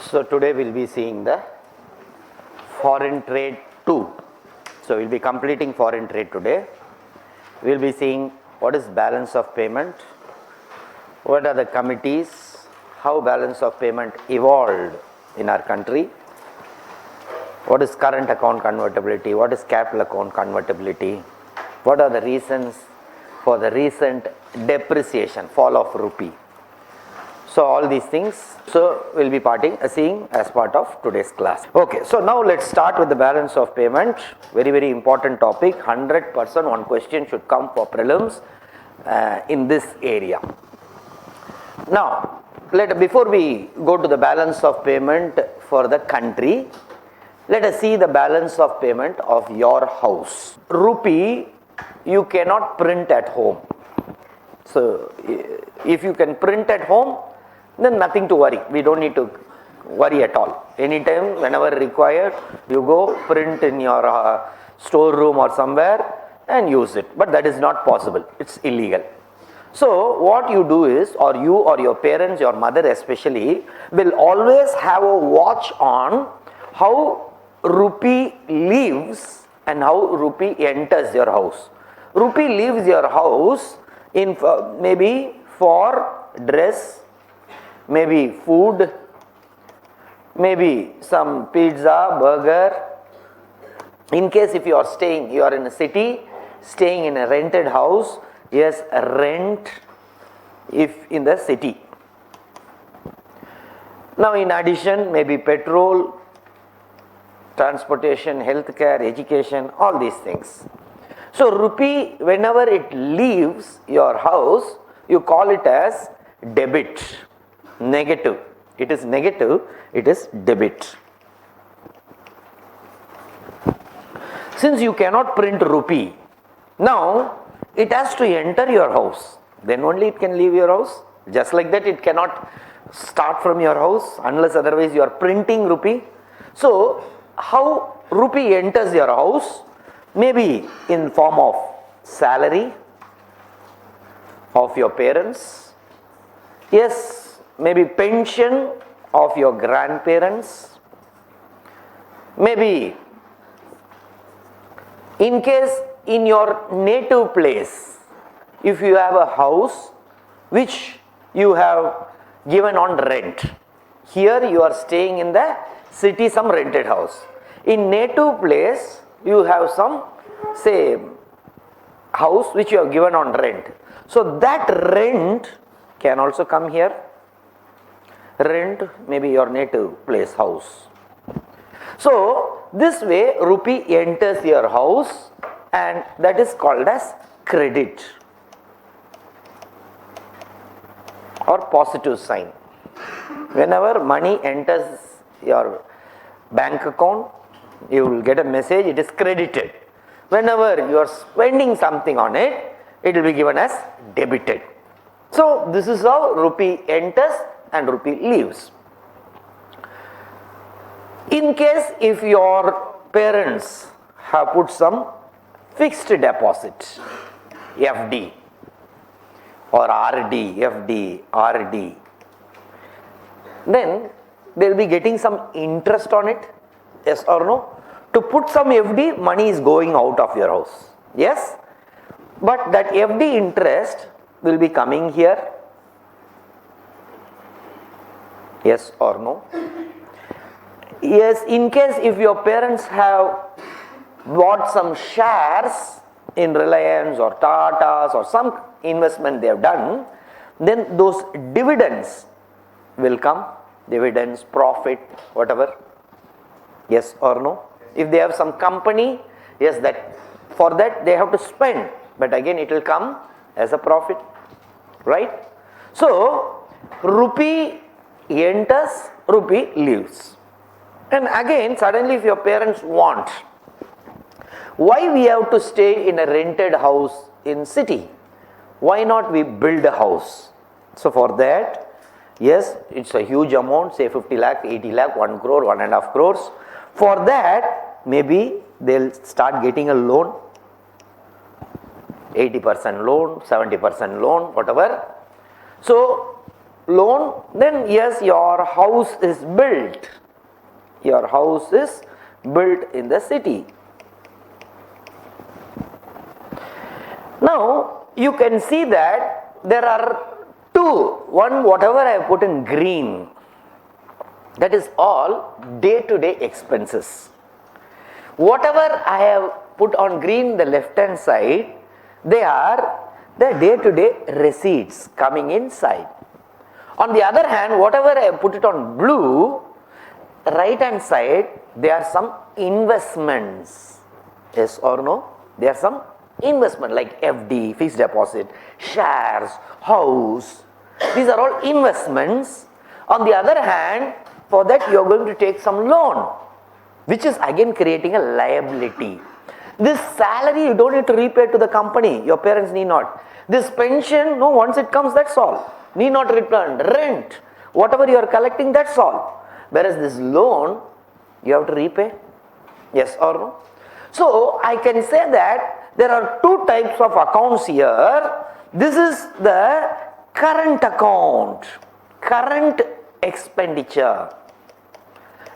So today we'll be seeing the foreign trade 2. So we'll be completing foreign trade today. We'll be seeing what is balance of payment, what are the committees, how balance of payment evolved in our country, what is current account convertibility, what is capital account convertibility, what are the reasons for the recent depreciation, fall of rupee. So all these things, so we'll be seeing as part of today's class. Okay, so now let's start with the balance of payment. Very important topic. 100% one question should come for prelims in this area. Now, before we go to the balance of payment for the country, let us see the balance of payment of your house. Rupee you cannot print at home. So if you can print at home, then nothing to worry. We don't need to worry at all. Anytime, whenever required, you go print in your storeroom or somewhere and use it. But that is not possible. It's illegal. So what you do is, or you or your parents, your mother especially, will always have a watch on how rupee leaves and how rupee enters your house. Rupee leaves your house in maybe for dress, maybe food, maybe some pizza, burger. In case if you are in a city, staying in a rented house, yes, rent if in the city. Now in addition, maybe petrol, transportation, healthcare, education, all these things. So rupee, whenever it leaves your house, you call it as debit. Negative. It is negative, it is debit. Since you cannot print rupee, now it has to enter your house. Then only it can leave your house. Just like that, it cannot start from your house unless otherwise you are printing rupee. So how rupee enters your house? Maybe in form of salary of your parents. Yes, maybe pension of your grandparents. Maybe in case in your native place, if you have a house which you have given on rent. Here you are staying in the city, some rented house. In native place, you have some, say, house which you have given on rent. So that rent can also come here. Rent, maybe your native place house. So this way rupee enters your house and that is called as credit or positive sign. Whenever money enters your bank account, you will get a message, it is credited. Whenever you are spending something on it, it will be given as debited. So this is how rupee enters and rupee leaves. In case if your parents have put some fixed deposit, FD or RD, FD, RD, then they will be getting some interest on it, yes or no? To put some FD, money is going out of your house, yes? But that FD interest will be coming here, yes or no? Yes, in case if your parents have bought some shares in Reliance or Tata's or some investment they have done, then those dividends will come, dividends, profit, whatever, yes or no? If they have some company, yes, that for that they have to spend, but again it will come as a profit, right? So rupee enters, rupee leaves. And again, suddenly if your parents want, why we have to stay in a rented house in city? Why not we build a house? So for that, yes, it's a huge amount, say 50 lakh, 80 lakh, 1 crore, 1.5 crores. For that, maybe they'll start getting a loan, 80% loan, 70% loan, whatever. So loan, then yes, your house is built. Your house is built in the city. Now, you can see that there are two. One, whatever I have put in green, that is all day-to-day expenses. Whatever I have put on green, the left-hand side, they are the day-to-day receipts coming inside. On the other hand, whatever I have put it on blue, right-hand side, there are some investments. Yes or no? There are some investment like FD, fixed deposit, shares, house. These are all investments. On the other hand, for that you are going to take some loan, which is again creating a liability. This salary you don't need to repay to the company. Your parents need not. This pension, no, once it comes, that's all. Need not return. Rent, whatever you are collecting, that's all. Whereas this loan, you have to repay. Yes or no? So, I can say that there are two types of accounts here. This is the current account, current expenditure,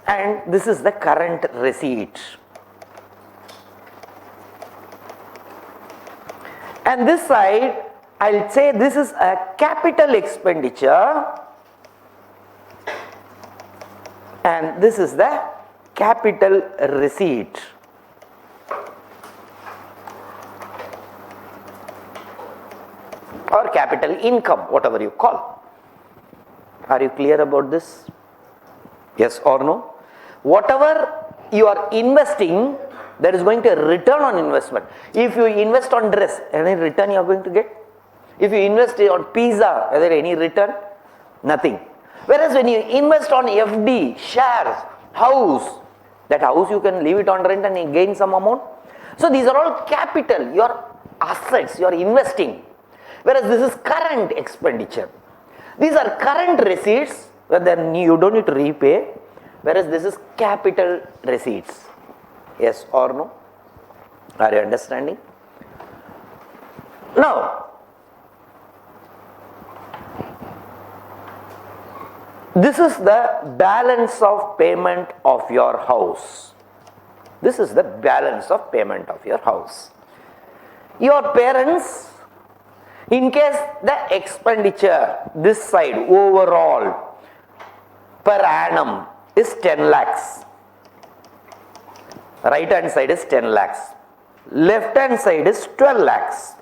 and this is the current receipt. And this side, I'll say this is a capital expenditure, and this is the capital receipt. Or capital income, whatever you call. Are you clear about this? Yes or no? Whatever you are investing, there is going to be a return on investment. If you invest on dress, any return you are going to get? If you invest on pizza, is there any return? Nothing. Whereas when you invest on FD, shares, house, that house you can leave it on rent and you gain some amount. So these are all capital, your assets, you are investing. Whereas this is current expenditure. These are current receipts, but then you don't need to repay. Whereas this is capital receipts. Yes or no? Are you understanding? Now, this is the balance of payment of your house. This is the balance of payment of your house. Your parents, in case the expenditure, this side overall per annum is 10 lakhs. Right hand side is 10 lakhs. Left hand side is 12 lakhs.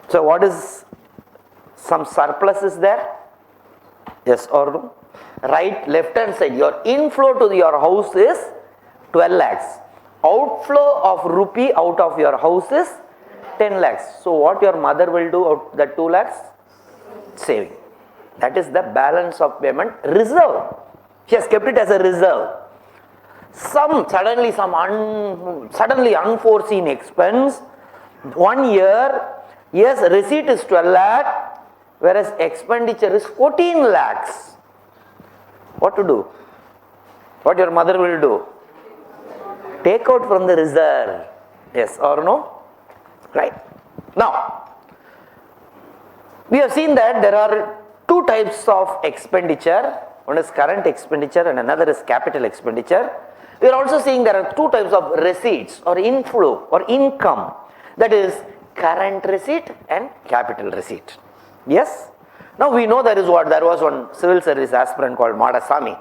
So what is some surplus is there? Yes or no? Right, left hand side, your inflow to your house is 12 lakhs. Outflow of rupee out of your house is 10 lakhs. So what your mother will do out that 2 lakhs? Saving. That is the balance of payment reserve. She has kept it as a reserve. Suddenly unforeseen expense. 1 year, yes, receipt is 12 lakh, whereas expenditure is 14 lakhs. What to do? What your mother will do? Take out from the reserve. Yes or no? Right. Now, we have seen that there are two types of expenditure. One is current expenditure and another is capital expenditure. We are also seeing there are two types of receipts or inflow or income. That is current receipt and capital receipt. Yes? Now we know there was one civil service aspirant called Madasamy.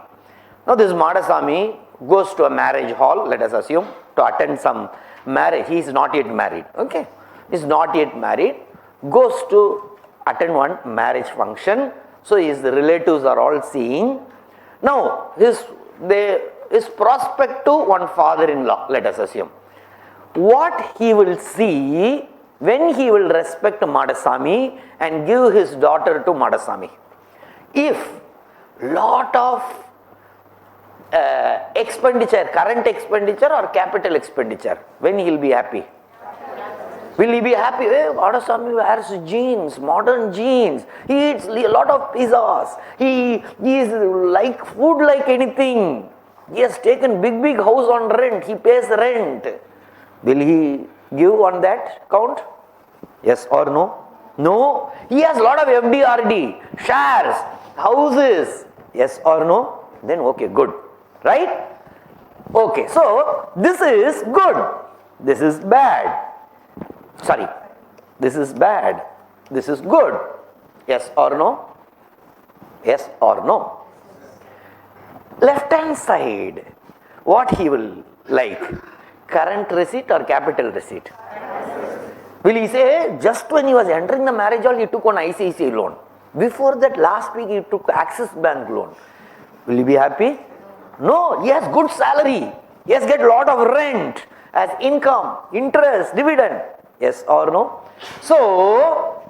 Now this Madasamy goes to a marriage hall, let us assume, to attend some marriage. He is not yet married. Okay? He is not yet married. Goes to attend one marriage function. So his relatives are all seeing. Now his prospect to one father-in-law, let us assume. What he will see when he will respect Madasamy and give his daughter to Madasamy. If lot of expenditure, current expenditure or capital expenditure, when he will be happy? Will he be happy? Hey, Madasamy wears jeans, modern jeans. He eats a lot of pizzas. He is like food like anything. He has taken big house on rent. He pays rent. Will he give on that count? Yes or no? No. He has a lot of FDRD, shares, houses. Yes or no? Then okay, good. Right? Okay, so this is good. This is bad. Sorry. This is bad. This is good. Yes or no? Yes or no? Left hand side. What he will like? Current receipt or capital receipt? Will he say, just when he was entering the marriage hall, he took one ICICI loan. Before that, last week, he took Axis Bank loan. Will he be happy? No, he has good salary. He has get lot of rent as income, interest, dividend. Yes or no? So,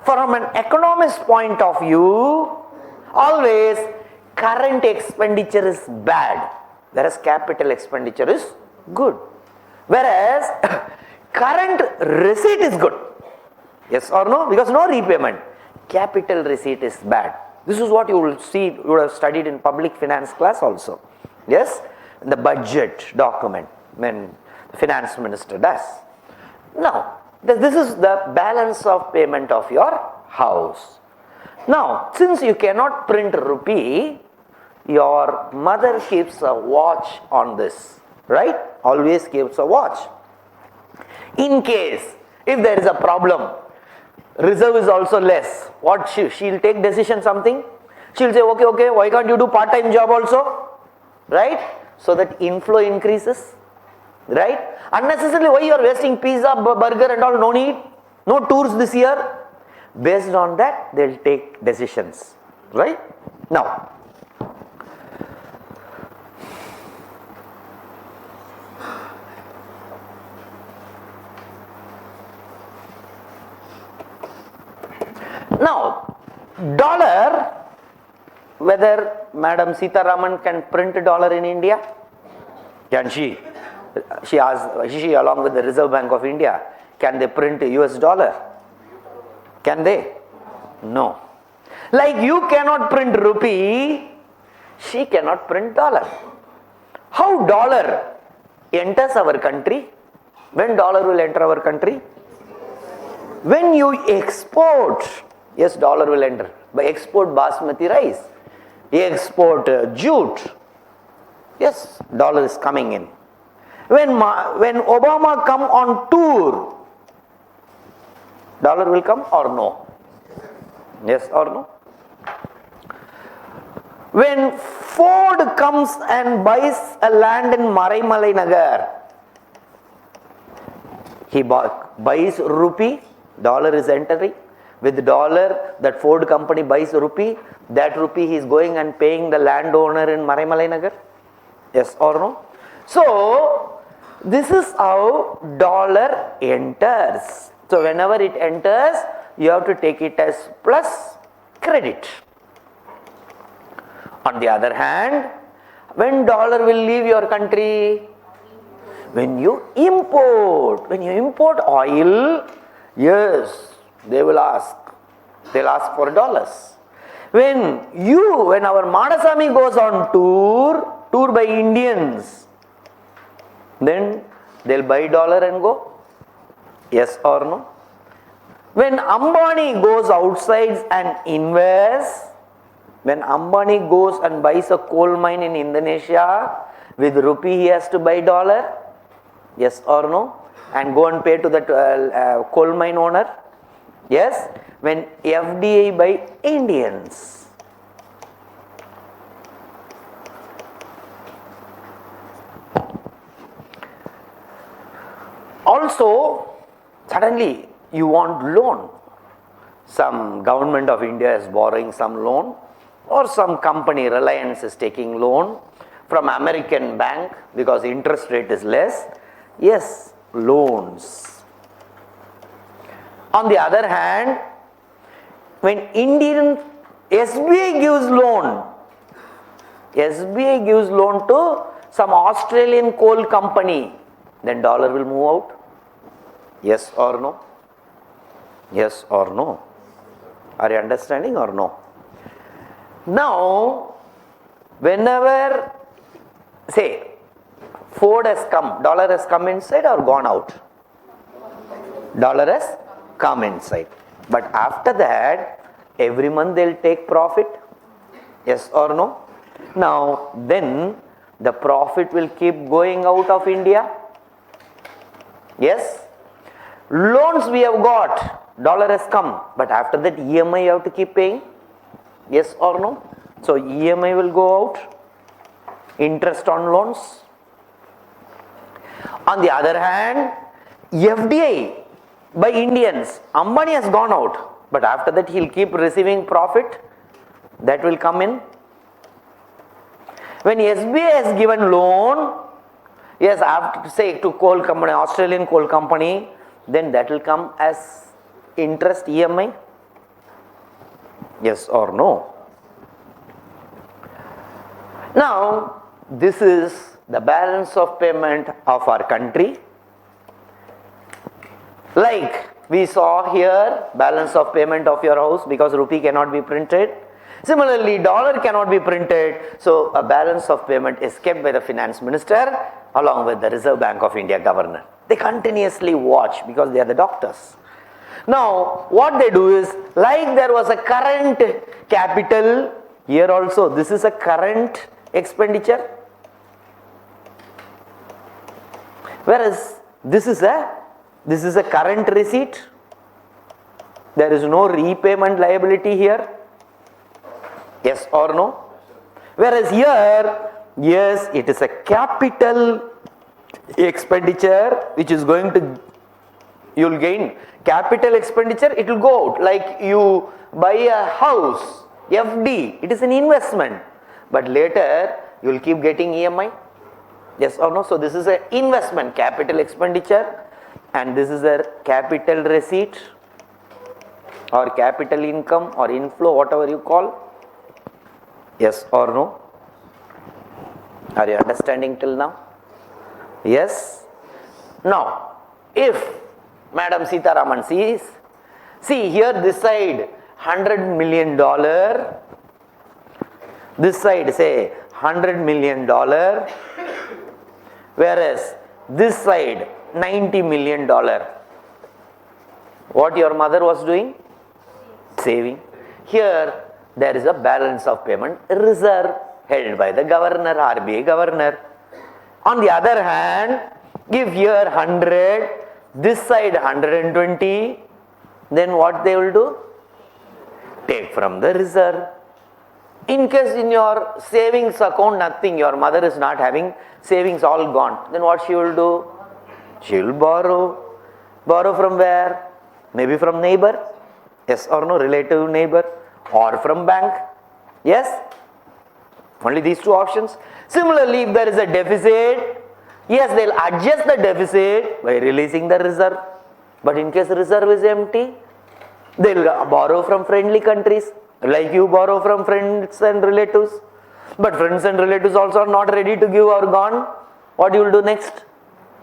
from an economist point of view, always current expenditure is bad, whereas capital expenditure is good. Whereas current receipt is good. Yes or no? Because no repayment. Capital receipt is bad. This is what you will see, you would have studied in public finance class also. Yes? The budget document when the finance minister does. Now, this is the balance of payment of your house. Now, since you cannot print rupee, your mother keeps a watch on this. Right? Always keeps a watch. In case, if there is a problem, reserve is also less. What she'll take decision something? She'll say, okay, why can't you do part-time job also? Right? So that inflow increases. Right? Unnecessarily, why you are wasting pizza, burger and all? No need. No tours this year. Based on that, they'll take decisions. Right? Now, dollar, whether Madam Sita Raman can print dollar in India? Can she? She asked, she along with the Reserve Bank of India, can they print US dollar? Can they? No. Like you cannot print rupee, she cannot print dollar. How dollar enters our country? When dollar will enter our country? When you export, yes, dollar will enter. By export basmati rice, export jute, yes, dollar is coming in. When Obama come on tour, dollar will come or no? Yes or no? When Ford comes and buys a land in Maraimalai Nagar, he buys rupee, dollar is entering. With dollar, that Ford company buys rupee, that rupee he is going and paying the landowner in Maraimalai Nagar. Yes or no? So, this is how dollar enters. So, whenever it enters, you have to take it as plus credit. On the other hand, when dollar will leave your country? When you import oil, yes, they will ask. They'll ask for dollars. When our Madasami goes on tour by Indians, then they'll buy dollar and go. Yes or no? When Ambani goes outside and invests, when Ambani goes and buys a coal mine in Indonesia, with rupee he has to buy dollar. Yes or no? And go and pay to the coal mine owner. Yes? When FDI by Indians. Also, suddenly you want loan. Some government of India is borrowing some loan, or some company, Reliance, is taking loan from American bank because interest rate is less. Yes, loans. On the other hand, when Indian SBI gives loan to some Australian coal company, then dollar will move out. Yes or no? Yes or no? Are you understanding or no? Now, whenever, say, Ford has come, dollar has come inside or gone out? Dollar has come inside. But after that, every month they'll take profit. Yes or no? Now, then the profit will keep going out of India. Yes? Loans we have got, dollar has come, but after that EMI you have to keep paying. Yes or no? So EMI will go out, interest on loans. On the other hand, FDI by Indians, Ambani has gone out, but after that he'll keep receiving profit, that will come in. When SBI has given loan, yes, after say to coal company, Australian coal company, then that will come as interest EMI. Yes or no? Now, this is the balance of payment of our country. Like we saw here, balance of payment of your house, because rupee cannot be printed. Similarly, dollar cannot be printed, so a balance of payment is kept by the finance minister along with the Reserve Bank of India governor. They continuously watch because they are the doctors. Now, what they do is, like there was a current capital, here also this is a current expenditure. Whereas this is a current receipt. There is no repayment liability here. Yes or no? Whereas here, yes, it is a capital expenditure which is going to, you will gain capital expenditure, it will go out. Like you buy a house, FD, it is an investment, but later you will keep getting EMI. Yes or no? So this is an investment, capital expenditure, and this is a capital receipt or capital income or inflow, whatever you call. Yes or no? Are you understanding till now? Yes? Now, if Madam Sitaraman sees, see here this side $100 million, this side say $100 million, whereas this side $90 million. What your mother was doing? Saving. Here there is a balance of payment reserve held by the governor, RBI governor. On the other hand, if here 100, this side 120, then what they will do? Take from the reserve. In case in your savings account nothing, your mother is not having savings, all gone, then what she will do? She will borrow. Borrow from where? Maybe from neighbor. Yes or no? Relative neighbor. Or from bank. Yes? Only these two options. Similarly, if there is a deficit, yes, they will adjust the deficit by releasing the reserve. But in case reserve is empty, they will borrow from friendly countries. Like you borrow from friends and relatives. But friends and relatives also are not ready to give or gone. What you will do next?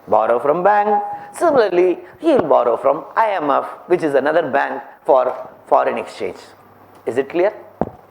Borrow from bank. Similarly, he will borrow from IMF, which is another bank for foreign exchange. Is it clear?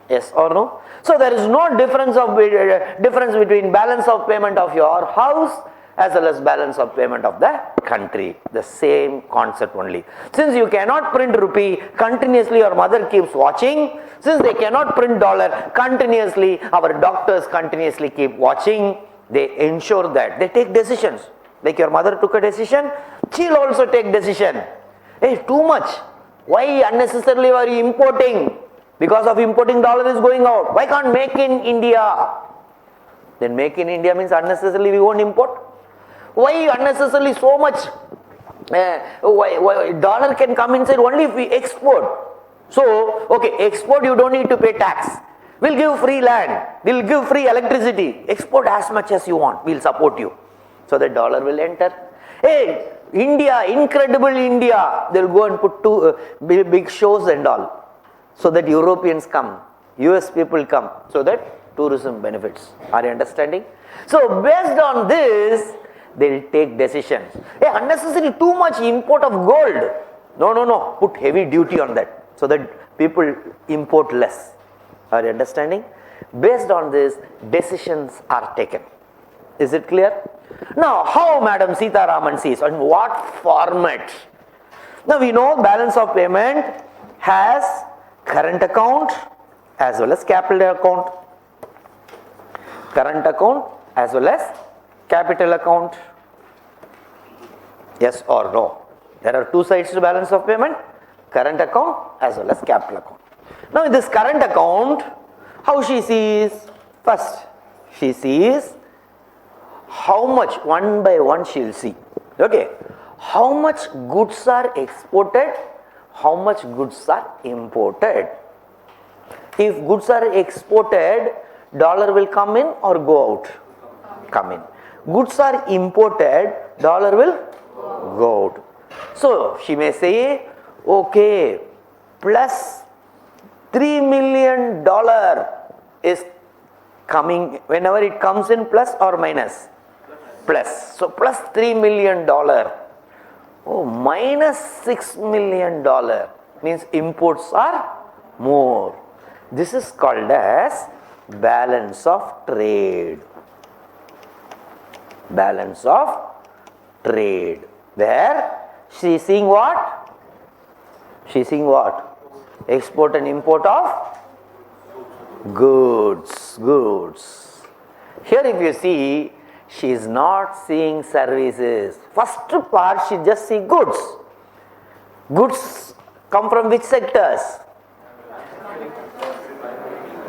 Yes or no? So there is no difference between balance of payment of your house as well as balance of payment of the country. The same concept only. Since you cannot print rupee, continuously your mother keeps watching. Since they cannot print dollar, continuously our doctors continuously keep watching. They ensure that they take decisions. Like your mother took a decision, she'll also take decision. Hey, too much. Why unnecessarily are you importing? Because of importing dollar is going out. Why can't make in India? Then make in India means unnecessarily we won't import. Why unnecessarily so much? Why dollar can come inside only if we export. So, okay, export you don't need to pay tax. We'll give free land. We'll give free electricity. Export as much as you want. We'll support you. So that dollar will enter. Hey, India, incredible India. They'll go and put two big shows and all. So that Europeans come, US people come, so that tourism benefits. Are you understanding? So based on this, they'll take decisions. Hey, unnecessarily too much import of gold. No. Put heavy duty on that, so that people import less. Are you understanding? Based on this, decisions are taken. Is it clear? Now, how Madam Sitaraman sees, in what format? Now we know balance of payment has current account as well as capital account. Current account as well as capital account. Yes or no? There are two sides to balance of payment, current account as well as capital account. Now in this current account, how she sees? First, she sees how much, one by one she will see. Okay, how much goods are exported, how much goods are imported. If goods are exported, dollar will come in or go out? Come in. Goods are imported, dollar will go out. So she may say, okay, plus $3 million is coming. Whenever it comes in, plus or minus? Plus. So plus $3 million. Oh, minus $6 million means imports are more. This is called as balance of trade. Balance of trade. Where she is seeing what? She is seeing what? Export and import of goods. Goods. Here if you see, she is not seeing services. First part she just see goods. Goods come from which sectors?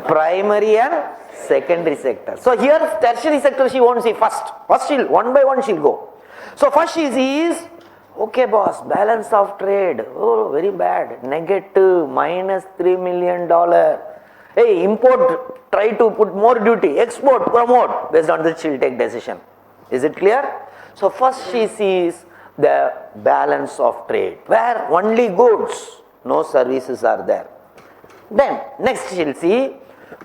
Primary and secondary sector. So here tertiary sector she won't see first. First she'll, one by one she'll go. So first she sees, okay boss, balance of trade, oh very bad, negative, minus $3 million. Hey, import, try to put more duty, export, promote, based on this she'll take decision. Is it clear? So first she sees the balance of trade, where only goods, no services are there. Then next she'll see,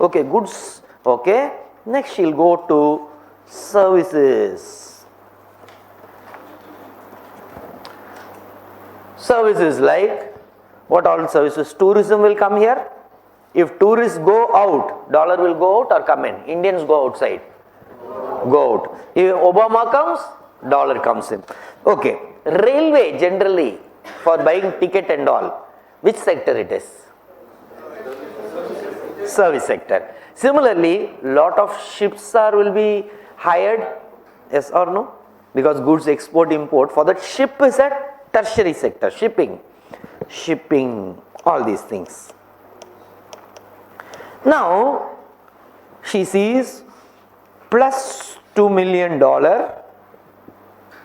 okay, goods, okay, next she'll go to services. Services like, what all services? Tourism will come here. If tourists go out, dollar will go out or come in? Indians go outside. Go out. If Obama comes, dollar comes in. Okay. Railway generally for buying ticket and all, which sector it is? Service sector. Similarly, lot of ships will be hired, yes or no? Because goods export import, for that ship is a tertiary sector, shipping, all these things. Now she sees plus $2 million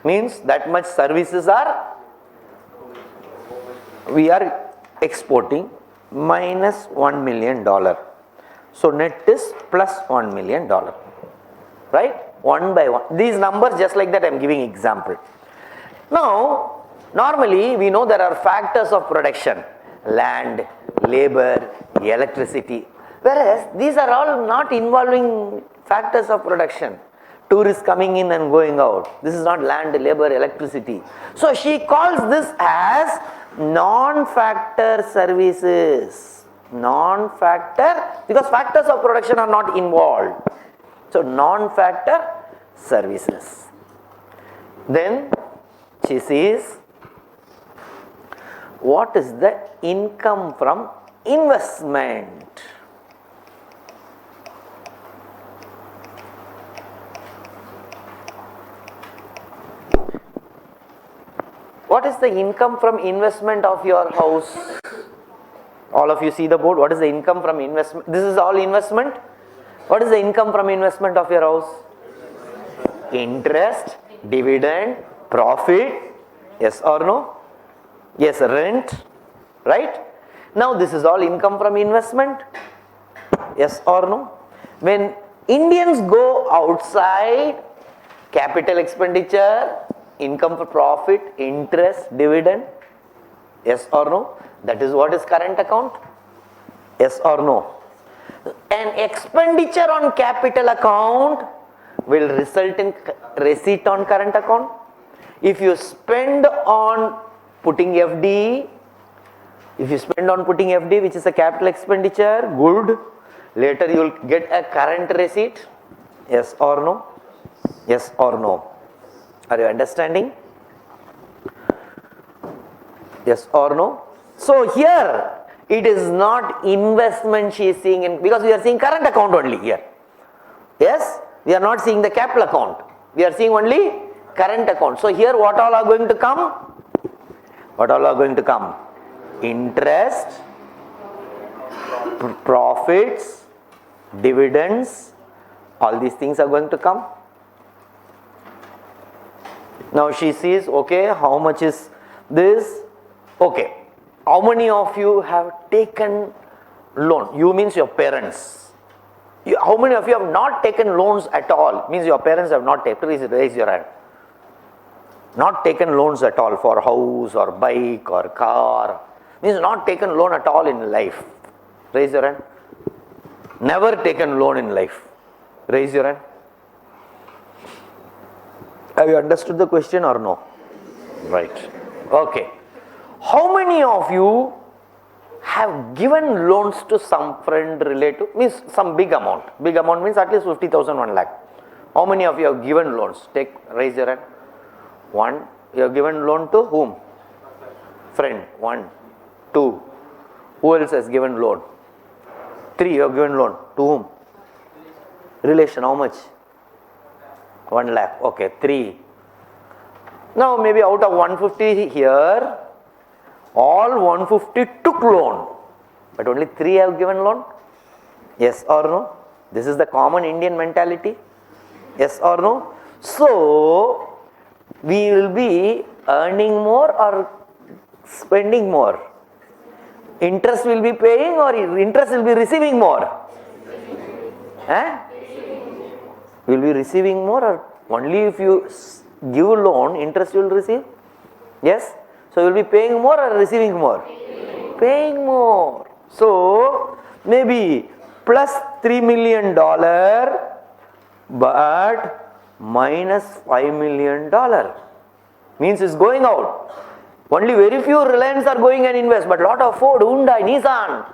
means that much services we are exporting, minus $1 million. So net is plus $1 million. Right? One by one. These numbers just like that I am giving example. Now normally we know there are factors of production, land, labor, electricity. Whereas these are all not involving factors of production. Tourists coming in and going out. This is not land, labor, electricity. So she calls this as non-factor services. Non-factor, because factors of production are not involved. So non-factor services. Then she sees what is the income from investment. What is the income from investment of your house? All of you see the board. What is the income from investment? This is all investment. What is the income from investment of your house? Interest, dividend, profit. Yes or no? Yes, rent. Right? Now this is all income from investment. Yes or no? When Indians go outside, capital expenditure, income for profit, interest, dividend. Yes or no? That is what is current account. Yes or no? An expenditure on capital account will result in receipt on current account. If you spend on putting FD, which is a capital expenditure, good, later you will get a current receipt. Yes or no? Yes or no? Are you understanding? Yes or no? So here it is not investment she is seeing in, because we are seeing current account only here. Yes, we are not seeing the capital account. We are seeing only current account. So here what all are going to come? What all are going to come? Interest, profits, dividends, all these things are going to come. Now she sees, okay, how much is this? Okay, how many of you have taken loan? You means your parents. How many of you have not taken loans at all? Means your parents have not taken. Please raise your hand. Not taken loans at all for house or bike or car. Means not taken loan at all in life. Raise your hand. Never taken loan in life. Raise your hand. Have you understood the question or no? Right. Okay. How many of you have given loans to some friend, relative? Means some big amount. Big amount means at least 50,000, 1 lakh. How many of you have given loans? Raise your hand. One. You have given loan to whom? Friend. 1. 2. Who else has given loan? 3. You have given loan. To whom? Relation. How much? 1 lakh. Okay. 3. Now maybe out of 150 here, all 150 took loan, but only 3 have given loan. Yes or no? This is the common Indian mentality. Yes or no? So we will be earning more or spending more? Interest will be paying or interest will be receiving more? We will be receiving more, or only if you give loan, interest you will receive? Yes? So you will be paying more or receiving more? Paying more. So maybe plus $3 million, but minus $5 million. Means it's going out. Only very few Reliance are going and invest, but lot of Ford, Hyundai, Nissan,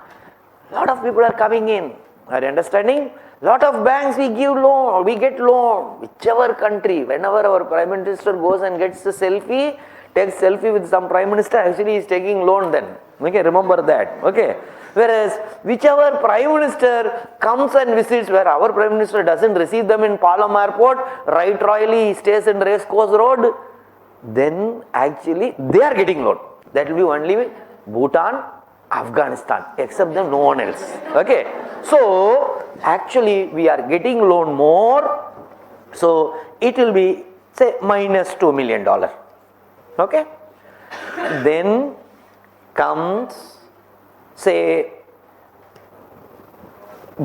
lot of people are coming in. Are you understanding? Lot of banks we give loan, we get loan, whichever country. Whenever our Prime Minister goes and gets a selfie, takes selfie with some Prime Minister, actually he is taking loan then. Okay, remember that. Okay. Whereas whichever Prime Minister comes and visits, where our Prime Minister doesn't receive them in Palam Airport, right royally he stays in Racecourse Road, then actually they are getting loan. That will be only Bhutan, Afghanistan, except them no one else. Okay. So actually we are getting loan more. So it will be say minus $2 million. Okay. Then comes say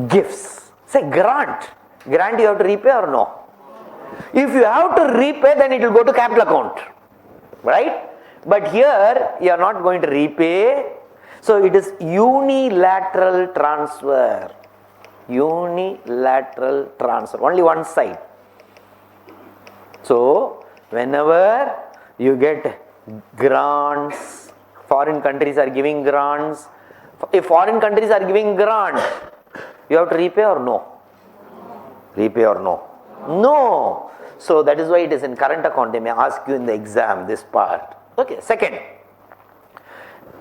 gifts. Say grant. Grant you have to repay or no? If you have to repay, then it will go to capital account. Right? But here you are not going to repay. So it is unilateral transfer. Unilateral transfer. Only one side. So whenever you get grants, foreign countries are giving grants. If foreign countries are giving grant, you have to repay or no? Repay or no? No. So that is why it is in current account. They may ask you in the exam this part. Okay. Second,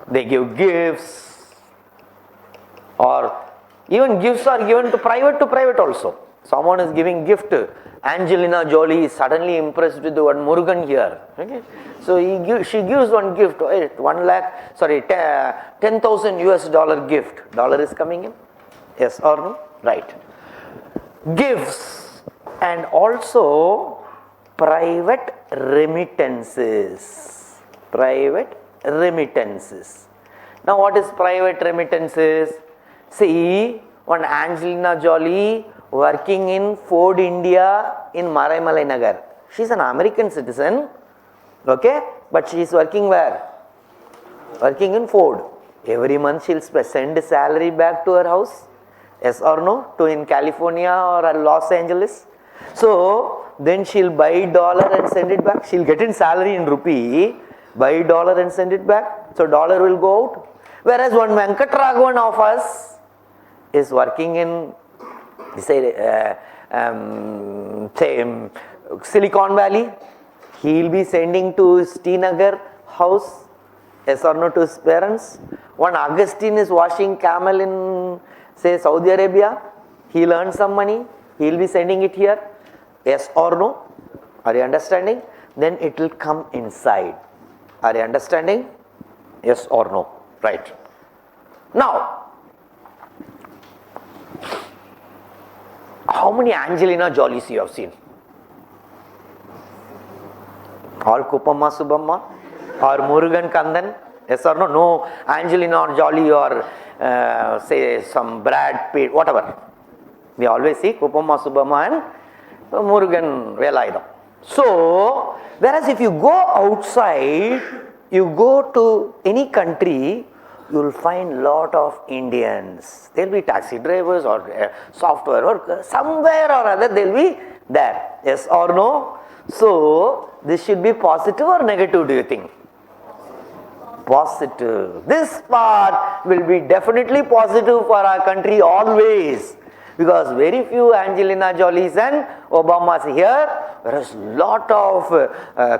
they give gifts, or even gifts are given to private also. Someone is giving gift. Angelina Jolie is suddenly impressed with one Murugan here. Okay. So she gives one gift, 10,000 US dollar gift. Dollar is coming in. Yes or no? Right. Gifts and also private remittances. Private remittances. Now what is private remittances? See, one Angelina Jolie working in Ford India in Maraimalai Nagar. She is an American citizen, okay, but she is working where? Working in Ford. Every month she will send salary back to her house. Yes or no? To in California or Los Angeles. So then she will buy dollar and send it back. She will get in salary in rupee, buy dollar and send it back. So dollar will go out. Whereas one Venkatraghavan of us is working in Silicon Valley. He will be sending to Srinagar house. Yes or no to his parents? One Augustine is washing camel in, say, Saudi Arabia. He'll earn some money. He'll be sending it here. Yes or no? Are you understanding? Then it will come inside. Are you understanding? Yes or no? Right. Now, how many Angelina Jolies you have seen? All Kuppamma Subamma or Murugan Kandan? Yes or no? No Angelina Jolie or say some Brad Pitt, whatever. We always see Kuppamma Subamma and Murugan Velaidam. So, whereas if you go outside, you go to any country, you will find lot of Indians. They will be taxi drivers or software workers. Somewhere or other they will be there. Yes or no? So, this should be positive or negative, do you think? Positive. This part will be definitely positive for our country always. Because very few Angelina Jolies and Obamas here, whereas lot of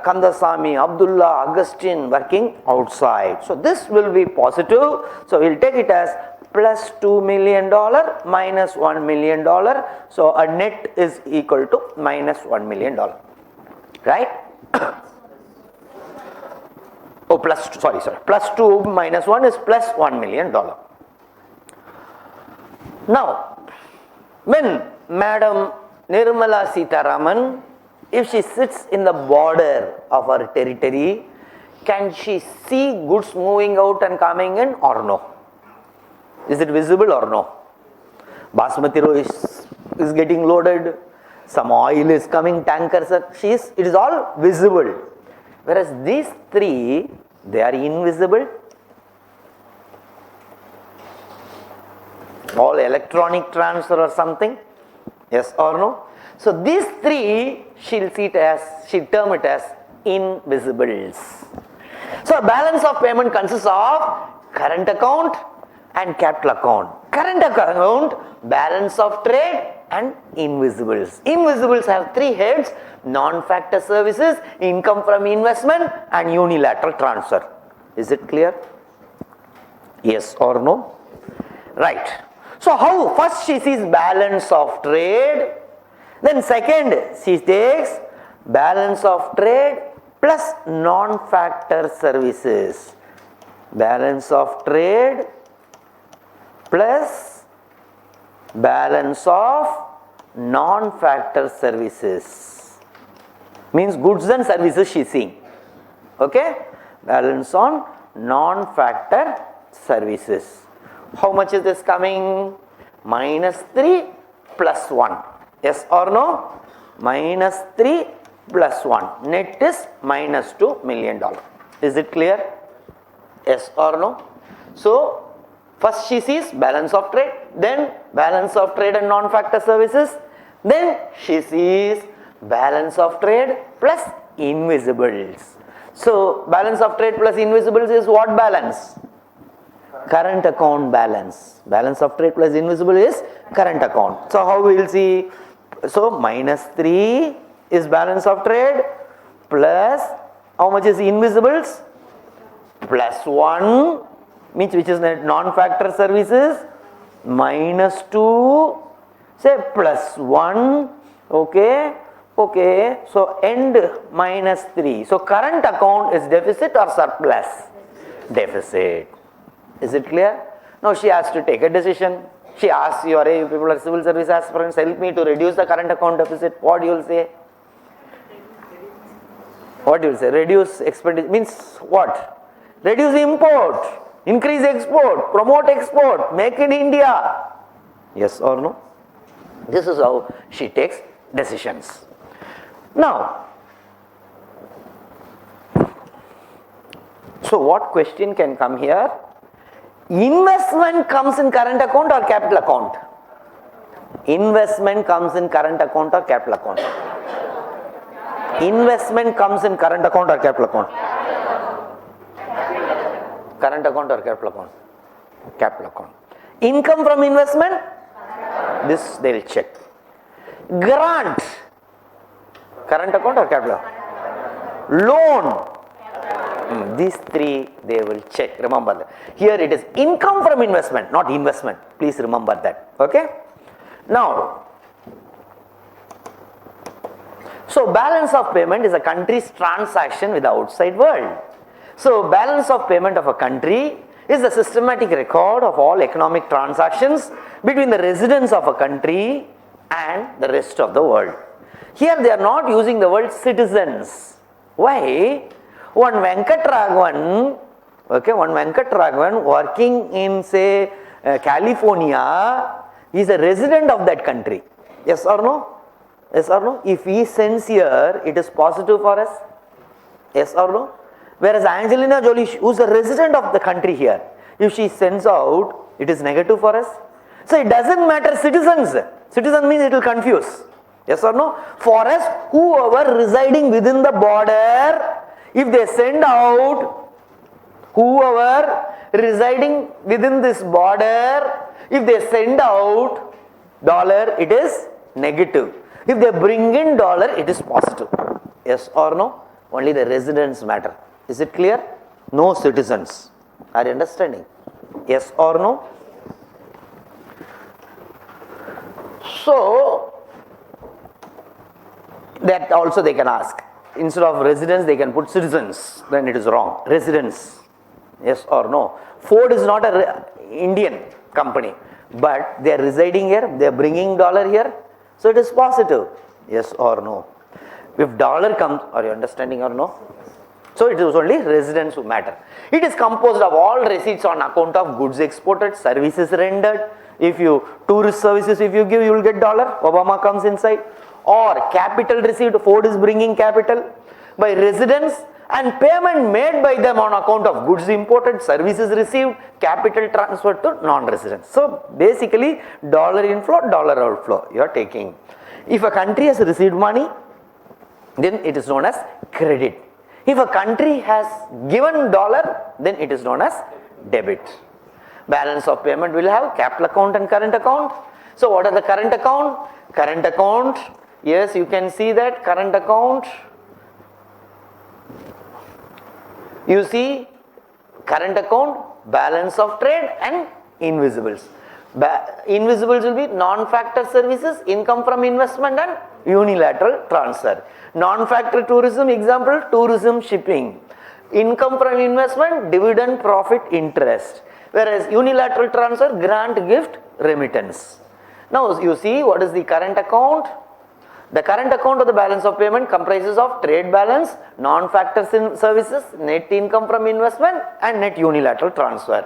Kandasamy, Abdullah, Augustine working outside. So this will be positive. So we'll take it as plus $2 million minus $1 million. So a net is equal to minus $1 million. Right? Oh, plus 2 minus 1 is plus $1 million. Now, when Madam Nirmala Sitharaman, if she sits in the border of her territory, can she see goods moving out and coming in or no? Is it visible or no? Basmati rice is getting loaded, some oil is coming, tankers are, it is all visible. Whereas these three, they are invisible. All electronic transfer or something. Yes or no? So these three, she'll term it as invisibles. So a balance of payment consists of current account and capital account. Current account, balance of trade and invisibles. Invisibles have three heads: non-factor services, income from investment and unilateral transfer. Is it clear? Yes or no? Right. So how? First she sees balance of trade, then second she takes balance of trade plus non-factor services. Balance of trade plus balance of non-factor services. Means goods and services she is seeing. Okay? Balance on non-factor services. How much is this coming? Minus 3 plus 1. Yes or no? Minus 3 plus 1. Net is minus $2 million. Is it clear? Yes or no? So, first she sees balance of trade, then balance of trade and non-factor services, then she sees balance of trade plus invisibles. So, balance of trade plus invisibles is what balance? Current account balance. Balance of trade plus invisible is current account. So how we will see? So minus 3 is balance of trade plus how much is invisibles? Plus 1, means which is non-factor services, minus 2, say plus 1, okay, so end minus 3. So current account is deficit or surplus? Deficit. Is it clear? Now she has to take a decision. She asks you, hey, people are civil service aspirants, help me to reduce the current account deficit. What you will say? What you will say? Reduce expenditure means what? Reduce import, increase export, promote export, make in India. Yes or no? This is how she takes decisions. Now, so what question can come here? Investment comes in current account or capital account? Investment comes in current account or capital account? Investment comes in current account or capital account? Current account or capital account? Capital account. Income from investment? This they will check. Grant, current account or capital account? Loan, These three they will check. Remember that. Here it is income from investment, not investment. Please remember that. Okay. Now, so balance of payment is a country's transaction with the outside world. So balance of payment of a country is the systematic record of all economic transactions between the residents of a country and the rest of the world. Here they are not using the word citizens. Why? One Venkatraghavan working in say California is a resident of that country. Yes or no? Yes or no? If he sends here, it is positive for us. Yes or no? Whereas Angelina Jolie, who is a resident of the country here, if she sends out, it is negative for us. So it doesn't matter citizens. Citizen means it will confuse. Yes or no? For us, whoever residing within the border, if they send out, whoever residing within this border, if they send out dollar, it is negative. If they bring in dollar, it is positive. Yes or no? Only the residents matter. Is it clear? No citizens. Are you understanding? Yes or no? So, that also they can ask. Instead of residents, they can put citizens. Then it is wrong. Residents. Yes or no? Ford is not an Indian company, but they are residing here, they are bringing dollar here, so it is positive. Yes or no? If dollar comes, are you understanding or no? So it is only residents who matter. It is composed of all receipts on account of goods exported, services rendered. If you tourist services, if you give, you will get dollar. Obama comes inside. Or capital received, Ford is bringing capital by residents, and payment made by them on account of goods imported, services received, capital transferred to non-residents. So basically dollar inflow, dollar outflow you are taking. If a country has received money, then it is known as credit. If a country has given dollar, then it is known as debit. Balance of payment will have capital account and current account. So what are the current account? Current account, yes, you can see that current account. You see current account, balance of trade and invisibles. Invisibles will be non-factor services, income from investment and unilateral transfer. Non-factor tourism, example, tourism shipping. Income from investment, dividend, profit, interest. Whereas unilateral transfer, grant, gift, remittance. Now you see what is the current account. The current account of the balance of payment comprises of trade balance, non-factor services, net income from investment and net unilateral transfer.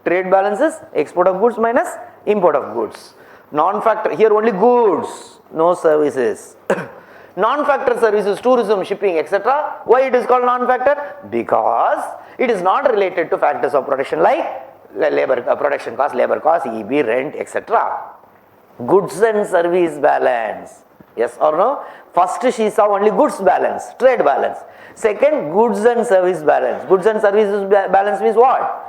Trade balance is export of goods minus import of goods. Non-factor, here only goods, no services. Non-factor services, tourism, shipping, etc. Why it is called non-factor? Because it is not related to factors of production like labor, production cost, labor cost, EB, rent, etc. Goods and service balance. Yes or no? First she saw only goods balance, trade balance. Second, goods and service balance. Goods and services balance means what?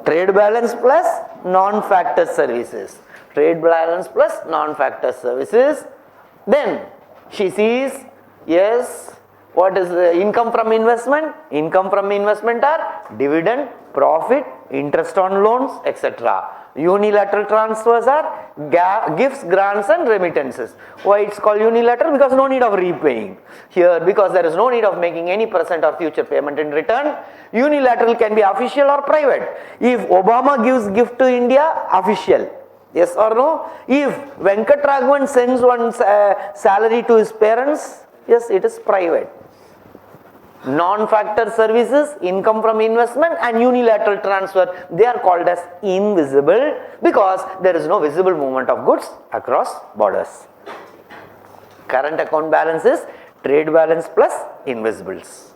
Trade balance plus non-factor services. Trade balance plus non-factor services. Then she sees, yes, what is the income from investment? Income from investment are dividend, profit, interest on loans, etc. Unilateral transfers are gifts, grants and remittances. Why it's called unilateral? Because no need of repaying. Here, because there is no need of making any present or future payment in return. Unilateral can be official or private. If Obama gives gift to India, official. Yes or no? If Venkatraghavan sends one salary to his parents, yes, it is private. Non-factor services, income from investment and unilateral transfer, they are called as invisible because there is no visible movement of goods across borders. Current account balance is trade balance plus invisibles.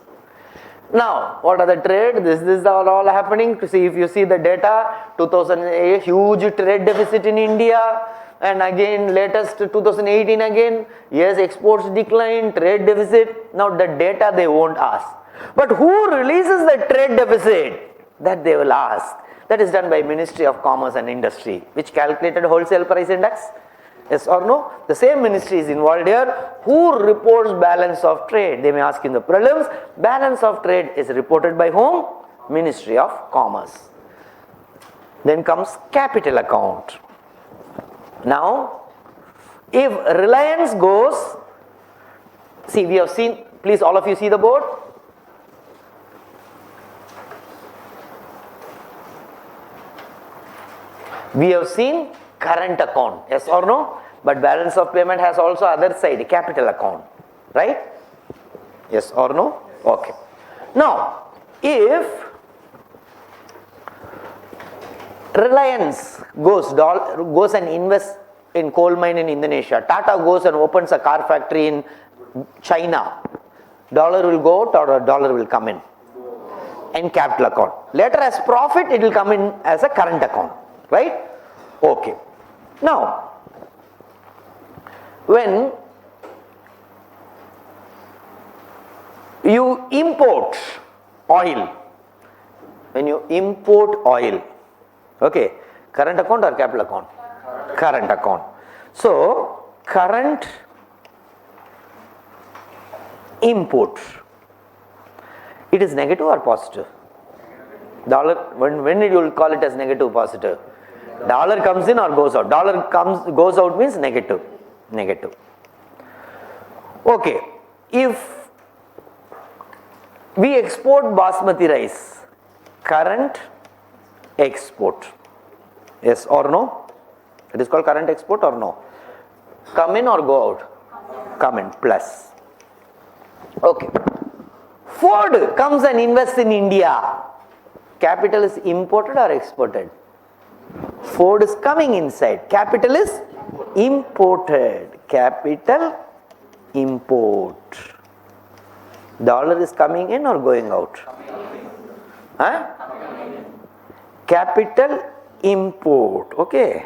Now, what are the trade? This is all happening. To see, if you see the data, 2008 huge trade deficit in India. And again, latest 2018 again, yes, exports decline, trade deficit. Now the data they won't ask. But who releases the trade deficit? That they will ask. That is done by Ministry of Commerce and Industry, which calculated wholesale price index. Yes or no? The same ministry is involved here. Who reports balance of trade? They may ask in the prelims. Balance of trade is reported by whom? Ministry of Commerce. Then comes capital account. Now, if Reliance goes, see, we have seen, please all of you see the board. We have seen current account, yes or no? But balance of payment has also other side, capital account, right? Yes or no? Okay. Now, if Reliance goes and invests in coal mine in Indonesia, Tata goes and opens a car factory in China, dollar will go out or dollar will come in capital account. Later as profit it will come in as a current account, right? Okay. Now, when you import oil, okay, current account or capital account? Current account. So, current import, it is negative or positive? Dollar, when you will call it as negative, positive? Dollar comes in or goes out? Dollar goes out means negative. Negative. Okay. If we export basmati rice, current export, yes or no? It is called current export or no? Come in or go out? Come in, plus. Okay. Ford comes and invests in India. Capital is imported or exported? Ford is coming inside. Capital is imported. Capital import. Dollar is coming in or going out? Huh? Capital import. Okay.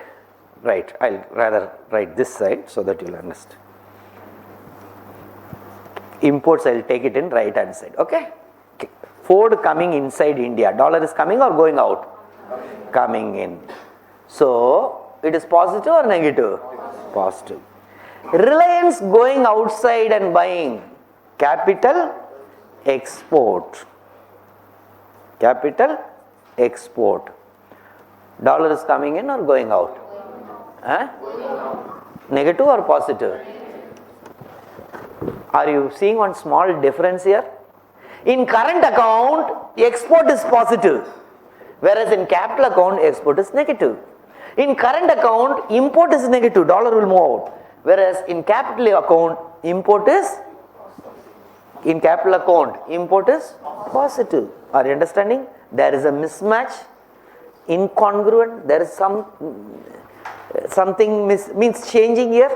Right. I'll rather write this side so that you'll understand. Imports, I'll take it in right hand side. Okay. Ford coming inside India. Dollar is coming or going out? Coming in. So, it is positive or negative? Positive. Reliance going outside and buying. Capital export. Capital export. Dollar is coming in or going out? Huh? Negative or positive? Are you seeing one small difference here? In current account, export is positive, whereas in capital account, export is negative. In current account, import is negative, dollar will move out, whereas in capital account, import is positive. Are you understanding? There is a mismatch, incongruent, there is something means changing here,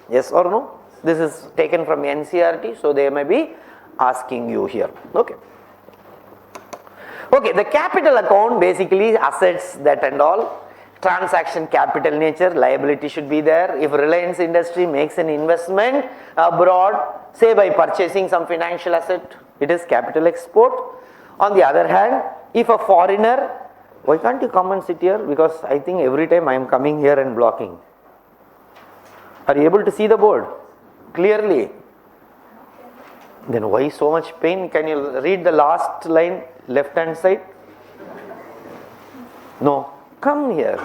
yes or no? This is taken from NCERT, so they may be asking you here. Okay. Okay, the capital account basically assets that and all. Transaction capital nature, liability should be there. If Reliance Industry makes an investment abroad, say by purchasing some financial asset, it is capital export. On the other hand, if a foreigner, why can't you come and sit here? Because I think every time I am coming here and blocking. Are you able to see the board clearly? Then why so much pain? Can you read the last line, left hand side? No. Come here.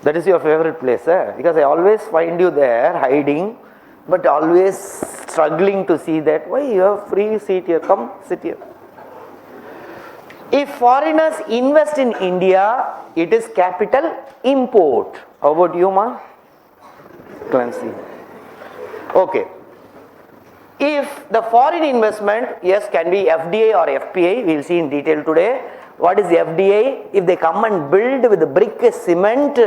That is your favorite place, eh? Because I always find you there hiding, but always struggling to see that. Why you have free seat here? Come sit here. If foreigners invest in India, it is capital import. How about you, ma? Clancy. Okay. If the foreign investment, yes, can be FDI or FPI, we will see in detail today. What is FDI? If they come and build with brick, cement,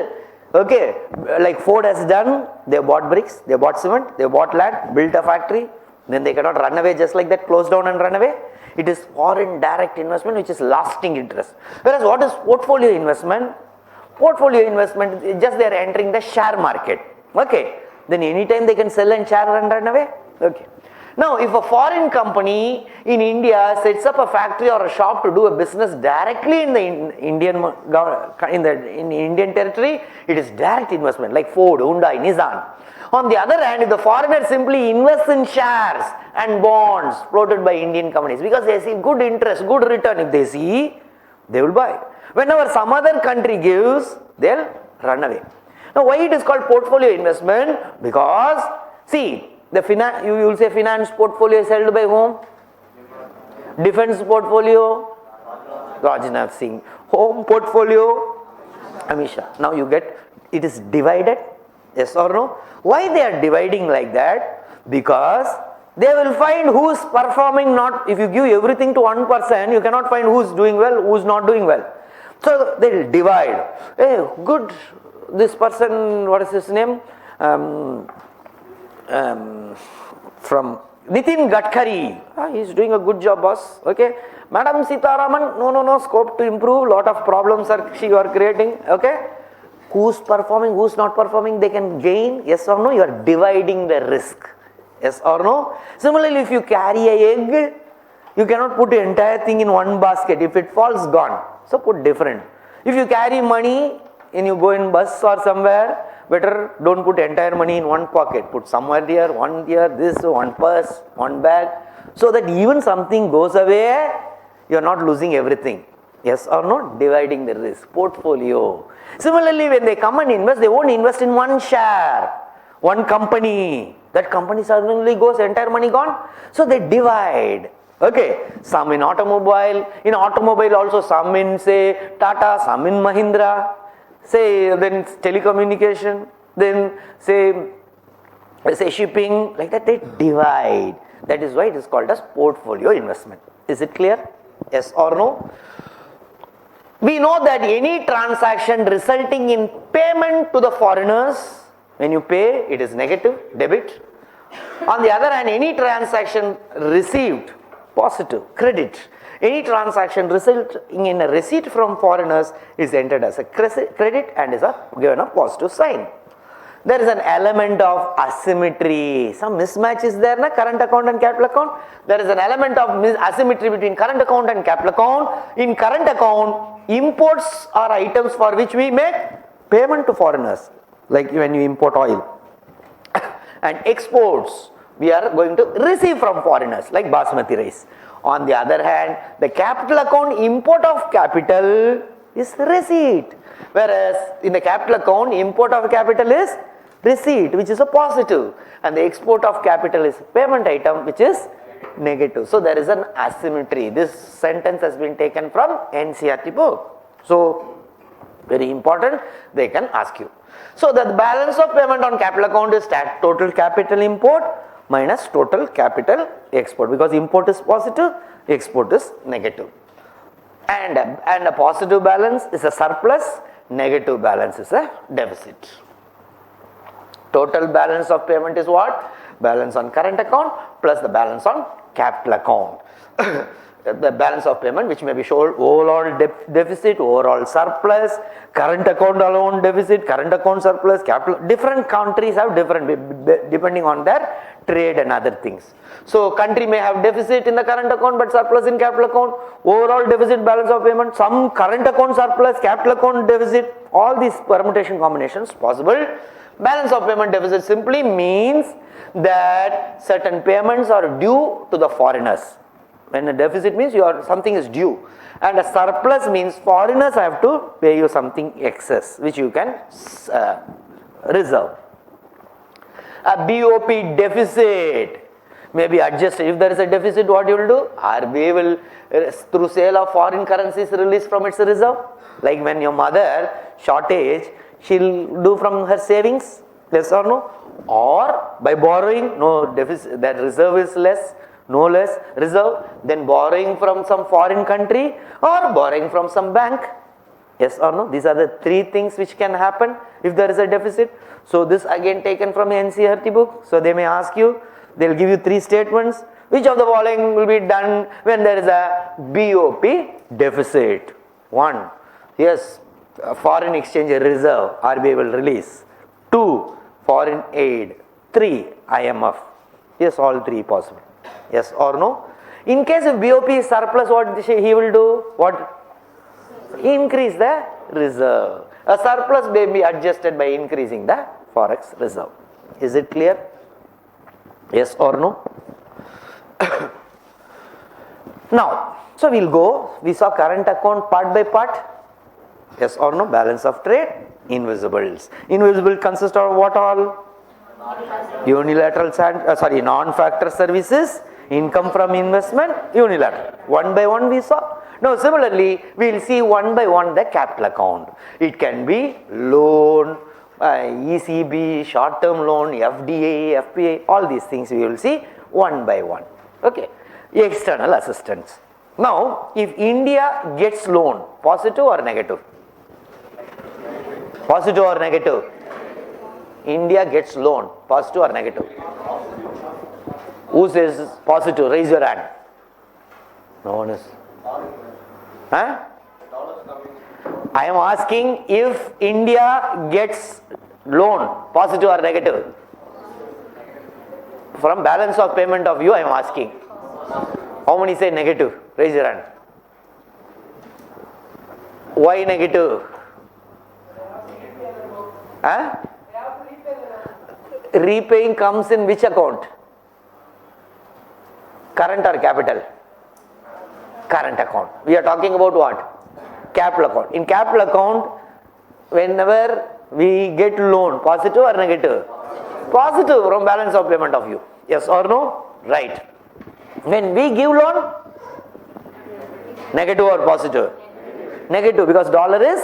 okay, like Ford has done, they bought bricks, they bought cement, they bought land, built a factory, then they cannot run away just like that, close down and run away. It is foreign direct investment which is lasting interest. Whereas what is portfolio investment? Portfolio investment, just they are entering the share market. Okay, then anytime they can sell and share and run away. Okay. Now, if a foreign company in India sets up a factory or a shop to do a business directly in the Indian territory, it is direct investment like Ford, Hyundai, Nissan. On the other hand, if the foreigner simply invests in shares and bonds floated by Indian companies because they see good interest, good return, if they see, they will buy. Whenever some other country gives, they'll run away. Now, why it is called portfolio investment? Because, see, you will say finance portfolio is held by whom? Defense portfolio? Rajnath Singh. Home portfolio? Amit Shah. Now you get, it is divided, yes or no? Why they are dividing like that? Because they will find who's performing not, if you give everything to one person, you cannot find who's doing well, who's not doing well. So they will divide. Hey, good, this person, what is his name? From Nitin Gadkari, he's doing a good job, boss. Okay, Madam Sitaraman, no, scope to improve. Lot of problems you are creating. Okay, who's performing, who's not performing, they can gain. Yes or no? You are dividing the risk. Yes or no? Similarly, if you carry a egg, you cannot put the entire thing in one basket. If it falls, gone. So put different. If you carry money and you go in bus or somewhere, better don't put entire money in one pocket. Put somewhere here, this, one purse, one bag. So that even something goes away, you are not losing everything. Yes or no? Dividing the risk. Portfolio. Similarly, when they come and invest, they won't invest in one share, one company. That company suddenly goes, entire money gone. So they divide. Okay, some in automobile. In automobile also some in say Tata, some in Mahindra. Say then telecommunication, then say shipping, like that they divide. That is why it is called as portfolio investment. Is it clear? Yes or no? We know that any transaction resulting in payment to the foreigners, when you pay, it is negative, debit. On the other hand, any transaction received, positive, credit. Any transaction resulting in a receipt from foreigners is entered as a credit and is given a positive sign. There is an element of asymmetry. Some mismatch is there in current account and capital account. There is an element of asymmetry between current account and capital account. In current account, imports are items for which we make payment to foreigners, like when you import oil. And exports, we are going to receive from foreigners, like basmati rice. On the other hand, the capital account import of capital is receipt. Whereas in the capital account, import of capital is receipt, which is a positive. And the export of capital is payment item, which is negative. So there is an asymmetry. This sentence has been taken from NCERT book. So very important, they can ask you. So the balance of payment on capital account is total capital import minus total capital export, because import is positive, export is negative. And a positive balance is a surplus, negative balance is a deficit. Total balance of payment is what? Balance on current account plus the balance on capital account. The balance of payment, which may be shown overall deficit, overall surplus, current account alone deficit, current account surplus, capital. Different countries have different, depending on their trade and other things. So country may have deficit in the current account but surplus in capital account, overall deficit, balance of payment, some current account surplus, capital account deficit, all these permutation combinations possible. Balance of payment deficit simply means that certain payments are due to the foreigners. When a deficit means something is due, and a surplus means foreigners have to pay you something excess, which you can reserve. A BOP deficit may be adjusted. If there is a deficit, what you will do? RBI will, through sale of foreign currencies, release from its reserve. Like when your mother shortage, she'll do from her savings, yes or no? Or by borrowing, no deficit, that reserve is less. No less reserve, then borrowing from some foreign country or borrowing from some bank. Yes or no? These are the three things which can happen if there is a deficit. So this again taken from NCERT book. So they may ask you, they will give you three statements. Which of the following will be done when there is a BOP deficit? 1. Yes, foreign exchange reserve, RBI will release. 2. Foreign aid. 3. IMF. Yes, all three possible. Yes or no? In case if BOP is surplus, what he will do? What? Increase the reserve. A surplus may be adjusted by increasing the forex reserve. Is it clear? Yes or no? Now, so we'll go. We saw current account part by part. Yes or no? Balance of trade, invisibles. Invisible consists of what all? Unilateral, non-factor services, income from investment, unilateral. One by one we saw. Now similarly, we will see one by one the capital account. It can be loan, ECB, short-term loan, FDA, FPA, all these things we will see one by one. Okay. External assistance. Now, if India gets loan, positive or negative? Positive or negative? India gets loan, positive or negative? Who says positive? Raise your hand. No one is. Huh? I am asking if India gets loan, positive or negative? From balance of payment of view, I am asking. How many say negative? Raise your hand. Why negative? Huh? Repaying comes in which account? Current or capital? Current account. We are talking about what? Capital account. In capital account, whenever we get loan, positive or negative? Positive from balance of payment of view. Yes or no? Right. When we give loan, negative or positive? Negative, because dollar is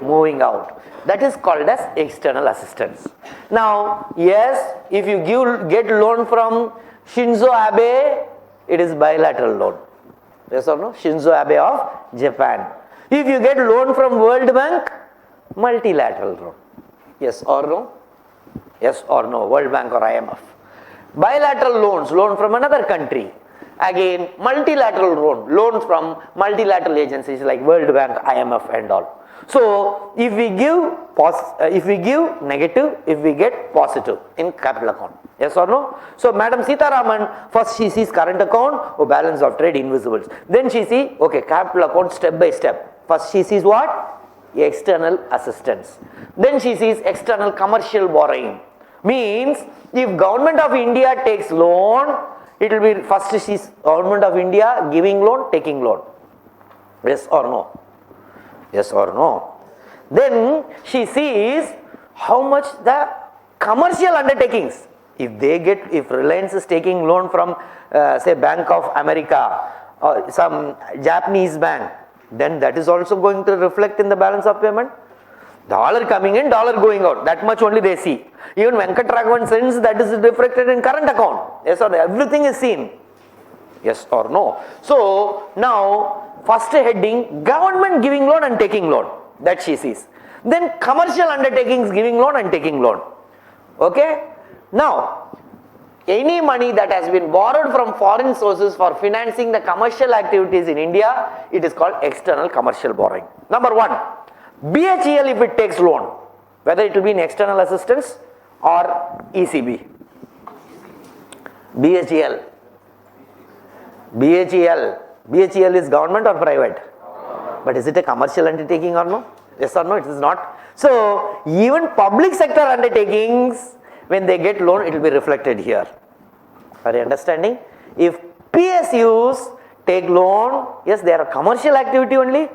moving out. That is called as external assistance. Now, yes, if you get loan from Shinzo Abe, it is bilateral loan. Yes or no? Shinzo Abe of Japan. If you get loan from World Bank, multilateral loan. Yes or no? Yes or no? World Bank or IMF. Bilateral loans, loan from another country. Again, multilateral loans from multilateral agencies like World Bank, IMF and all. So, if we give negative, if we get positive in capital account. Yes or no? So, Madam Sitaraman, first she sees current account, balance of trade, invisibles. Then she sees, okay, capital account step by step. First she sees what? External assistance. Then she sees external commercial borrowing. Means, if Government of India takes loan, it will be first she sees Government of India giving loan, taking loan. Yes or no? Yes or no? Then she sees how much the commercial undertakings. If Reliance is taking loan from say Bank of America or some Japanese bank, then that is also going to reflect in the balance of payment. Dollar coming in, dollar going out. That much only they see. Even Venkatraghavan sends, that is reflected in current account. Yes or no? Everything is seen. Yes or no? So now first heading, government giving loan and taking loan. That she sees. Then commercial undertakings giving loan and taking loan. Okay? Now, any money that has been borrowed from foreign sources for financing the commercial activities in India, it is called external commercial borrowing. Number one, BHEL if it takes loan, whether it will be in external assistance or ECB. BHEL. BHEL is government or private? But is it a commercial undertaking or no? Yes or no? It is not. So, even public sector undertakings, when they get loan, it will be reflected here. Are you understanding? If PSUs take loan, yes, they are a commercial activity only.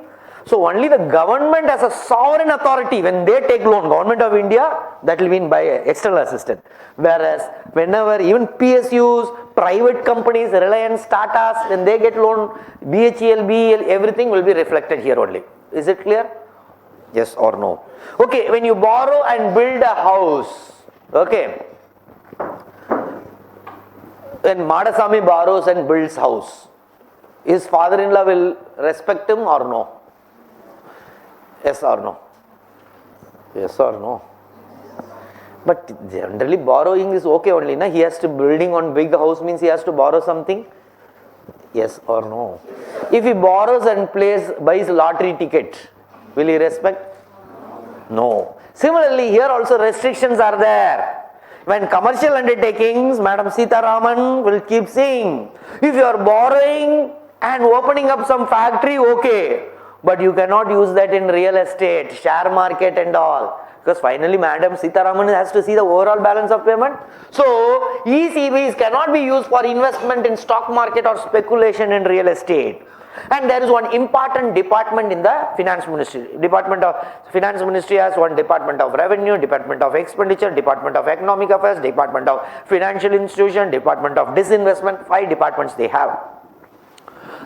So, only the government as a sovereign authority, when they take loan, Government of India, that will be by external assistance. Whereas, whenever even PSUs, private companies, Reliance, Tatas, when they get loan, BHEL, BEL, everything will be reflected here only. Is it clear? Yes or no? Okay, when you borrow and build a house, okay, when Madasamy borrows and builds house, his father-in-law will respect him or no? Yes or no? Yes or no? But generally borrowing is okay only, na? He has to building on big house means he has to borrow something. Yes or no? If he borrows and buys lottery ticket, will he respect? No. Similarly, here also restrictions are there. When commercial undertakings, Madam Sita Raman will keep saying, if you are borrowing and opening up some factory, okay, but you cannot use that in real estate, share market and all. Because finally Madam Sita Raman has to see the overall balance of payment. So ECBs cannot be used for investment in stock market or speculation in real estate. And there is one important department in the Finance Ministry. Finance Ministry has one Department of Revenue, Department of Expenditure, Department of Economic Affairs, Department of Financial Institution, Department of Disinvestment. 5 departments they have.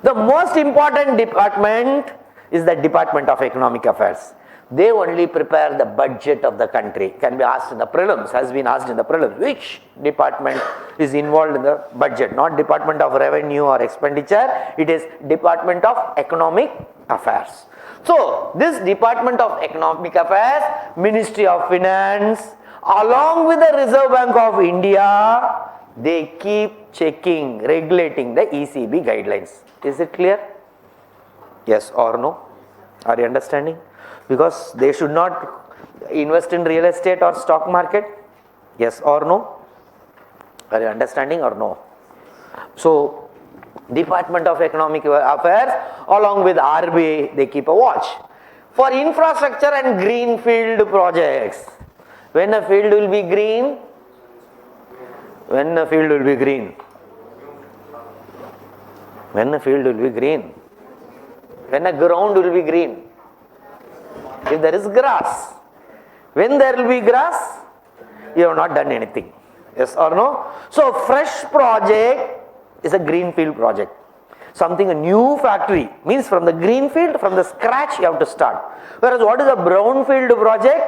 The most important department is the Department of Economic Affairs. They only prepare the budget of the country. Can be asked in the prelims, has been asked in the prelims. Which department is involved in the budget? Not Department of Revenue or Expenditure, it is Department of Economic Affairs. So, this Department of Economic Affairs, Ministry of Finance, along with the Reserve Bank of India, they keep checking, regulating the ECB guidelines. Is it clear? Yes or no? Are you understanding? Because they should not invest in real estate or stock market. Yes or no? Are you understanding or no? So, Department of Economic Affairs along with RBI, they keep a watch. For infrastructure and greenfield projects, when a field will be green? When a field will be green? When a field will be green? When a ground will be green? If there is grass. When there will be grass, you have not done anything. Yes or no? So, fresh project is a greenfield project. Something, a new factory, means from the greenfield, from the scratch you have to start. Whereas what is a brownfield project?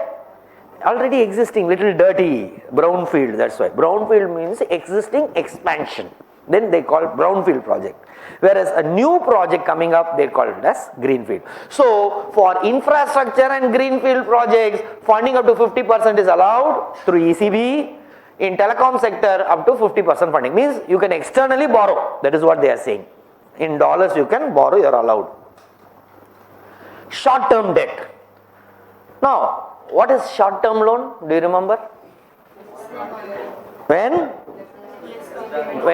Already existing, little dirty, brownfield, that's why. Brownfield means existing expansion. Then they call brownfield project. Whereas a new project coming up, they call it as greenfield. So, for infrastructure and greenfield projects, funding up to 50% is allowed through ECB. In telecom sector, up to 50% funding. Means you can externally borrow. That is what they are saying. In dollars you can borrow, you are allowed. Short-term debt. Now, what is short-term loan? Do you remember? When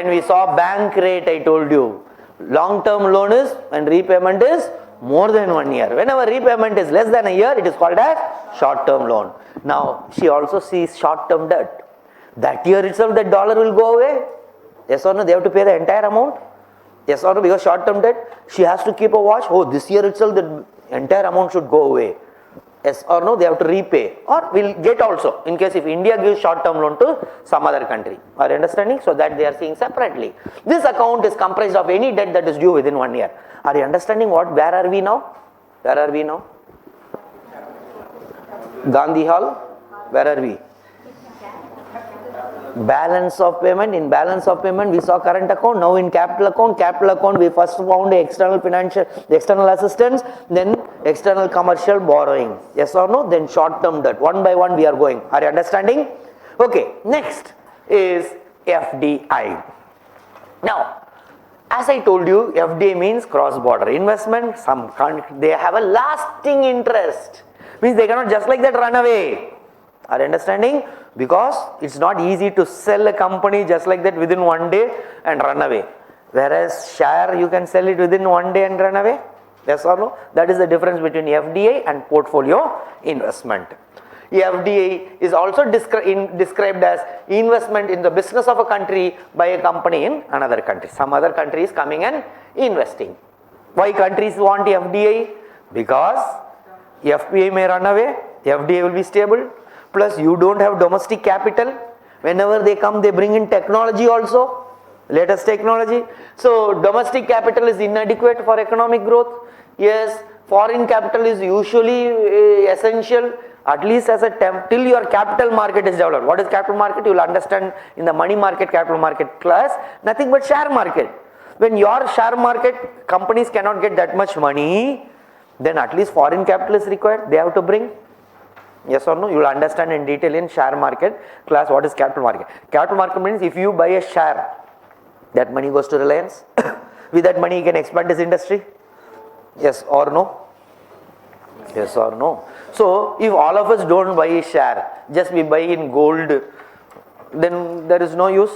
we saw bank rate, I told you. Long-term loan is when repayment is more than 1 year. Whenever repayment is less than a year, it is called as short-term loan. Now, she also sees short-term debt. That year itself, that dollar will go away. Yes or no? They have to pay the entire amount. Yes or no? Because short-term debt, she has to keep a watch. Oh, this year itself, the entire amount should go away. Yes or no? They have to repay. Or will get also, in case if India gives short-term loan to some other country. Are you understanding? So that they are seeing separately. This account is comprised of any debt that is due within 1 year. Are you understanding what? Where are we now? Where are we now? Gandhi Hall. Where are we? Balance of payment. In balance of payment we saw current account. Now in capital account we first found external assistance, then external commercial borrowing. Yes or no? Then short term debt. One by one we are going. Are you understanding? Okay, next is FDI. Now, as I told you, FDI means cross border investment. They have a lasting interest. Means they cannot just like that run away. Are you understanding? Because it's not easy to sell a company just like that within 1 day and run away. Whereas share, you can sell it within 1 day and run away. Yes or no? That is the difference between FDI and portfolio investment. FDI is also described as investment in the business of a country by a company in another country. Some other country is coming and investing. Why countries want FDI? Because FPI may run away, FDI will be stable. Plus you don't have domestic capital. Whenever they come, they bring in technology also, latest technology. So domestic capital is inadequate for economic growth. Yes, foreign capital is usually essential, at least as a till your capital market is developed. What is capital market? You will understand in the money market, capital market class, nothing but share market. When your share market companies cannot get that much money, then at least foreign capital is required. They have to bring. Yes or no? You will understand in detail in share market class what is capital market. Capital market means if you buy a share, that money goes to Reliance. With that money you can expand this industry. Yes or no? Yes or no? So if all of us don't buy a share, just we buy in gold then there is no use.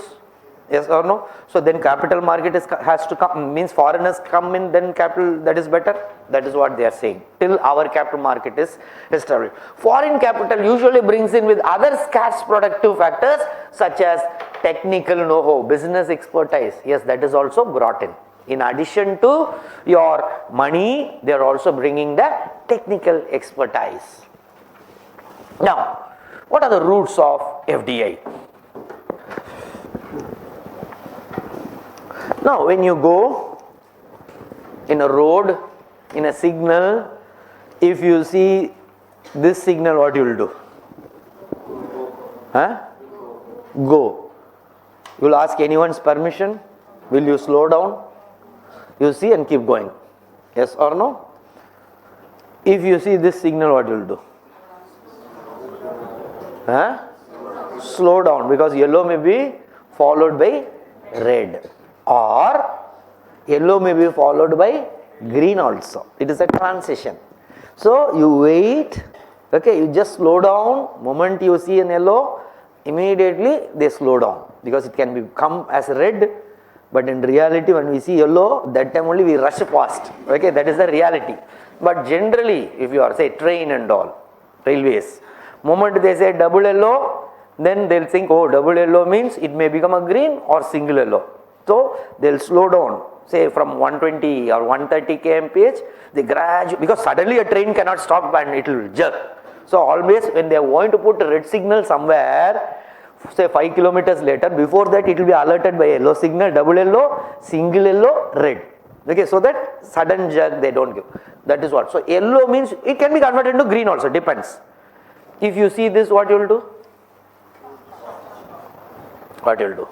Yes or no? So then capital market has to come, means foreigners come in, then capital, that is better. That is what they are saying. Till our capital market is established. Foreign capital usually brings in with other scarce productive factors such as technical know-how, business expertise. Yes, that is also brought in. In addition to your money, they are also bringing the technical expertise. Now, what are the roots of FDI? Now, when you go in a road, in a signal, if you see this signal, what you will do? Huh? Go. You will ask anyone's permission? Will you slow down? You see and keep going. Yes or no? If you see this signal, what you will do? Huh? Slow down, because yellow may be followed by red, or yellow may be followed by green also. It is a transition. So you wait, okay, you just slow down. Moment you see an yellow, immediately they slow down, because it can come as red, but in reality when we see yellow, that time only we rush past. Okay, that is the reality. But generally, if you are say train and all, railways, moment they say double yellow, then they'll think, oh, double yellow means it may become a green or single yellow. So they'll slow down, say from 120 or 130 kmph, they gradually, because suddenly a train cannot stop and it will jerk. So always when they are going to put a red signal somewhere, say 5 kilometers later, before that it will be alerted by yellow signal, double yellow, single yellow, red. Okay, so that sudden jerk they don't give. That is what. So yellow means it can be converted into green also, depends. If you see this, what you will do? What you will do?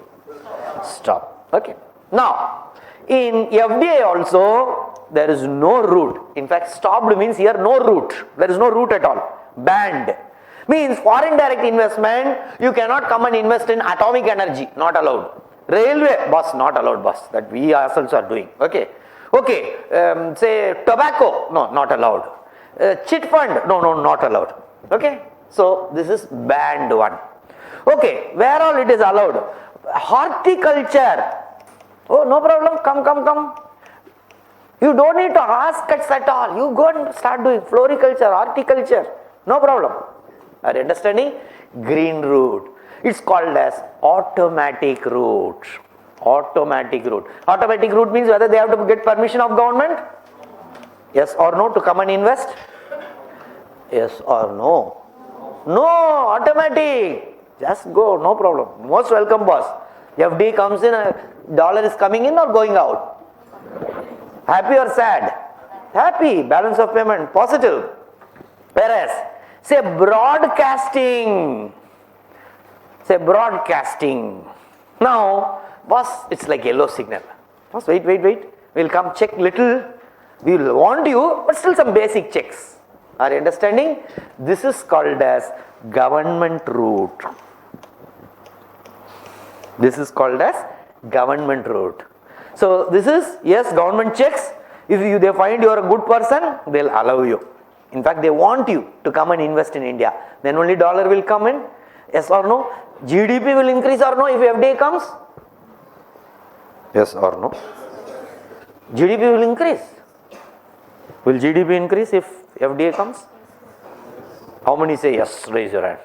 Stop. Okay. Now, in FDI also, there is no route. In fact, stopped means here no route. There is no route at all. Banned. Means foreign direct investment, you cannot come and invest in atomic energy. Not allowed. Railway, boss, not allowed, boss. That we ourselves are doing. Okay. Okay. Say tobacco, no, not allowed. Chit fund, no, not allowed. Okay. So, this is banned one. Okay. Where all it is allowed? Horticulture. Oh, no problem, come. You don't need to ask us at all. You go and start doing floriculture, horticulture. No problem. Are you understanding? Green route. It's called as automatic route. Automatic route. Automatic route means whether they have to get permission of government? Yes or no to come and invest? Yes or no? No, automatic. Just go, no problem. Most welcome, boss. FD comes in, dollar is coming in or going out? Happy or sad? Happy. Balance of payment, positive. Whereas, say broadcasting. Now, boss, it's like yellow signal. Boss, wait. We'll come check little. We'll want you, but still some basic checks. Are you understanding? This is called as government route. This is called as government route. So this is, yes, government checks. If they find you are a good person, they'll allow you. In fact, they want you to come and invest in India. Then only dollar will come in. Yes or no? GDP will increase or no if FDI comes? Yes or no? GDP will increase. Will GDP increase if FDI comes? How many say yes? Raise your hand.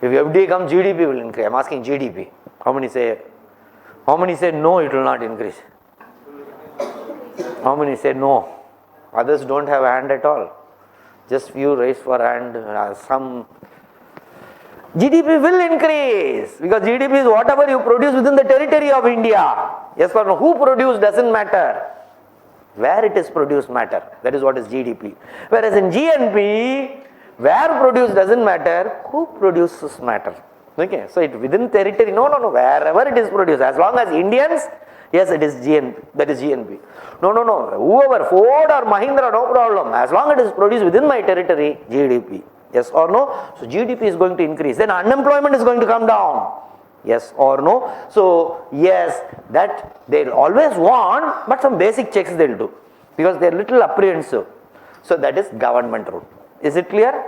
If FDI comes, GDP will increase. I'm asking GDP. How many say no, it will not increase? How many say no? Others don't have hand at all. Just few raise for hand. Some GDP will increase, because GDP is whatever you produce within the territory of India. Yes or no? Who produced doesn't matter. Where it is produced matter. That is what is GDP. Whereas in GNP, where produced doesn't matter, who produces matter. Okay, so it within territory, no, wherever it is produced, as long as Indians, yes, it is GNP, that is GNP. No, whoever, Ford or Mahindra, no problem. As long as it is produced within my territory, GDP. Yes or no? So GDP is going to increase. Then unemployment is going to come down. Yes or no? So yes, that they'll always want, but some basic checks they'll do, because they're little apprehensive. So that is government route. Is it clear?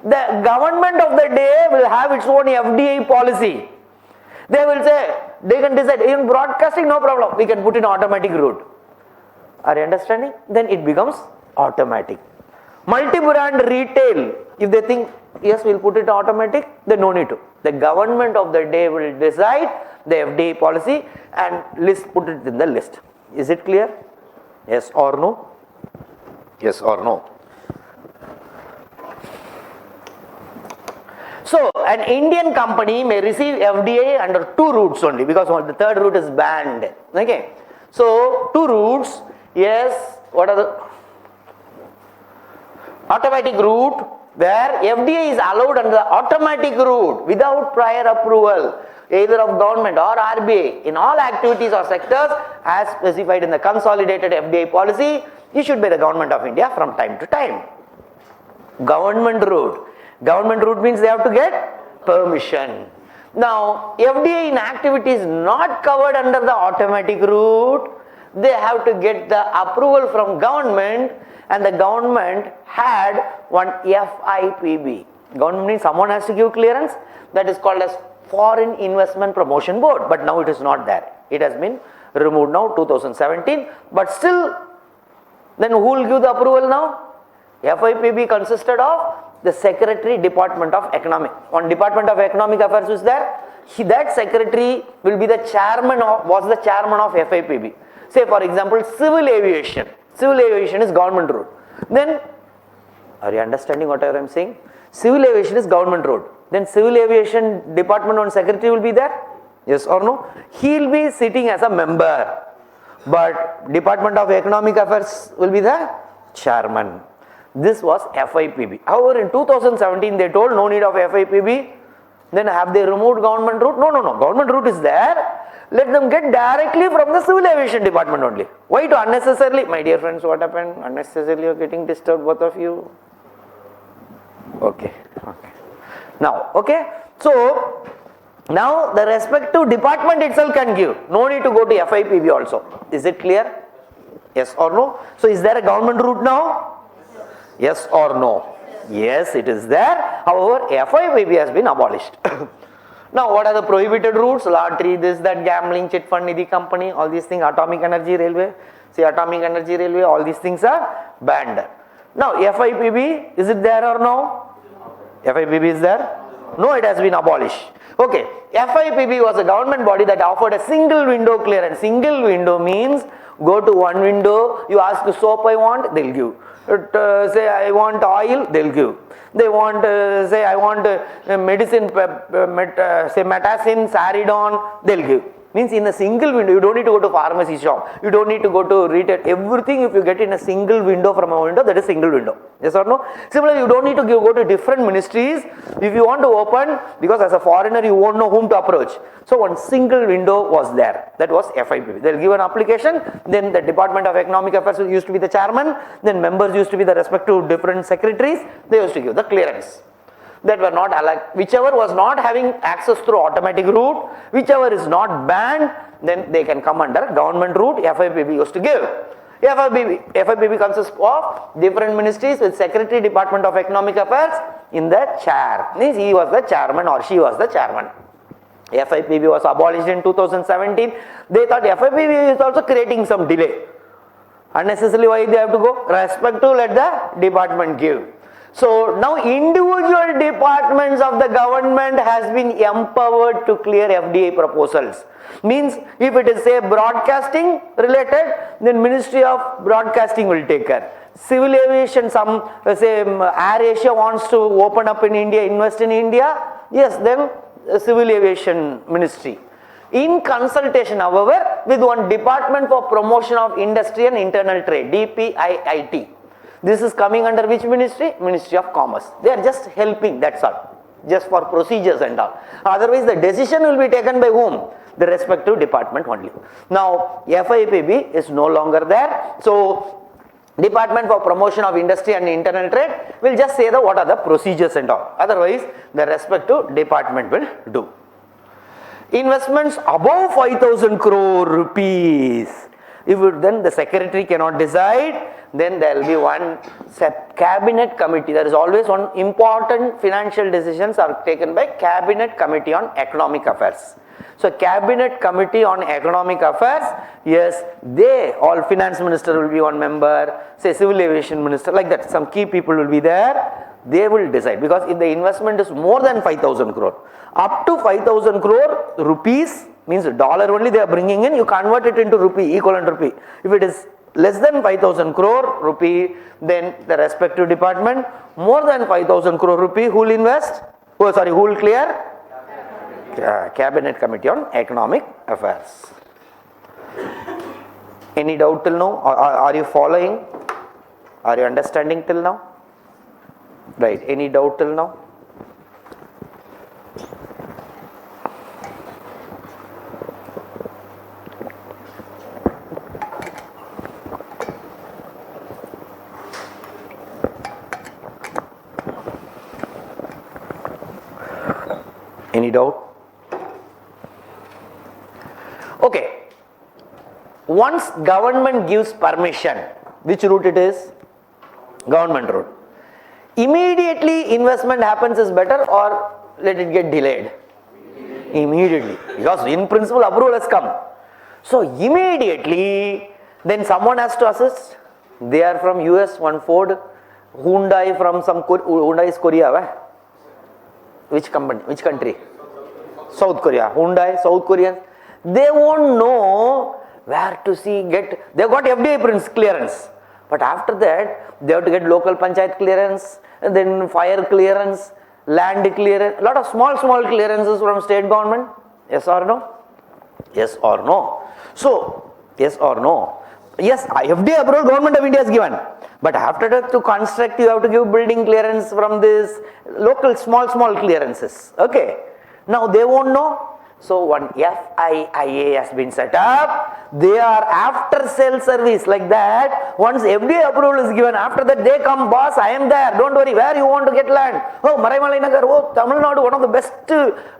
The government of the day will have its own FDI policy. They will say, they can decide, in broadcasting no problem, we can put in automatic route. Are you understanding? Then it becomes automatic. Multi-brand retail, if they think, yes, we'll put it automatic, then no need to. The government of the day will decide the FDI policy and put it in the list. Is it clear? Yes or no? Yes or no? So, an Indian company may receive FDI under two routes only, because the third route is banned. Okay. So, two routes. Yes, what are the automatic route, where FDI is allowed under the automatic route without prior approval either of government or RBI in all activities or sectors as specified in the consolidated FDI policy issued by the Government of India from time to time. Government route. Government route means they have to get permission. Now, FDI in activities not covered under the automatic route, they have to get the approval from government, and the government had one FIPB. Government means someone has to give clearance, that is called as Foreign Investment Promotion Board, but now it is not there. It has been removed now, 2017, but still, then who will give the approval now? FIPB consisted of the Secretary, Department of Economic. One Department of Economic Affairs is there. That secretary will be the chairman of, was the chairman of FIPB. Say for example, civil aviation. Civil aviation is government route. Then, are you understanding what I am saying? Civil aviation is government route. Then civil aviation department one secretary will be there. Yes or no? He will be sitting as a member. But Department of Economic Affairs will be the chairman. This was FIPB. However, in 2017 they told no need of FIPB. Then have they removed government route? No. Government route is there. Let them get directly from the civil aviation department only. Why to unnecessarily? My dear friends, what happened? Unnecessarily you are getting disturbed, both of you. Okay. Now, okay. So, now the respective department itself can give. No need to go to FIPB also. Is it clear? Yes or no? So, is there a government route now? Yes or no? Yes, it is there. However, FIPB has been abolished. Now, what are the prohibited routes? Lottery, this, that, gambling, chit fund, nidhi company, all these things, atomic energy railway. See, atomic energy railway, all these things are banned. Now, FIPB, is it there or no? FIPB is there? No, it has been abolished. Okay, FIPB was a government body that offered a single window clearance. Single window means go to one window, you ask the soap I want, they'll give. Say I want oil, they'll give. They want, say I want medicine, say metacin, saridon, they'll give. Means in a single window, you don't need to go to pharmacy shop, you don't need to go to retail, everything if you get in a single window from a window, that is single window. Yes or no? Similarly, you don't need to go to different ministries. If you want to open, because as a foreigner you won't know whom to approach. So one single window was there, that was FIPB. They'll give an application, then the Department of Economic Affairs used to be the chairman, then members used to be the respective different secretaries, they used to give the clearance. That were not allowed, whichever was not having access through automatic route, whichever is not banned, then they can come under government route. FIPB used to give. FIPB consists of different ministries with Secretary, Department of Economic Affairs in the chair. Means he was the chairman or she was the chairman. FIPB was abolished in 2017. They thought FIPB is also creating some delay. Unnecessarily, why they have to go? Respect to let the department give. So now individual departments of the government has been empowered to clear FDI proposals. Means if it is say broadcasting related, then Ministry of Broadcasting will take care. Civil aviation, some say Air Asia wants to open up in India, invest in India, yes, then Civil Aviation Ministry. In consultation, however, with one Department for Promotion of Industry and Internal Trade, DPIIT. This is coming under which ministry? Ministry of Commerce. They are just helping, that's all. Just for procedures and all. Otherwise, the decision will be taken by whom? The respective department only. Now, FIPB is no longer there. So, Department for Promotion of Industry and Internal Trade will just say what are the procedures and all. Otherwise, the respective department will do. Investments above 5,000 crore rupees. Then the secretary cannot decide, then there will be one cabinet committee. There is always one important financial decisions are taken by cabinet committee on economic affairs. So cabinet committee on economic affairs, yes, all finance minister will be one member, say civil aviation minister, like that, some key people will be there. They will decide, because if the investment is more than 5,000 crore, up to 5,000 crore rupees, means dollar only they are bringing in, you convert it into rupee, equivalent rupee. If it is less than 5,000 crore rupee, then the respective department, more than 5,000 crore rupee, who will invest? Who will clear? Cabinet Committee on Economic Affairs. Any doubt till now? Are you following? Are you understanding till now? Right. Any doubt till now? Any doubt? Okay. Once government gives permission, which route it is? Government route. Immediately investment happens is better, or let it get delayed? Immediately. Because in principle approval has come. So immediately, then someone has to assist. They are from US, one Ford, Hyundai from some, Hyundai is Korea. Which company? Which country? South Korea. Hyundai, South Koreans. They won't know where to they've got FDA clearance. But after that, they have to get local panchayat clearance, and then fire clearance, land clearance, a lot of small clearances from state government. Yes or no? Yes or no? So, yes or no? Yes, FDA approval government of India has given. But after that, to construct, you have to give building clearance from this local small clearances. Okay. Now they won't know. So one FIIA has been set up. They are after sale service, like that. Once FDA approval is given, after that they come, boss, I am there. Don't worry, where you want to get land? Oh, Maraimalai Nagar, oh, Tamil Nadu, one of the best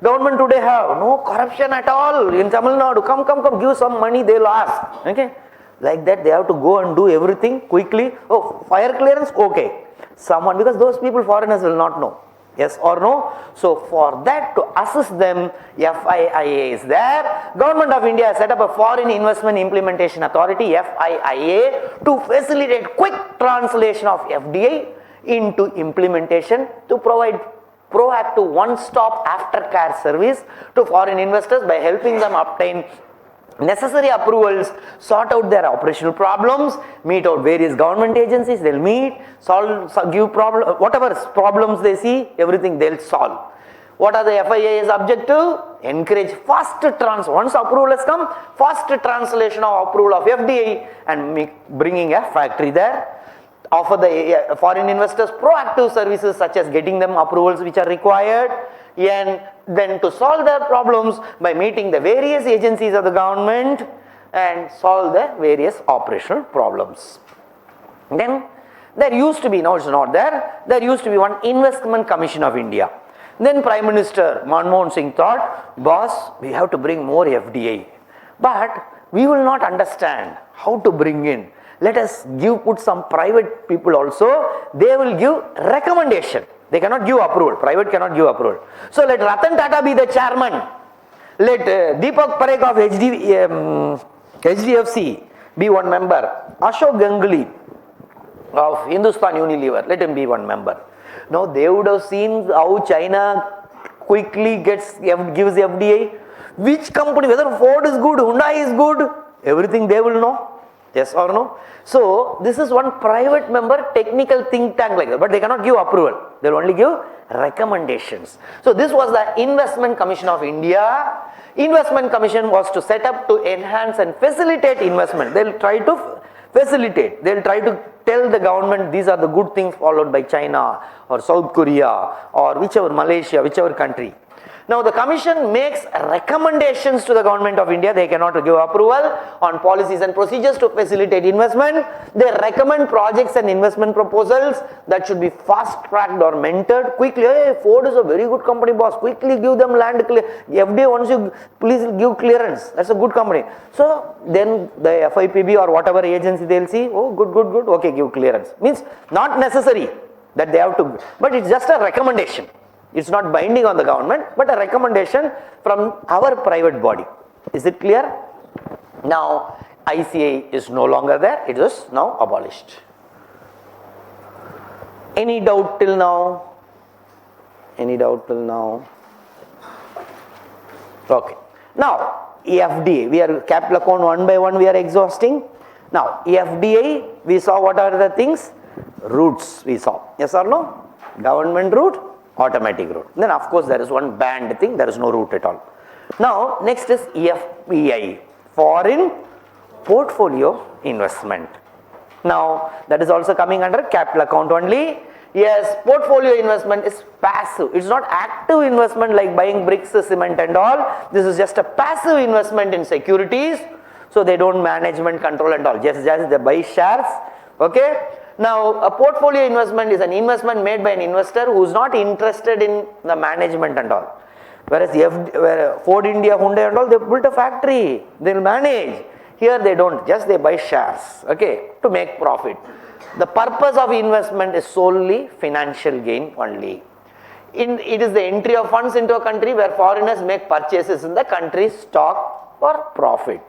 government today have. No corruption at all in Tamil Nadu. Come, give some money, they will ask. Okay. Like that, they have to go and do everything quickly. Oh, fire clearance, okay. Because those people, foreigners, will not know. Yes or no? So for that, to assist them, FIIA is there. Government of India has set up a Foreign Investment Implementation Authority, FIIA, to facilitate quick translation of FDA into implementation, to provide proactive one-stop aftercare service to foreign investors by helping them obtain necessary approvals, sort out their operational problems, meet out various government agencies, they'll meet, give problem, whatever problems they see, everything they'll solve. What are the FIIA's objective? Encourage fast once approval has come, fast translation of approval of FDA and bringing a factory there. Offer the foreign investors proactive services such as getting them approvals which are required, and then to solve their problems by meeting the various agencies of the government and solve the various operational problems. Then there used to be, now it's not there used to be one Investment Commission of India. Then Prime Minister Manmohan Singh thought, boss, we have to bring more FDA. But we will not understand how to bring in. Let us put some private people also, they will give recommendation. They cannot give approval. Private cannot give approval. So let Ratan Tata be the chairman. Let Deepak Parekh of HDFC be one member. Ashok Ganguly of Hindustan Unilever, let him be one member. Now they would have seen how China quickly gives FDA. Which company, whether Ford is good, Hyundai is good, everything they will know. Yes or no? So this is one private member technical think tank like that, but they cannot give approval. They will only give recommendations. So this was the Investment Commission of India. Investment Commission was to set up to enhance and facilitate investment. They will try to facilitate. They will try to tell the government these are the good things followed by China or South Korea or whichever, Malaysia, whichever country. Now the commission makes recommendations to the government of India. They cannot give approval on policies and procedures to facilitate investment. They recommend projects and investment proposals that should be fast tracked or mentored quickly. Hey, Ford is a very good company, boss. Quickly give them land clear. FDA wants you, please give clearance. That's a good company. So then the FIPB or whatever agency, they'll see, oh, good. Okay, give clearance. Means not necessary that they have to, but it's just a recommendation. It's not binding on the government, but a recommendation from our private body. Is it clear? Now, ICA is no longer there. It is now abolished. Any doubt till now? Any doubt till now? Okay. Now, FDA, we are capital account one by one we are exhausting. Now, FDA, we saw what are the things? Routes we saw. Yes or no? Government route, automatic route. Then of course there is one banned thing, there is no route at all. Now, next is FPI, Foreign Portfolio Investment. Now, that is also coming under capital account only. Yes, portfolio investment is passive. It's not active investment like buying bricks, cement and all. This is just a passive investment in securities. So they don't management control and all. Just they buy shares. Okay. Now, a portfolio investment is an investment made by an investor who is not interested in the management and all. Whereas Ford India, Hyundai and all, they built a factory. They will manage. Here they don't. Just they buy shares. Okay. To make profit. The purpose of investment is solely financial gain only. It is the entry of funds into a country where foreigners make purchases in the country's stock for profit.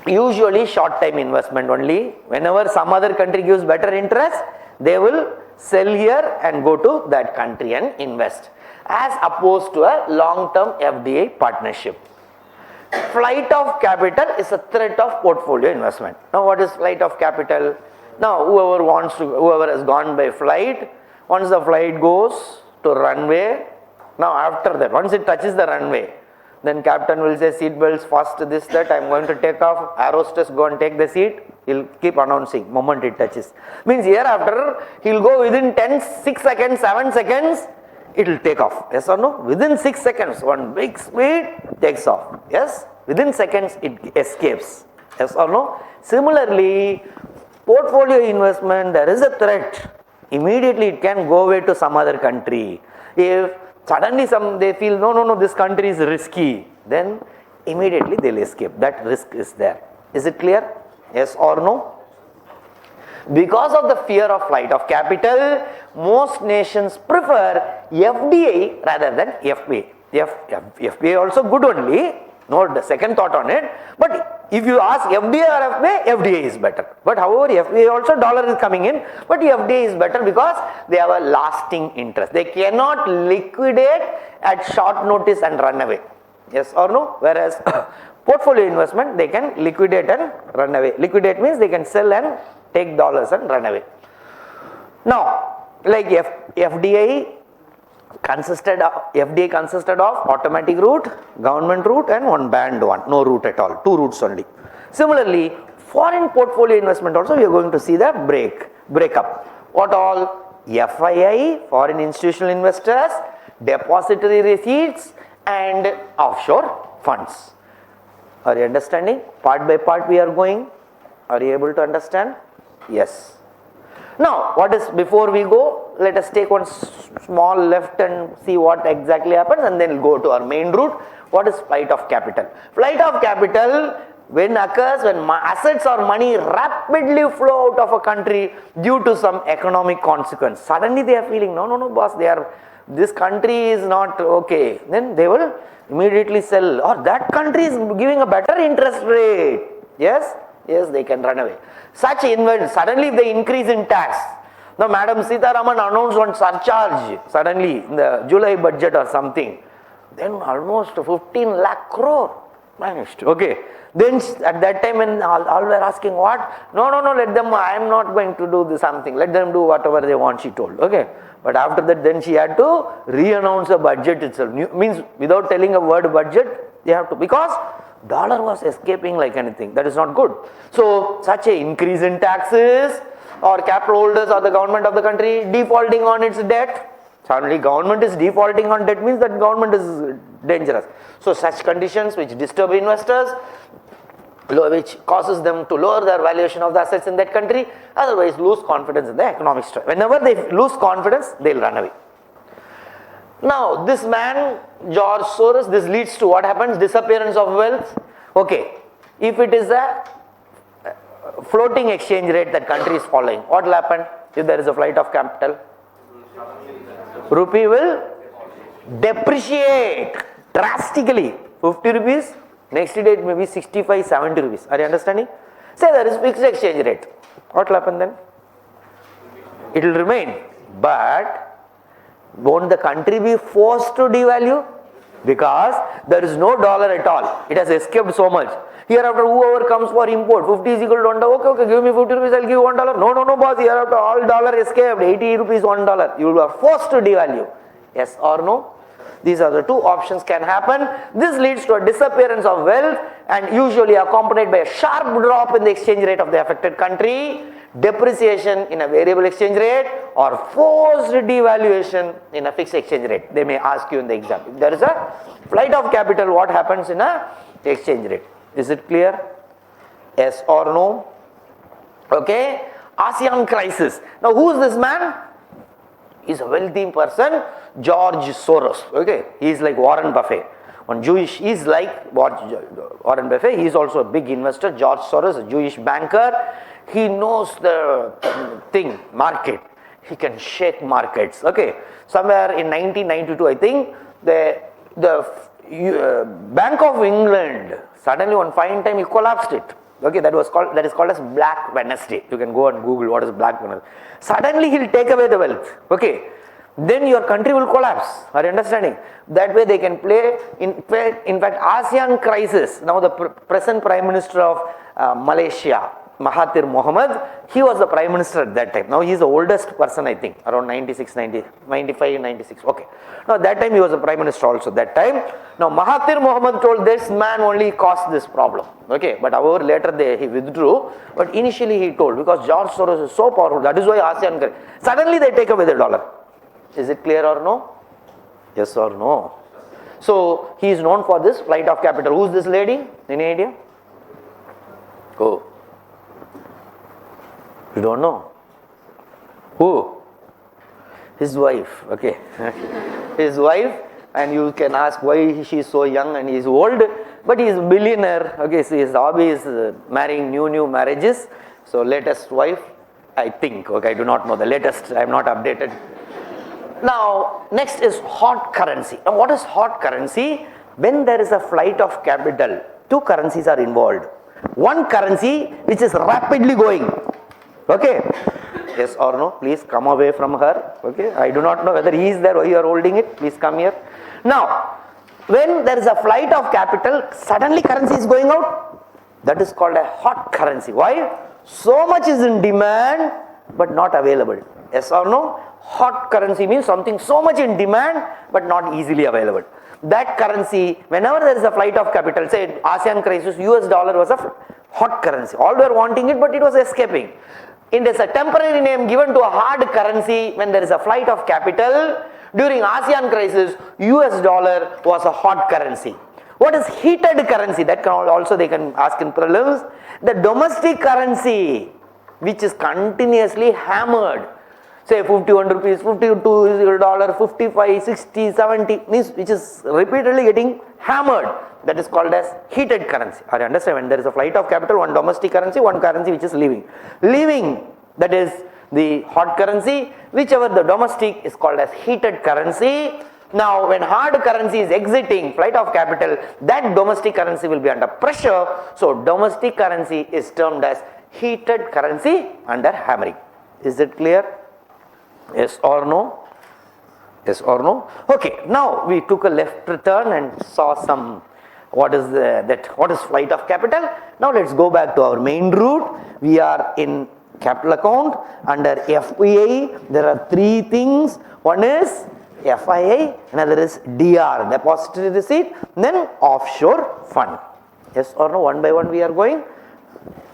Usually short time investment only. Whenever some other country gives better interest, they will sell here and go to that country and invest, as opposed to a long term FDI partnership. Flight of capital is a threat of portfolio investment. Now what is flight of capital? Now whoever has gone by flight, once the flight goes to runway, now after that, once it touches the runway, then captain will say seat belts first, this, that, I am going to take off, air hostess go and take the seat, he will keep announcing moment it touches. Means hereafter, he will go within 6 seconds, 7 seconds, it will take off. Yes or no? Within 6 seconds, one big speed takes off. Yes? Within seconds, it escapes. Yes or no? Similarly, portfolio investment, there is a threat. Immediately it can go away to some other country. If suddenly they feel, no, this country is risky, then immediately they will escape. That risk is there. Is it clear? Yes or no? Because of the fear of flight of capital, most nations prefer FDI rather than FPI. FPI also good only, no the second thought on it. But if you ask FDI or FPI, FDI is better. But however, FPI also dollar is coming in, but FDI is better because they have a lasting interest. They cannot liquidate at short notice and run away. Yes or no? Whereas portfolio investment, they can liquidate and run away. Liquidate means they can sell and take dollars and run away. Now, like FDI consisted of automatic route, government route and one banned one, no route at all, 2 routes only. Similarly, foreign portfolio investment also we are going to see the breakup. What all? FII, foreign institutional investors, depository receipts and offshore funds. Are you understanding? Part by part we are going. Are you able to understand? Yes. Now, what is, before we go, let us take one small left and see what exactly happens and then we'll go to our main route. What is flight of capital? Flight of capital when occurs when assets or money rapidly flow out of a country due to some economic consequence. Suddenly they are feeling, no boss, this country is not okay. Then they will immediately sell, or that country is giving a better interest rate. Yes, they can run away. Such events, suddenly they increase in tax. Now Madam Sitaraman announced one surcharge suddenly in the July budget or something. Then almost 15 lakh crore managed. Okay. Then at that time when all were asking what? No, let them, I am not going to do something. Let them do whatever they want, she told. Okay. But after that then she had to re-announce the budget itself. Means without telling a word budget, they have to, because dollar was escaping like anything. That is not good. So such a increase in taxes or capital holders or the government of the country defaulting on its debt. Suddenly government is defaulting on debt means that government is dangerous. So such conditions which disturb investors, which causes them to lower their valuation of the assets in that country, otherwise lose confidence in the economic strength. Whenever they lose confidence, they'll run away. Now this man, George Soros, this leads to what happens? Disappearance of wealth. Okay, if it is a floating exchange rate that country is following, what will happen if there is a flight of capital? Rupee will depreciate drastically. 50 rupees, next day it may be 65, 70 rupees. Are you understanding? Say there is fixed exchange rate. What will happen then? It will remain. But won't the country be forced to devalue? Because there is no dollar at all. It has escaped so much. Hereafter whoever comes for import, 50 is equal to $1. Okay, give me 50 rupees, I'll give you $1. No boss, hereafter all dollar escaped, 80 rupees, $1. You will be forced to devalue. Yes or no? These are the two options can happen. This leads to a disappearance of wealth and usually accompanied by a sharp drop in the exchange rate of the affected country, depreciation in a variable exchange rate, or forced devaluation in a fixed exchange rate. They may ask you in the exam. If there is a flight of capital, what happens in a exchange rate? Is it clear? Yes or no? Okay. ASEAN crisis. Now who is this man? He's a wealthy person, George Soros. Okay. He is like Warren Buffett. He is like Warren Buffett. He is also a big investor. George Soros, a Jewish banker. He knows the thing, market. He can shake markets. Okay. Somewhere in 1992, I think, the Bank of England, suddenly one fine time he collapsed it. Okay, that is called as Black Wednesday. You can go and Google what is Black Wednesday. Suddenly he'll take away the wealth. Okay, then your country will collapse. Are you understanding? That way they can play. In fact, ASEAN crisis. Now the present Prime Minister of Malaysia, Mahathir Mohamad, he was the Prime Minister at that time. Now he is the oldest person, I think, around 95, 96. Okay. Now that time he was the Prime Minister also that time. Now Mahathir Mohamad told this man only caused this problem. Okay. But however later he withdrew. But initially he told, because George Soros is so powerful, that is why ASEAN, suddenly they take away the dollar. Is it clear or no? Yes or no? So he is known for this flight of capital. Who is this lady? Any idea? Oh. You don't know? Who? His wife. Okay. His wife, and you can ask why she is so young and he is old, but he is a billionaire. Okay, so his hobby is marrying new marriages. So latest wife, I think. Okay, I do not know the latest. I am not updated. Now, next is hot currency. Now, what is hot currency? When there is a flight of capital, two currencies are involved. One currency which is rapidly going. Okay. Yes or no? Please come away from her. Okay. I do not know whether he is there or you are holding it. Please come here. Now, when there is a flight of capital, suddenly currency is going out. That is called a hot currency. Why? So much is in demand but not available. Yes or no? Hot currency means something so much in demand but not easily available. That currency, whenever there is a flight of capital, say ASEAN crisis, US dollar was a hot currency. All were wanting it, but it was escaping. It is a temporary name given to a hard currency when there is a flight of capital. During ASEAN crisis, US dollar was a hot currency. What is heated currency? That can also they can ask in prelims. The domestic currency, which is continuously hammered. Say 51 rupees, 52 dollar, 55, 60, 70, means which is repeatedly getting hammered. That is called as heated currency. Are you understand? When there is a flight of capital, one domestic currency, one currency which is leaving. Leaving, that is the hot currency. Whichever the domestic is called as heated currency. Now, when hard currency is exiting, flight of capital, that domestic currency will be under pressure. So, domestic currency is termed as heated currency under hammering. Is it clear? Yes or no? Yes or no? Okay, now we took a left turn and saw some what is flight of capital. Now let's go back to our main route. We are in capital account under FPI. There are three things. One is FII, another is DR, depository receipt, then offshore fund. Yes or no? One by one we are going.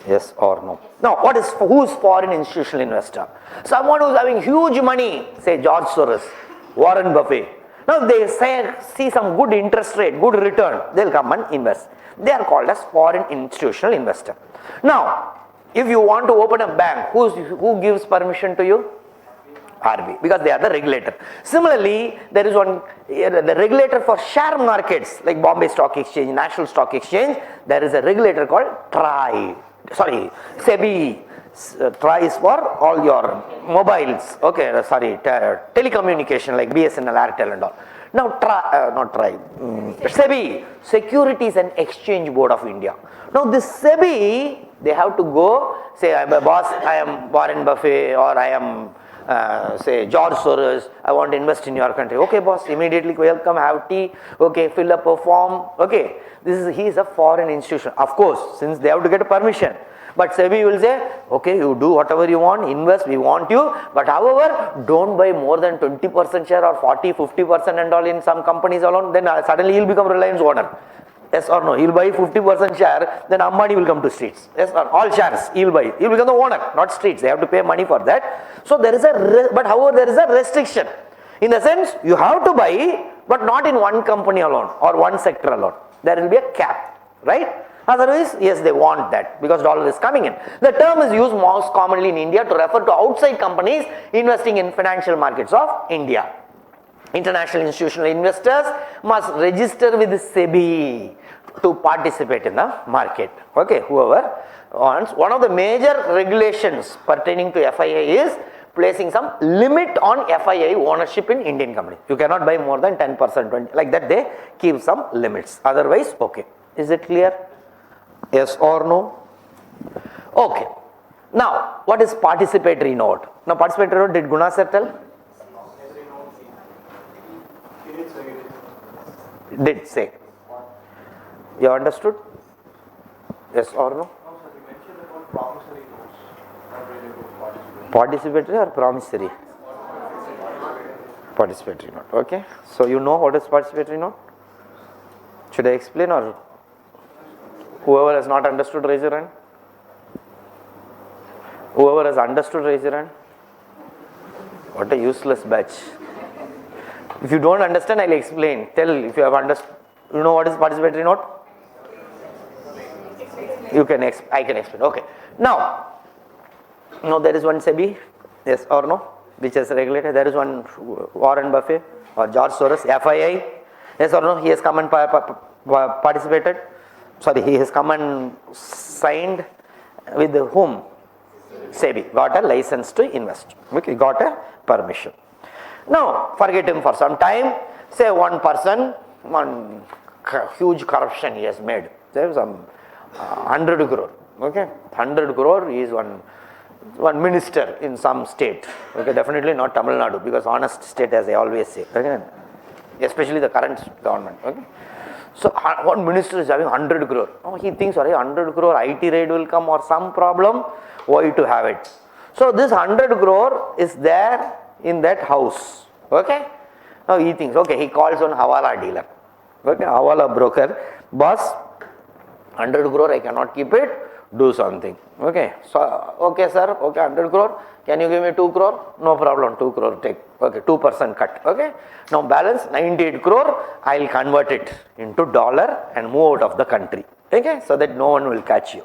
Yes or no? Now, who is foreign institutional investor? Someone who is having huge money, say George Soros. Warren Buffett. Now they see some good interest rate, good return, they'll come and invest. They are called as foreign institutional investor. Now, if you want to open a bank, who gives permission to you? RBI, because they are the regulator. Similarly, there is one, the regulator for share markets like Bombay Stock Exchange, National Stock Exchange, there is a regulator called SEBI. TRI is for all your mobiles, telecommunication like BSNL, Airtel and all. Now, SEBI, Securities and Exchange Board of India. Now, this SEBI, they have to go, say, boss, I am Warren Buffett, or I am, say, George Soros, I want to invest in your country. Okay, boss, immediately welcome, have tea, okay, fill up a form, okay. He is a foreign institution. Of course, since they have to get a permission. But SEBI will say, okay, you do whatever you want, invest, we want you. But however, don't buy more than 20% share or 40, 50% and all in some companies alone. Then suddenly he'll become Reliance owner. Yes or no? He'll buy 50% share, then Ambani will come to streets. Yes or no? All shares he'll buy. He'll become the owner, not streets. They have to pay money for that. So there is but however, there is a restriction. In the sense, you have to buy, but not in one company alone or one sector alone. There will be a cap, right? Otherwise, yes, they want that because dollar is coming in. The term is used most commonly in India to refer to outside companies investing in financial markets of India. International institutional investors must register with SEBI to participate in the market. Okay, whoever wants. One of the major regulations pertaining to FII is placing some limit on FII ownership in Indian companies. You cannot buy more than 10%, 20%, like that they keep some limits. Otherwise, okay. Is it clear? Yes or no? Okay. Now, what is participatory note? Now, participatory note, did Guna sir tell? Did say. You understood? Yes or no? Participatory or promissory? Participatory note. Okay. So, you know what is participatory note? Should I explain, or whoever has not understood, raise your hand? Whoever has understood, raise your hand. What a useless batch. If you don't understand, I'll explain. Tell if you have understood. You know what is participatory note? You can I can explain. Okay. Now there is one SEBI, yes or no, which is regulated. There is one Warren Buffett or George Soros, FII, yes or no, he has come and participated. Sorry, he has come and signed with whom? SEBI, got a license to invest. Okay, got a permission. Now, forget him for some time. Say one person, one huge corruption he has made. Say some 100 crore. Okay, 100 crore is one minister in some state. Okay, definitely not Tamil Nadu, because honest state, as I always say. Okay, especially the current government. Okay. So one minister is having 100 crore. Oh, he thinks, 100 crore IT raid will come or some problem. Why to have it? So this 100 crore is there in that house. Okay. Now he thinks, okay, he calls on Hawala dealer. Okay, Hawala broker. Boss, 100 crore I cannot keep it. Do something. Okay. So, okay sir, okay, 100 crore. Can you give me 2 crore? No problem, 2 crore take. Okay, 2% cut. Okay. Now balance 98 crore, I will convert it into dollar and move out of the country. Okay, so that no one will catch you.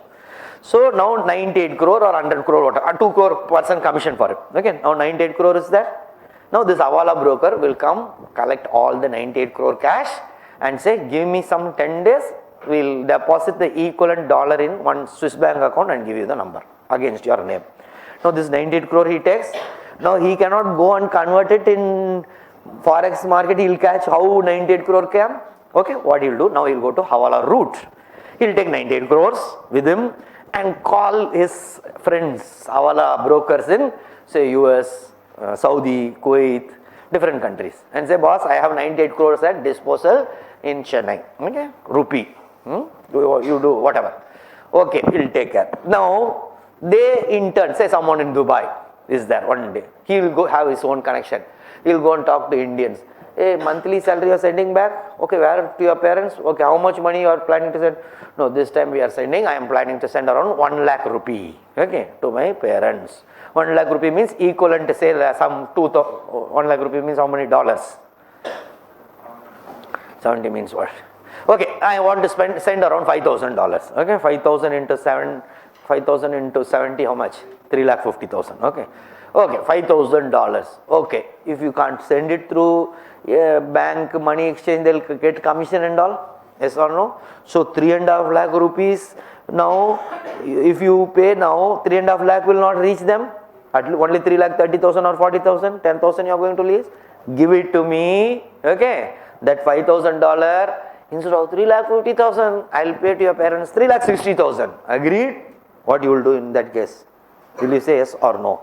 So now 98 crore or 100 crore, 2 crore person commission for it. Okay, now 98 crore is there. Now this Hawala broker will come, collect all the 98 crore cash and say, give me some 10 days, we'll deposit the equivalent dollar in one Swiss bank account and give you the number against your name. Now this 98 crore he takes. Now he cannot go and convert it in forex market. He'll catch how 98 crore came. Okay, what he'll do? Now he'll go to Hawala route. He'll take 98 crores with him and call his friends, Hawala brokers in, say, US, Saudi, Kuwait, different countries, and say, boss, I have 98 crores at disposal in Chennai. Okay, rupee. You do whatever. Okay, he'll take care. Now, they in turn, say someone in Dubai is there one day. He will go have his own connection. He will go and talk to Indians. hey, monthly salary you are sending back, okay, where to your parents, okay, how much money you are planning to send? No, this time we are sending, I am planning to send around 1 lakh rupee, okay, to my parents. 1 lakh rupee means equivalent to say some 1 lakh rupee means how many dollars? 70 means what? Okay, I want to send around $5,000. Okay, 5,000 into 70, how much? 3,50,000. Okay, okay, $5,000. Okay, if you can't send it through bank, money exchange, they'll get commission and all. Yes or no? So 3.5 lakh rupees. Now, if you pay now, 3.5 lakh will not reach them. At least only 3,30,000 or 40,000, 10,000 you are going to lease. Give it to me. Okay, that $5,000. Instead of 3,50,000, I'll pay to your parents 3,60,000. Agreed? What you will do in that case? Will you say yes or no?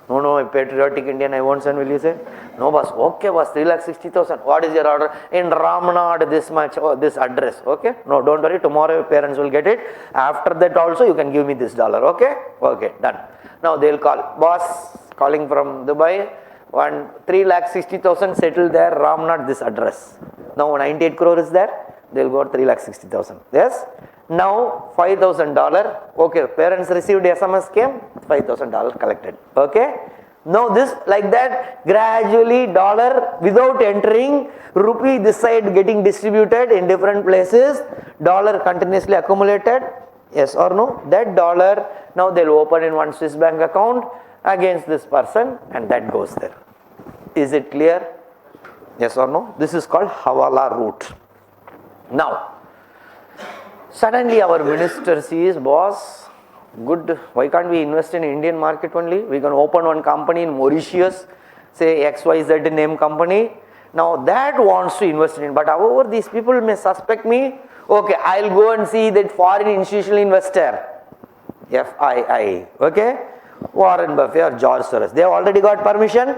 No, no, a patriotic Indian I won't send, will you say? No, boss. Okay, boss, 3,60,000. What is your order? In Ramnad, this much, this address. Okay? No, don't worry. Tomorrow your parents will get it. After that also, you can give me this dollar. Okay? Okay, done. Now they'll call. Boss, calling from Dubai. 3,60,000 settled there, Ramnad, this address. Now 98 crore is there, they'll go 3,60,000. Yes? Now $5,000. Okay, parents received SMS came, $5,000 collected. Okay? Now this like that gradually dollar without entering, rupee this side getting distributed in different places, dollar continuously accumulated. Yes or no? That dollar now they'll open in one Swiss bank account against this person and that goes there. Is it clear? Yes or no? This is called Hawala route. Now, suddenly our minister sees, boss, good, why can't we invest in Indian market only? We can open one company in Mauritius, say XYZ name company. Now that wants to invest in it, but however these people may suspect me. Okay, I'll go and see that foreign institutional investor, FII, okay? Warren Buffett or George Soros. They have already got permission,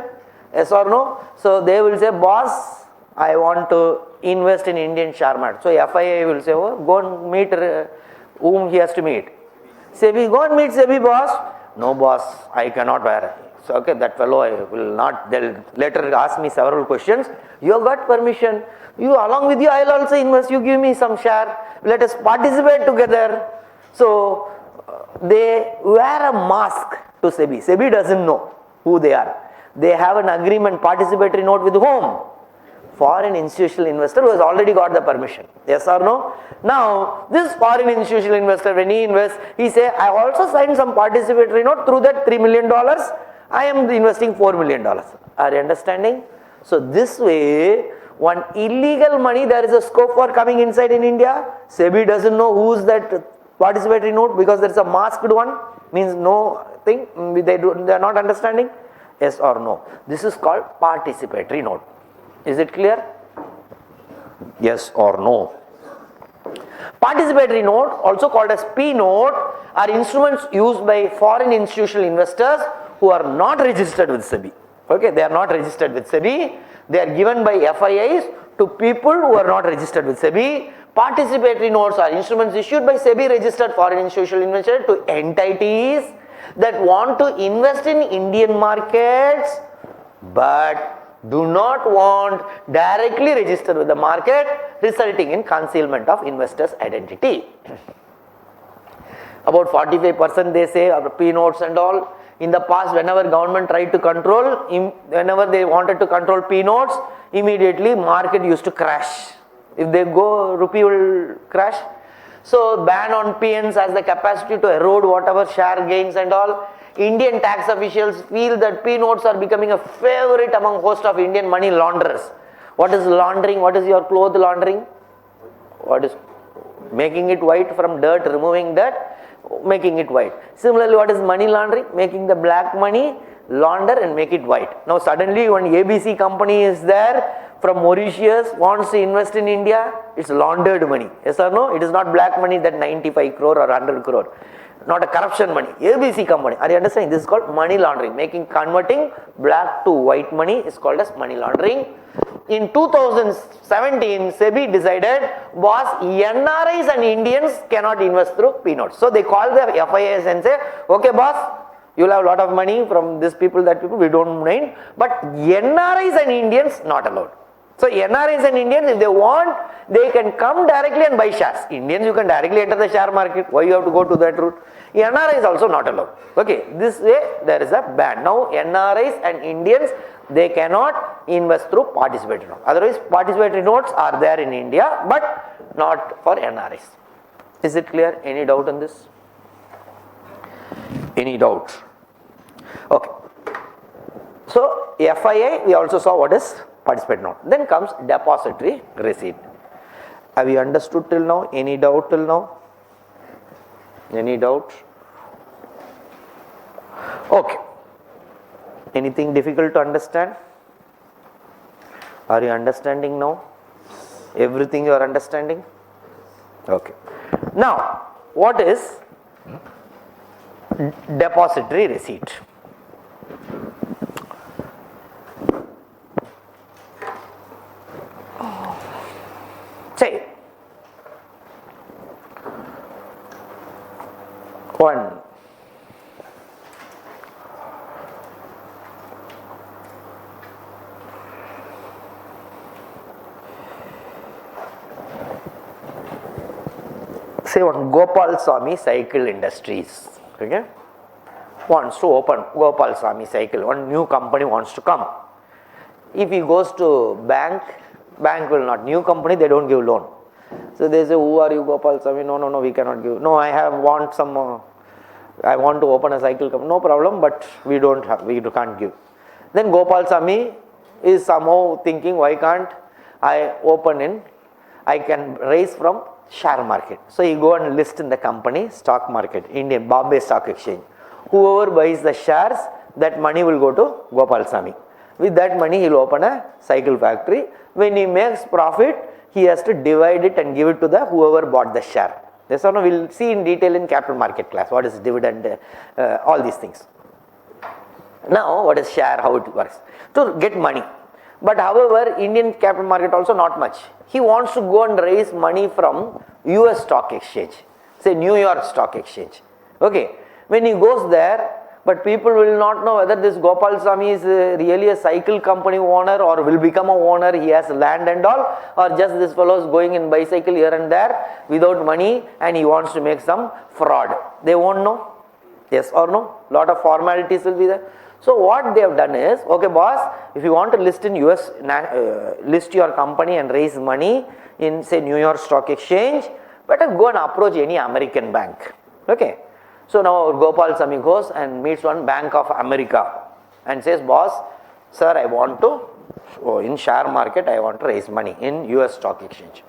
yes or no? So they will say, boss, I want to invest in Indian share market. So FII will say, oh, go and meet whom he has to meet. SEBI, go and meet SEBI, boss. No, boss, I cannot wear. So okay, that fellow I will not. They'll later ask me several questions. You have got permission. You along with you, I'll also invest. You give me some share. Let us participate together. So they wear a mask to SEBI. SEBI doesn't know who they are. They have an agreement, participatory note with whom? Foreign institutional investor who has already got the permission. Yes or no? Now, this foreign institutional investor, when he invests, he say, I also signed some participatory note. Through that $3 million, I am investing $4 million. Are you understanding? So this way, one illegal money, there is a scope for coming inside in India. SEBI doesn't know who's that participatory note because there is a masked one. Means no thing, they are not understanding. Yes or no? This is called participatory note. Is it clear? Yes or no? Participatory note, also called as P note, are instruments used by foreign institutional investors who are not registered with SEBI. Okay, they are not registered with SEBI. They are given by FIIs to people who are not registered with SEBI. Participatory notes are instruments issued by SEBI registered foreign institutional investors to entities that want to invest in Indian markets but do not want directly registered with the market, resulting in concealment of investors' identity. About 45% they say are P notes and all. In the past, whenever government tried to control, whenever they wanted to control P notes, immediately market used to crash. If they go, rupee will crash. So ban on PNs has the capacity to erode whatever share gains and all. Indian tax officials feel that P notes are becoming a favorite among host of Indian money launderers. What is laundering? What is your cloth laundering? What is making it white from dirt, removing dirt, making it white. Similarly, what is money laundering? Making the black money launder and make it white. Now suddenly one ABC company is there from Mauritius, wants to invest in India, it's laundered money. Yes or no? It is not black money, that 95 crore or 100 crore. Not a corruption money. ABC company. Are you understanding? This is called money laundering. Converting black to white money is called as money laundering. In 2017, SEBI decided, boss, NRIs and Indians cannot invest through P notes. So they call the FIAs and say, okay boss, you will have a lot of money from these people, that people, we don't mind. But NRIs and Indians not allowed. So NRIs and Indians, if they want, they can come directly and buy shares. Indians, you can directly enter the share market. Why you have to go to that route? NRI is also not allowed. Okay, this way there is a ban. Now NRIs and Indians, they cannot invest through participatory note. Otherwise, participatory notes are there in India, but not for NRIs. Is it clear? Any doubt on this? Any doubt? Okay. So FII, we also saw what is participatory note. Then comes depository receipt. Have you understood till now? Any doubt till now? Any doubt? Okay. Anything difficult to understand? Are you understanding now? Everything you are understanding? Okay. Now, what is depository receipt? Say, one, say one Gopal Swami Cycle Industries, okay, wants to open Gopal Swami Cycle, one new company wants to come. If he goes to bank will not, new company they don't give loan. So they say, who are you, Gopal Swami? No, we cannot give. No, I want to open a cycle company. No problem, but we can't give. Then Gopal Swami is somehow thinking, why can't I can raise from share market. So he go and list in the company, stock market, Indian, Bombay Stock Exchange. Whoever buys the shares, that money will go to Gopal Swami. With that money, he will open a cycle factory. When he makes profit, he has to divide it and give it to the whoever bought the share. Yes or no? We will see in detail in capital market class what is dividend, all these things. Now, what is share, how it works? To get money. But however, Indian capital market also not much. He wants to go and raise money from US Stock Exchange, say New York Stock Exchange. Okay, when he goes there, but people will not know whether this Gopal Swami is really a cycle company owner or will become a owner, he has land and all, or just this fellow is going in bicycle here and there without money and he wants to make some fraud. They won't know, yes or no? Lot of formalities will be there. So what they have done is, okay boss, if you want to list in US, list your company and raise money in say New York Stock Exchange, better go and approach any American bank. Okay. So now Gopal Swami goes and meets one Bank of America and says, boss, sir, I want to, in share market, I want to raise money in US Stock Exchange.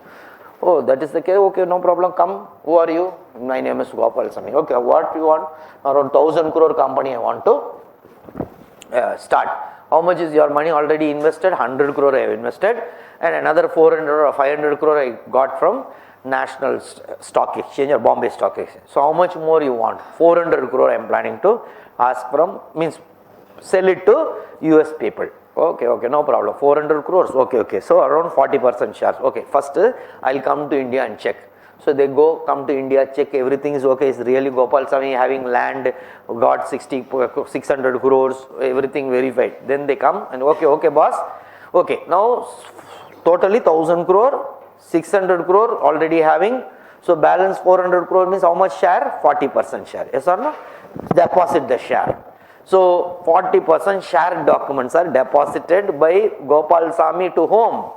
Oh, that is the case. Okay, no problem. Come. Who are you? My name is Gopal Swami. Okay, what you want? Around 1,000 crore company I want to start. How much is your money already invested? 100 crore I have invested and another 400 or 500 crore I got from National Stock Exchange or Bombay Stock Exchange. So how much more you want? 400 crore I am planning to ask from, means sell it to US people. Okay, no problem. 400 crores. Okay. So around 40% shares. Okay, first I'll come to India and check. So they come to India, check everything is okay. Is really Gopal Swami having land, got 600 crores, everything verified. Then they come and okay boss. Okay, now totally 1,000 crore. 600 crore already having, so balance 400 crore means how much share? 40% share, yes or no? Deposit the share. So 40% share documents are deposited by Gopal Swami to whom?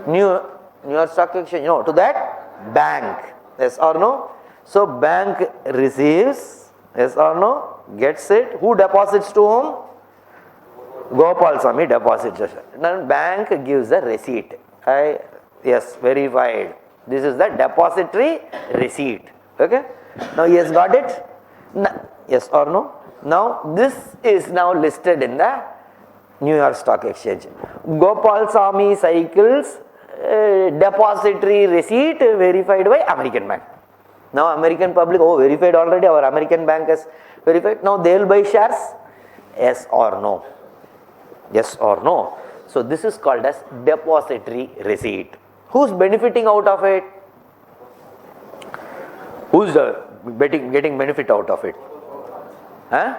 New York Stock Exchange, no, to that bank, yes or no? So bank receives, yes or no, gets it. Who deposits to whom? Gopal Swami deposits the share. Then bank gives the receipt. Yes, verified. This is the depository receipt. Okay. Now he has got it. Yes or no? Now this is now listed in the New York Stock Exchange. Gopal Swami Cycles depository receipt verified by American bank. Now American public, verified already, our American bank has verified. Now they will buy shares. Yes or no? Yes or no? So this is called as depository receipt. Who's benefiting out of it? Who's getting benefit out of it? Huh?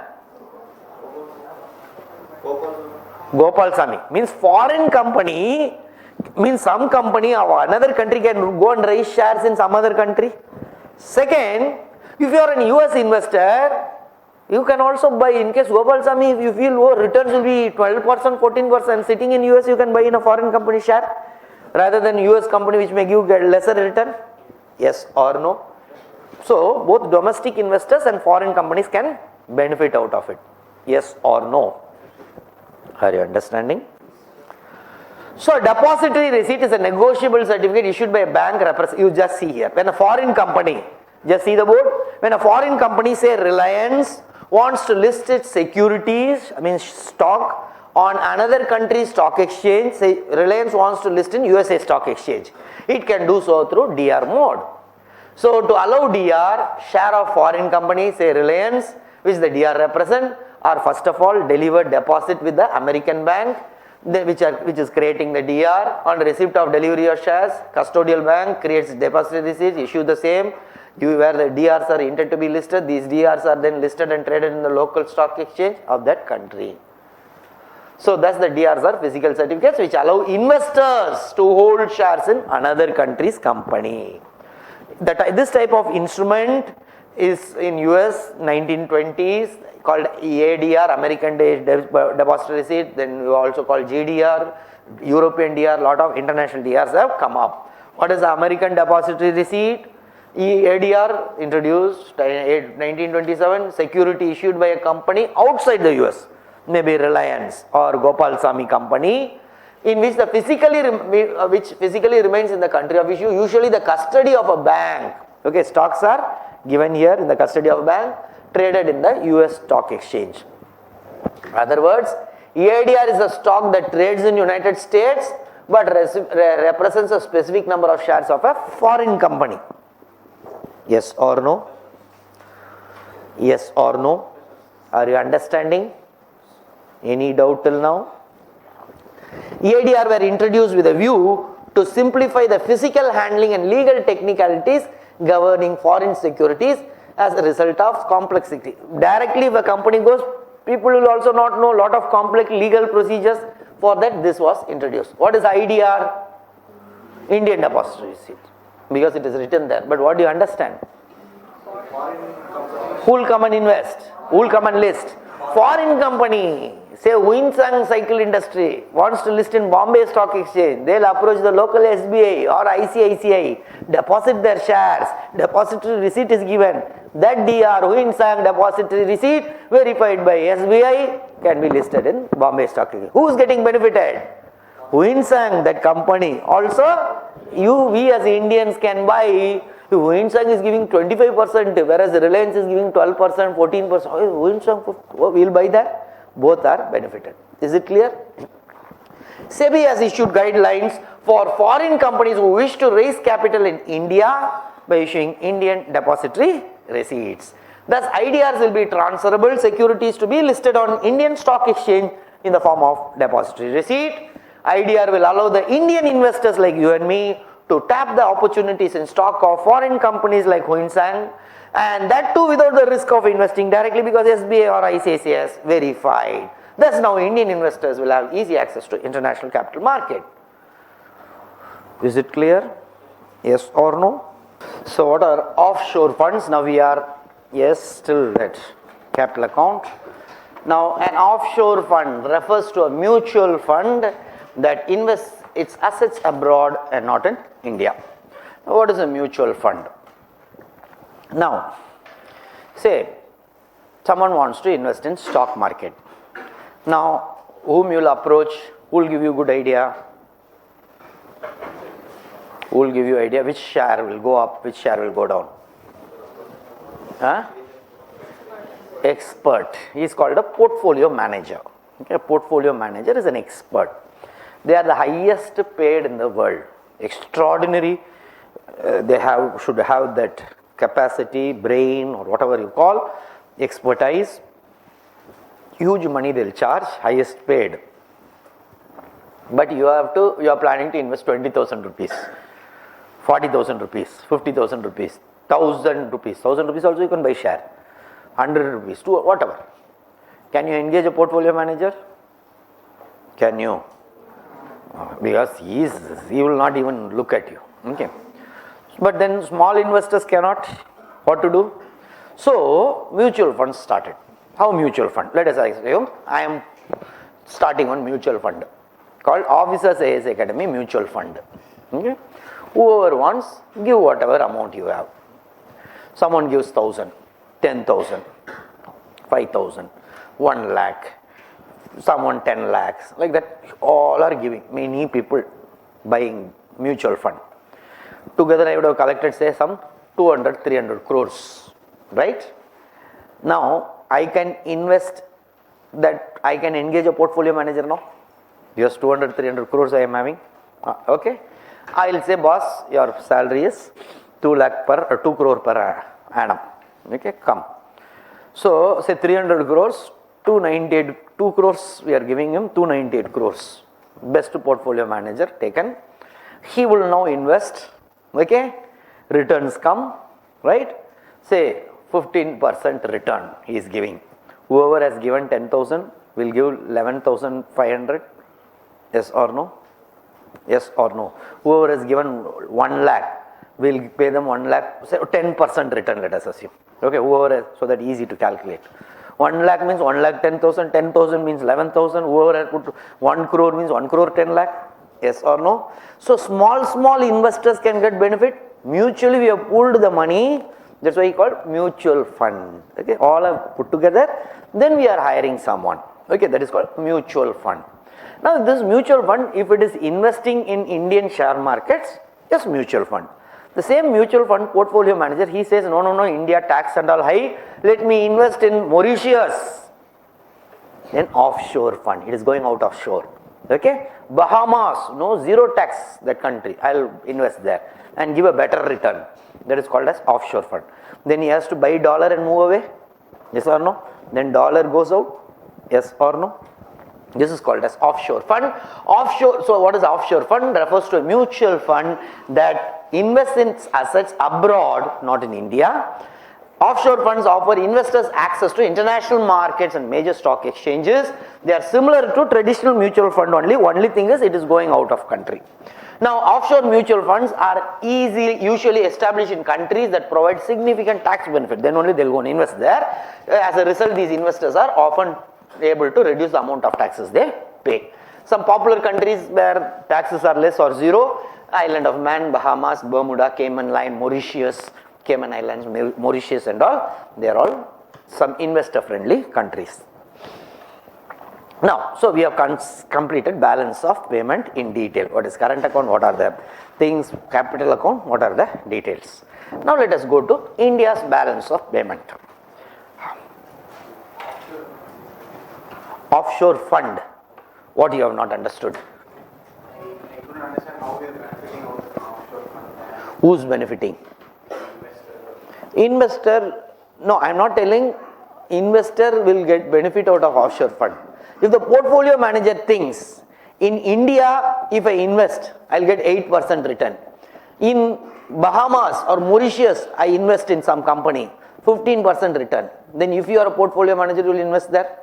Gopalsamy means foreign company, means some company of another country can go and raise shares in some other country. Second, if you are an US investor, you can also buy, in case Gopalsamy, if you feel returns will be 12%, 14%, sitting in US, you can buy in a foreign company share rather than US company which may give lesser return. Yes or no? So both domestic investors and foreign companies can benefit out of it. Yes or no? Are you understanding? So a depository receipt is a negotiable certificate issued by a bank you just see here. When a foreign company, just see the board, when a foreign company, say Reliance, wants to list its securities, stock on another country's stock exchange, say Reliance wants to list in USA stock exchange, it can do so through DR mode. So to allow DR, share of foreign company, say Reliance, which the DR represent, are first of all delivered deposit with the American bank, which is creating the DR. On receipt of delivery of shares, custodial bank creates deposit receipt, issue the same. Where the DRs are intended to be listed, these DRs are then listed and traded in the local stock exchange of that country. So thus the DRs are physical certificates which allow investors to hold shares in another country's company. This type of instrument is in US 1920s called ADR, American Depository Receipt, then you also call GDR, European DR, lot of international DRs have come up. What is the American Depository Receipt? ADR introduced in 1927, security issued by a company outside the US, maybe Reliance or Gopalsamy company, in which which physically remains in the country of issue, usually the custody of a bank. Okay, stocks are given here in the custody of a bank, traded in the US stock exchange. In other words, EIDR is a stock that trades in United States but represents a specific number of shares of a foreign company. Yes or no? Yes or no? Are you understanding? Any doubt till now? EIDR were introduced with a view to simplify the physical handling and legal technicalities governing foreign securities as a result of complexity. Directly if a company goes, people will also not know a lot of complex legal procedures. For that this was introduced. What is IDR? Indian Depository Receipt. Because it is written there. But what do you understand? Who will come and invest? Who will come and list? Foreign company, say Winsang Cycle Industry wants to list in Bombay Stock Exchange. They will approach the local SBI or ICICI, deposit their shares, depository receipt is given. That DR, Winsang depository receipt verified by SBI can be listed in Bombay Stock Exchange. Who is getting benefited? Winsang, that company. Also, we as Indians can buy. Winsang is giving 25%, whereas Reliance is giving 12%, 14%. Winsang, we will buy that. Both are benefited. Is it clear? SEBI has issued guidelines for foreign companies who wish to raise capital in India by issuing Indian depository receipts. Thus, IDRs will be transferable securities to be listed on Indian stock exchange in the form of depository receipt. IDR will allow the Indian investors like you and me to tap the opportunities in stock of foreign companies like Winsang, and that too without the risk of investing directly because SBI or ICICI has verified. Thus now Indian investors will have easy access to international capital market. Is it clear? Yes or no? So what are offshore funds? Now we are, yes, still at capital account. Now an offshore fund refers to a mutual fund that invests its assets abroad and not in India. Now, what is a mutual fund? Now, say someone wants to invest in stock market. Now, whom you will approach? Who will give you good idea? Who will give you idea which share will go up, which share will go down? Huh? Expert. He is called a portfolio manager. Okay, a portfolio manager is an expert. They are the highest paid in the world. Extraordinary. They should have that capacity, brain, or whatever you call, expertise. Huge money they will charge, highest paid. But you are planning to invest 20,000 rupees, 40,000 rupees, 50,000 rupees, 1,000 rupees. 1,000 rupees also you can buy share. 100 rupees, whatever. Can you engage a portfolio manager? Can you? Because he will not even look at you. Okay. But then small investors cannot. What to do? So mutual funds started. How mutual fund? Let us assume I am starting one mutual fund called Officers IAS Academy Mutual Fund. Okay. Whoever wants, give whatever amount you have. Someone gives 1,000, 10,000, 5,000, 1 lakh, someone 10 lakhs, like that. All are giving. Many people buying mutual fund. Together I would have collected, say, some 200, 300 crores, right? Now I can invest that, I can engage a portfolio manager now. Just 200, 300 crores I am having. Okay. I will say, boss, your salary is 2 lakh per or 2 crore per annum. Okay, come. So say 300 crores, 2 crores we are giving him, 298 crores. Best portfolio manager taken. He will now invest. Okay, returns come, right? Say 15% return he is giving. Whoever has given 10,000 will give 11,500. Yes or no? Yes or no? Whoever has given 1 lakh will pay them 1 lakh, say 10% return, let us assume. Okay, whoever has, so that easy to calculate. 1 lakh means 1 lakh 10,000, 10,000 means 11,000. Whoever has put 1 crore means 1 crore 10 lakh. Yes or no? So small investors can get benefit. Mutually we have pooled the money. That's why we call it mutual fund. Okay, all are put together. Then we are hiring someone. Okay, that is called mutual fund. Now this mutual fund, if it is investing in Indian share markets, yes, mutual fund. The same mutual fund portfolio manager, he says, no, India tax and all high. Let me invest in Mauritius. Then offshore fund. It is going out offshore. Okay, Bahamas, no, zero tax, that country, I'll invest there and give a better return. That is called as offshore fund. Then he has to buy dollar and move away. Yes or no? Then dollar goes out. Yes or no? This is called as offshore fund. Offshore, so what is offshore fund? Refers to a mutual fund that invests in assets abroad, not in India. Offshore funds offer investors access to international markets and major stock exchanges. They are similar to traditional mutual fund only. Only thing is it is going out of country. Now offshore mutual funds are usually established in countries that provide significant tax benefit. Then only they will go and invest there. As a result, these investors are often able to reduce the amount of taxes they pay. Some popular countries where taxes are less or zero: Island of Man, Bahamas, Bermuda, Cayman Islands, Mauritius and all. They are all some investor friendly countries. Now, so we have completed balance of payment in detail. What is current account? What are the things? Capital account? What are the details? Now let us go to India's balance of payment. Offshore fund. What you have not understood? I couldn't understand how we are benefiting out of offshore fund. Who's benefiting? Investor. No, I am not telling investor will get benefit out of offshore fund. If the portfolio manager thinks, in India, if I invest, I'll get 8% return. In Bahamas or Mauritius, I invest in some company, 15% return. Then if you are a portfolio manager, you will invest there.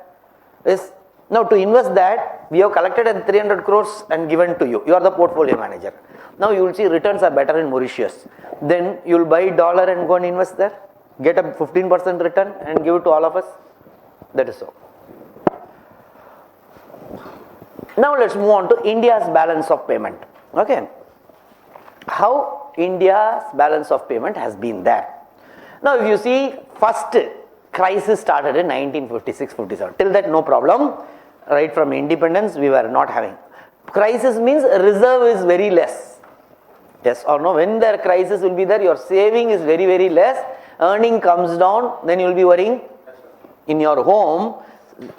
Yes. Now to invest that, we have collected 300 crores and given to you. You are the portfolio manager. Now you will see returns are better in Mauritius. Then you will buy dollar and go and invest there. Get a 15% return and give it to all of us. That is so. Now let's move on to India's balance of payment. Okay. How India's balance of payment has been there. Now if you see, first crisis started in 1956-57. Till that no problem. Right from independence we were not having. Crisis means reserve is very less. Yes or no? When there crisis will be there, your saving is very, very less. Earning comes down, then you will be worrying. In your home,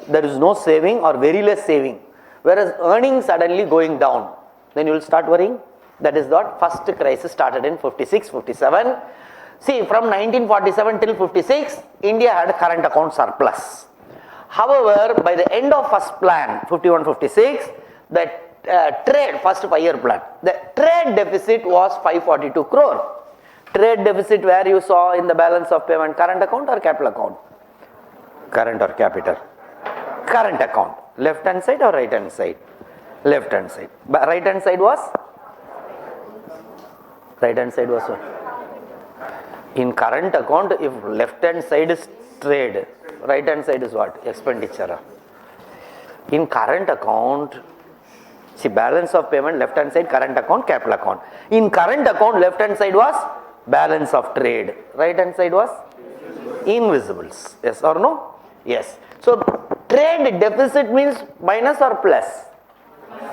there is no saving or very less saving. Whereas earning suddenly going down, then you will start worrying. That is what first crisis started in 56-57. See, from 1947 till 56, India had current account surplus. However, by the end of first plan, 51-56, the trade, first 5-year plan, the trade deficit was 542 crore. Trade deficit where you saw in the balance of payment, current account or capital account? Current or capital? Current account. Left hand side or right hand side? Left hand side. But right hand side was? Right hand side was what? In current account, if left hand side is trade, right hand side is what? Expenditure. In current account, see, balance of payment, left hand side, current account, capital account. In current account, left hand side was balance of trade. Right hand side was invisibles. Yes or no? Yes. So trade deficit means minus or plus?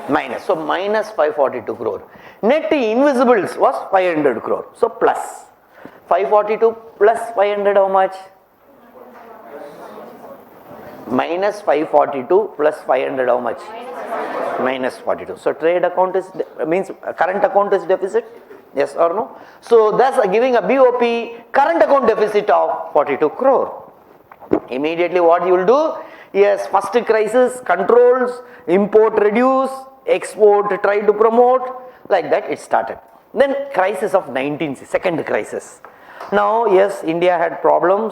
Minus. So minus 542 crore. Net invisibles was 500 crore. So plus. 542 plus 500 how much? Minus 542 plus 500 how much? Minus 42. So trade account is means current account is deficit. Yes or no? So thus giving a BOP current account deficit of 42 crore. Immediately what you will do? Yes, first crisis controls, import reduce, export try to promote, like that it started. Then crisis of 19, second crisis. Now yes, India had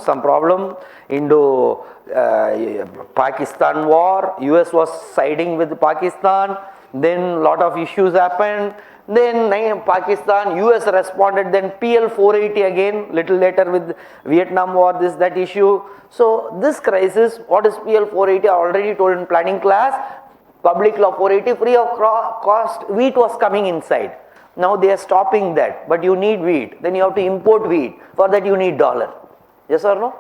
some problem, Indo-Pakistan war, US was siding with Pakistan, then lot of issues happened, then Pakistan, US responded, then PL 480 again, little later with Vietnam war, that issue. So this crisis, what is PL 480, I already told in planning class, public law 480, free of cost, wheat was coming inside. Now they are stopping that, but you need wheat, then you have to import wheat, for that you need dollar. Yes or no?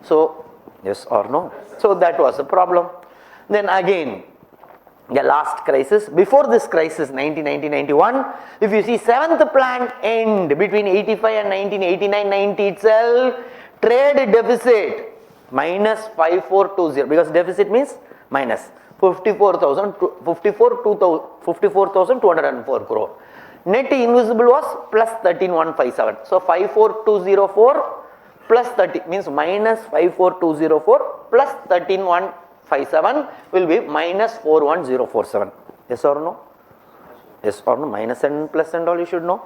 So, yes or no? So that was a problem. Then again, the last crisis, before this crisis 1990-91, if you see 7th plan end between 85 and 1989-90 itself, trade deficit minus 5420, because deficit means minus 54,204 crore. Net invisible was plus 13,157. So 54,204 plus 30 means minus 54,204 plus 13,157 will be minus 41047. Yes or no? Yes or no? Minus and plus and all you should know,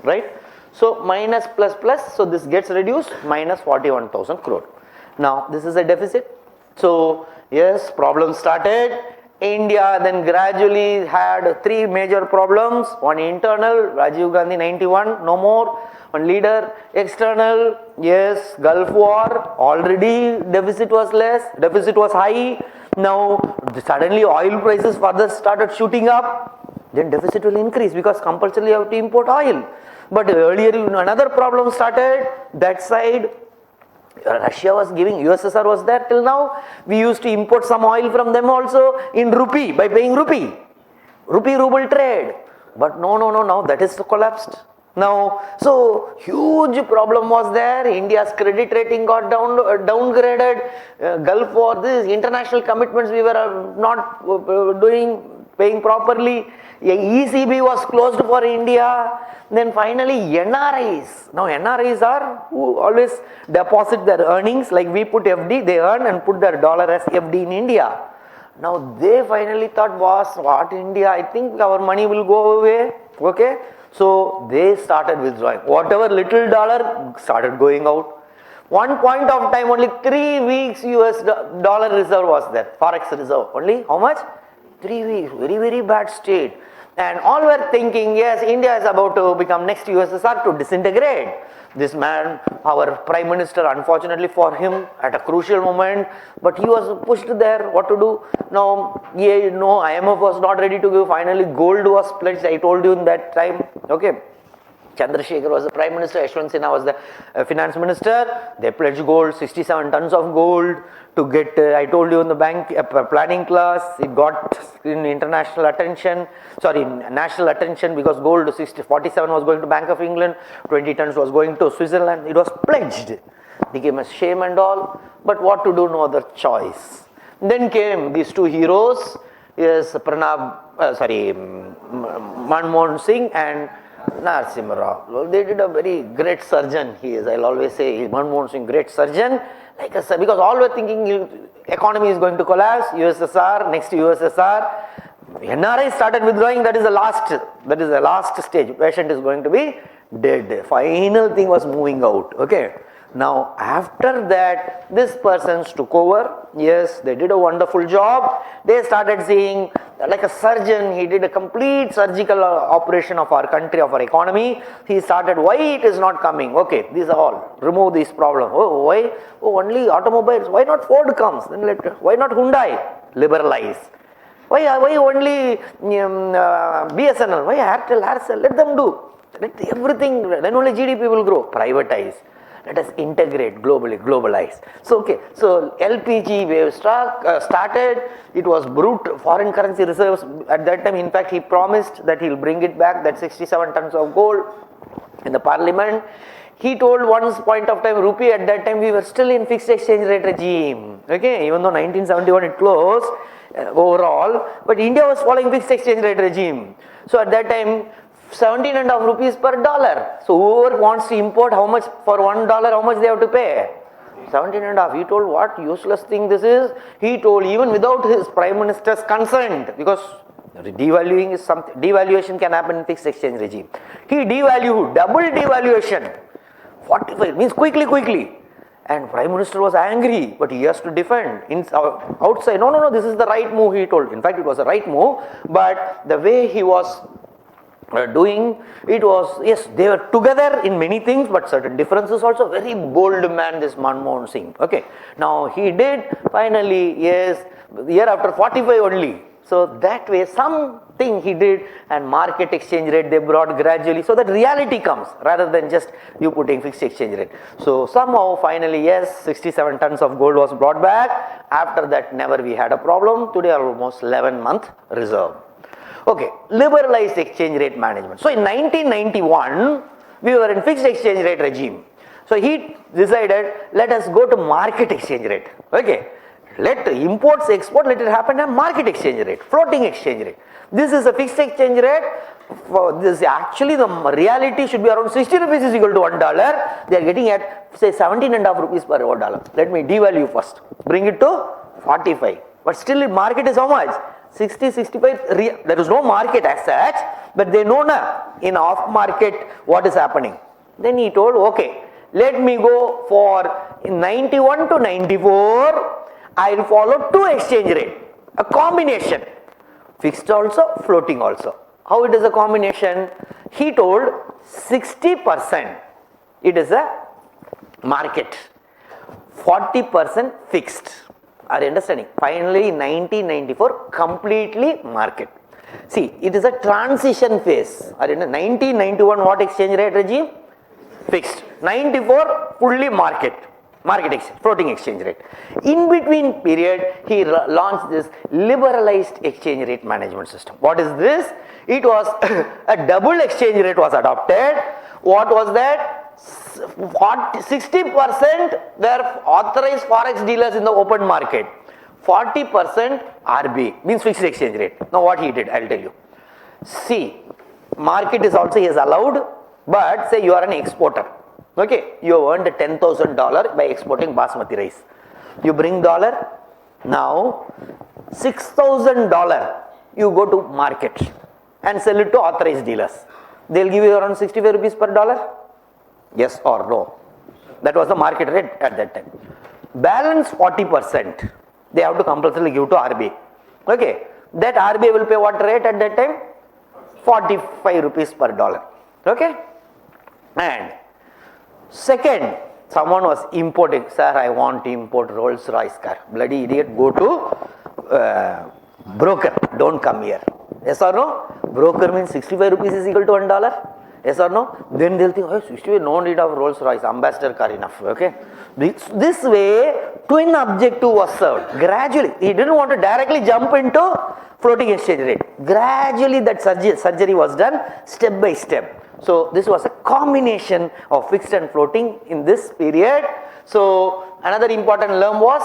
right? So minus plus plus, so this gets reduced, minus 41,000 crore. Now this is a deficit. So yes, problem started. India then gradually had three major problems. One internal, Rajiv Gandhi 91, no more. One leader, external, yes, Gulf War, already deficit was less, deficit was high. Now suddenly oil prices further started shooting up. Then deficit will increase because compulsorily you have to import oil. But earlier another problem started, that side Russia was giving, USSR was there till now. We used to import some oil from them also in rupee, by paying rupee. Rupee-ruble trade. But no, now that is collapsed. Now, so huge problem was there. India's credit rating got downgraded. Gulf War, this international commitments we were not paying properly. ECB was closed for India. Then finally NRIs. Now NRIs are who always deposit their earnings, like we put FD, they earn and put their dollar as FD in India. Now they finally thought, boss, what India, I think our money will go away. Okay. So they started withdrawing. Whatever little dollar started going out. One point of time, only 3 weeks US dollar reserve was there, forex reserve. Only how much? 3 weeks. Very, very bad state. And all were thinking, yes, India is about to become next USSR to disintegrate. This man, our Prime Minister, unfortunately for him, at a crucial moment, but he was pushed there, what to do? Now, IMF was not ready to give, finally gold was pledged, I told you in that time, okay. Chandrasekhar was the Prime Minister, Yashwant Sinha was the Finance Minister. They pledged gold, 67 tons of gold to get, I told you in the bank planning class, it got in international attention, national attention, because gold 47 was going to Bank of England, 20 tons was going to Switzerland. It was pledged. Became a shame and all, but what to do, no other choice. Then came these two heroes, yes, Manmohan Singh and Narasimha Rao. They did a very great surgeon. He is, I'll always say, Manmohan Singh, great surgeon. Like I said, because all were thinking economy is going to collapse, USSR, next USSR. NRI started withdrawing, that is the last stage. Patient is going to be dead. Final thing was moving out. Okay. Now after that, this persons took over. Yes, they did a wonderful job. They started seeing like a surgeon, he did a complete surgical operation of our country, of our economy. He started, why it is not coming? Okay, these are all, remove this problem. Oh, why? Oh, only automobiles. Why not Ford comes? Then why not Hyundai? Liberalize. Why only BSNL? Why Airtel, Aircel? Let them do. Let everything, then only GDP will grow. Privatize. Let us integrate globally, globalize. So, okay, so LPG wave started. It was brute foreign currency reserves at that time. In fact, he promised that he'll bring it back, that 67 tons of gold in the parliament. He told once point of time, rupee at that time we were still in fixed exchange rate regime. Okay, even though 1971 it closed overall, but India was following fixed exchange rate regime. So at that time, 17.5 rupees per dollar. So whoever wants to import, how much for $1, how much they have to pay? 17.5. He told what useless thing this is. He told even without his prime minister's consent, because devaluing is something, devaluation can happen in fixed exchange regime. He devalued, double devaluation. 45 means quickly. And prime minister was angry, but he has to defend outside. No, this is the right move, he told. In fact, it was the right move, but the way he was doing it was, yes, they were together in many things, but certain differences also. Very bold man, this Manmohan Singh. Okay, now he did finally, yes, year after 45 only. So that way something he did, and market exchange rate they brought gradually, so that reality comes rather than just you putting fixed exchange rate. So somehow finally, yes, 67 tons of gold was brought back. After that never we had a problem. Today almost 11-month reserve. Okay, liberalized exchange rate management. So in 1991, we were in fixed exchange rate regime. So he decided, let us go to market exchange rate. Okay, let imports, export, let it happen at market exchange rate, floating exchange rate. This is a fixed exchange rate. This actually the reality should be around 60 rupees is equal to $1. They are getting at say 17.5 rupees per $1. Let me devalue first, bring it to 45. But still market is how much? 60, 65, there is no market as such, but they know now in off market what is happening. Then he told, okay, let me go for 91 to 94, I will follow two exchange rate, a combination, fixed also, floating also. How it is a combination? He told 60% it is a market, 40% fixed. Are you understanding? Finally, in 1994, completely market. See, it is a transition phase. Are you understanding? 1991, what exchange rate regime? Fixed. 94, fully market exchange, floating exchange rate. In between period, he launched this liberalized exchange rate management system. What is this? It was a double exchange rate was adopted. What was that? 60% were authorized forex dealers in the open market. 40% RB, means fixed exchange rate. Now what he did, I'll tell you. See, market is also he has allowed, but say you are an exporter. Okay, you have earned $10,000 by exporting basmati rice. You bring dollar, now $6,000 you go to market and sell it to authorized dealers. They'll give you around 65 rupees per dollar. Yes or no? That was the market rate at that time. Balance 40%, they have to compulsorily give to RBI. Okay, that RBI will pay what rate at that time? 45 rupees per dollar. Okay, and second, someone was importing, sir, I want to import Rolls Royce car. Bloody idiot, go to broker, don't come here. Yes or no? Broker means 65 rupees is equal to $1. Yes or no? Then they'll think, oh, 65, no need of Rolls Royce, ambassador car enough. Okay. This way, twin objective was served. Gradually, he didn't want to directly jump into floating exchange rate. Gradually, that surgery was done step by step. So this was a combination of fixed and floating in this period. So another important learn was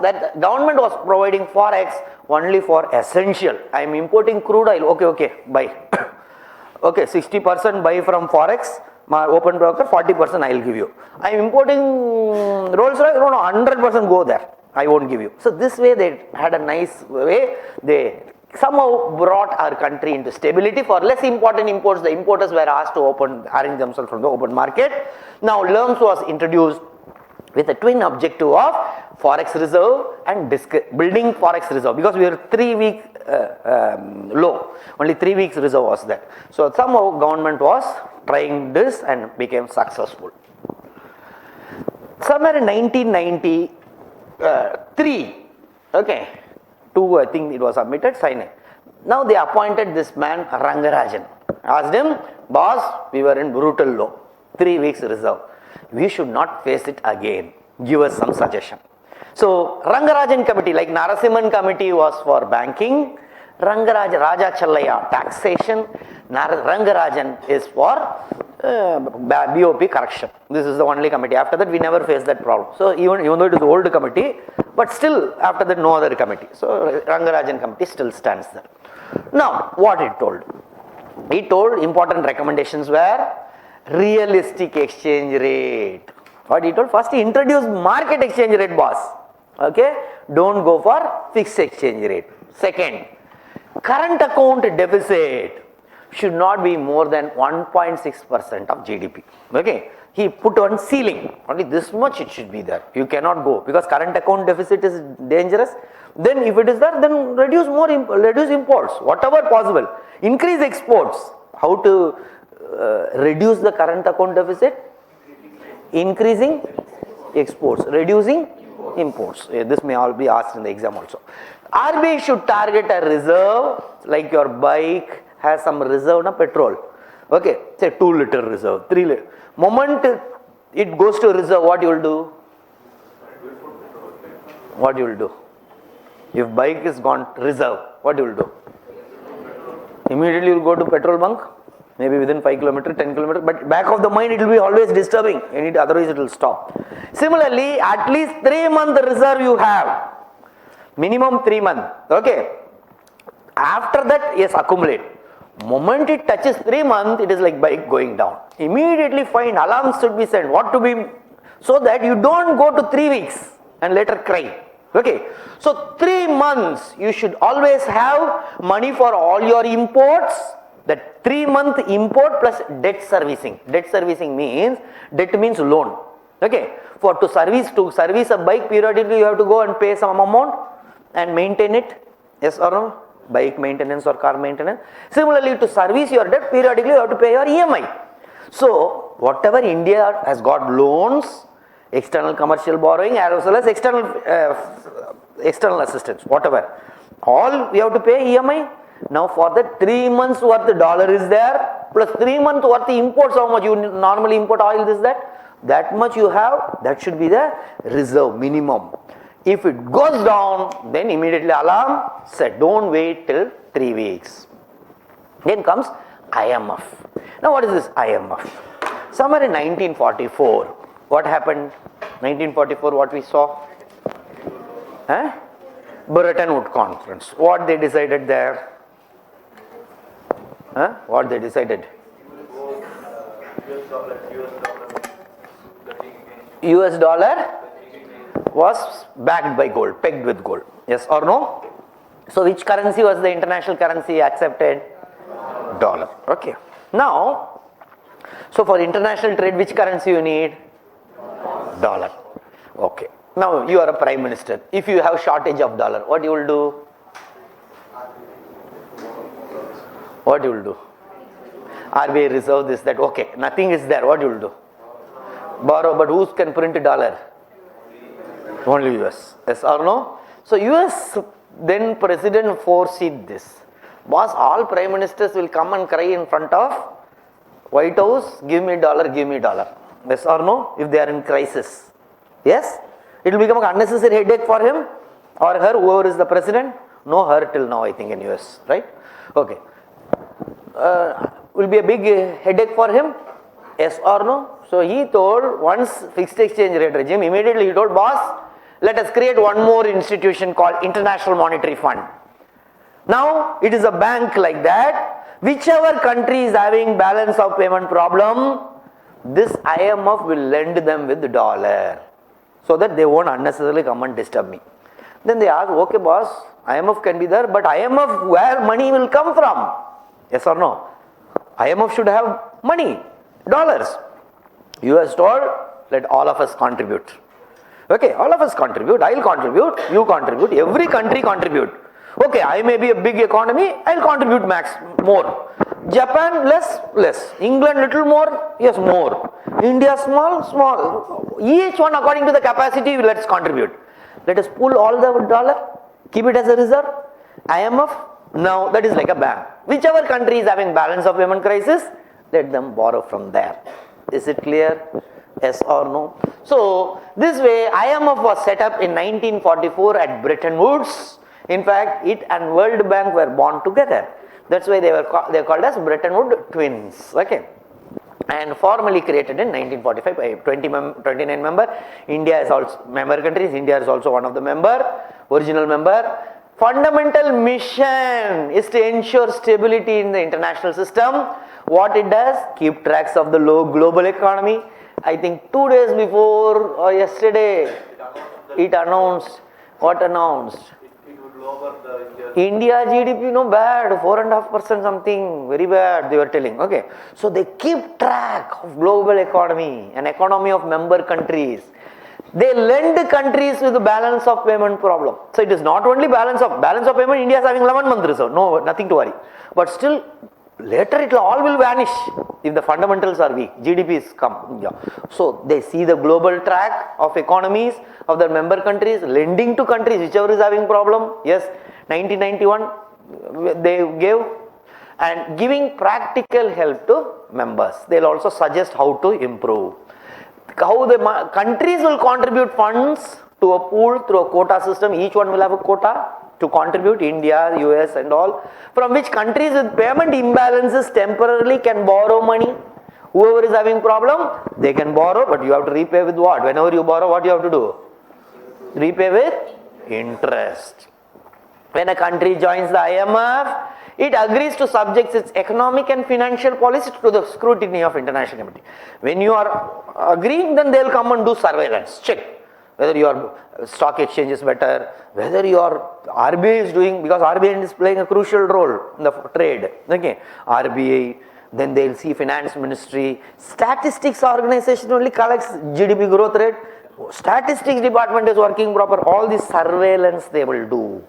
that the government was providing forex only for essential. I am importing crude oil. Okay, buy. Okay, 60% buy from forex, my open broker, 40% I will give you. I am importing Rolls Royce, no, 100% go there. I won't give you. So this way they had a nice way. They somehow brought our country into stability. For less important imports, the importers were asked to arrange themselves from the open market. Now LERMS was introduced with a twin objective of forex reserve and building forex reserve, because we were 3 week low, only 3 weeks reserve was there. So somehow government was trying this and became successful. Somewhere in 1993, okay, 2 I think it was submitted, signed. Now they appointed this man Rangarajan. Asked him, boss, we were in brutal low, 3 weeks reserve. We should not face it again. Give us some suggestion. So Rangarajan committee, like Narasimhan committee was for banking, Raja Challaya taxation, Rangarajan is for BOP correction. This is the only committee. After that we never faced that problem. So even though it is old committee, but still after that no other committee. So Rangarajan committee still stands there. Now what it told? He told important recommendations were realistic exchange rate. What he told? First he introduced market exchange rate, boss. Okay, don't go for fixed exchange rate. Second, current account deficit should not be more than 1.6% of GDP. Okay, he put one ceiling, only this much it should be there. You cannot go, because current account deficit is dangerous. Then if it is there, then reduce imports, whatever possible. Increase exports. How to reduce the current account deficit? Increasing exports, reducing imports. This may all be asked in the exam also. RBI should target a reserve, like your bike has some reserve na petrol. Okay, say 2 liter reserve, 3 liter. Moment it goes to reserve, what you will do? What you will do? If bike is gone reserve, what you will do? Immediately you will go to petrol bunk, maybe within 5 km, 10 km, but back of the mind it will be always disturbing, otherwise it will stop. Similarly, at least 3 month reserve you have, minimum 3 months, okay. After that, yes, accumulate. Moment it touches 3 months, it is like bike going down. Immediately find alarms should be sent, what to be, so that you don't go to 3 weeks and later cry. Okay, so 3 months you should always have money for all your imports. That 3 month import plus debt servicing. Debt servicing means, debt means loan. Okay, to service a bike periodically you have to go and pay some amount and maintain it. Yes or no? Bike maintenance or car maintenance. Similarly, to service your debt periodically you have to pay your EMI. So whatever India has got loans, external commercial borrowing as well as external assistance, whatever, all we have to pay EMI. Now for that 3 months worth the dollar is there, plus 3 months worth the imports, how much you normally import oil, this that much you have, that should be the reserve minimum. If it goes down, then immediately alarm set, don't wait till 3 weeks. Then comes IMF. Now what is this IMF? Somewhere in 1944, what happened? 1944, what we saw? Bretton Woods Conference. What they decided there? What they decided? US dollar was backed by gold, pegged with gold. Yes or no? So which currency was the international currency accepted? Dollar. Okay. Now, so for international trade, which currency you need? Dollar. Okay. Now you are a prime minister. If you have shortage of dollar, what you will do? What you will do? RBI reserve this, that. Okay. Nothing is there. What you will do? Borrow. But who can print a dollar? Only US. Yes or no? So US then president foreseed this. Boss, all prime ministers will come and cry in front of White House, give me dollar, give me dollar. Yes or no? If they are in crisis. Yes? It will become an unnecessary headache for him or her, whoever is the president. No her till now, I think, in US. Right? Okay. Will be a big headache for him. Yes or no? So he told, once fixed exchange rate regime, immediately he told, boss, let us create one more institution called International Monetary Fund. Now it is a bank like that. Whichever country is having balance of payment problem, this IMF will lend them with the dollar, so that they won't unnecessarily come and disturb me. Then they ask, okay boss, IMF can be there, but IMF, where money will come from? Yes or no? IMF should have money, dollars. US told, let all of us contribute. Okay, all of us contribute, I'll contribute, you contribute, every country contribute. Okay, I may be a big economy, I'll contribute max, more. Japan, less. England, little more, yes, more. India, small. Each one according to the capacity, let's contribute. Let us pull all the dollar, keep it as a reserve. IMF, now that is like a bank. Whichever country is having balance of payment crisis, let them borrow from there. Is it clear? Yes or no? So, this way IMF was set up in 1944 at Bretton Woods. In fact, it and World Bank were born together. That's why they are called as Bretton Woods twins. Okay. And formally created in 1945 by 29 member. India is also member countries. India is also one of the original member. Fundamental mission is to ensure stability in the international system. What it does? Keep tracks of the global economy. I think 2 days before or yesterday, it announced. What announced? It would lower the India GDP, no bad, 4.5% something, very bad, they were telling. Okay, so they keep track of global economy, an economy of member countries. They lend countries with the balance of payment problem. So it is not only balance of payment, India is having 11-month reserve, no, nothing to worry. But still, later it all will vanish if the fundamentals are weak, GDP is come. Yeah. So they see the global track of economies of the member countries, lending to countries, whichever is having problem. Yes, 1991 they gave, and giving practical help to members. They will also suggest how to improve. How the countries will contribute funds to a pool through a quota system. Each one will have a quota to contribute, India, US and all, from which countries with payment imbalances temporarily can borrow money. Whoever is having problem, they can borrow, but you have to repay with what? Whenever you borrow, what you have to do? Repay with interest. When a country joins the IMF, it agrees to subject its economic and financial policy to the scrutiny of international community. When you are agreeing, then they will come and do surveillance, check whether your stock exchange is better, whether your RBI is doing, because RBI is playing a crucial role in the trade. Okay, RBI, then they will see finance ministry, statistics organization only collects GDP growth rate, statistics department is working proper, all this surveillance they will do.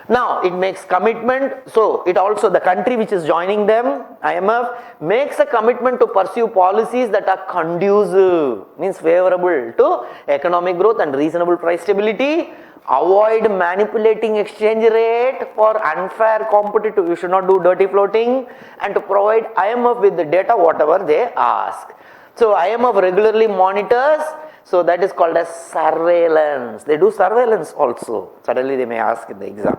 Now it makes commitment, so it also, the country which is joining them, IMF, makes a commitment to pursue policies that are conducive, means favorable to economic growth and reasonable price stability, avoid manipulating exchange rate for unfair competitive, you should not do dirty floating, and to provide IMF with the data whatever they ask. So IMF regularly monitors, so that is called as surveillance. They do surveillance also. Suddenly they may ask in the exam.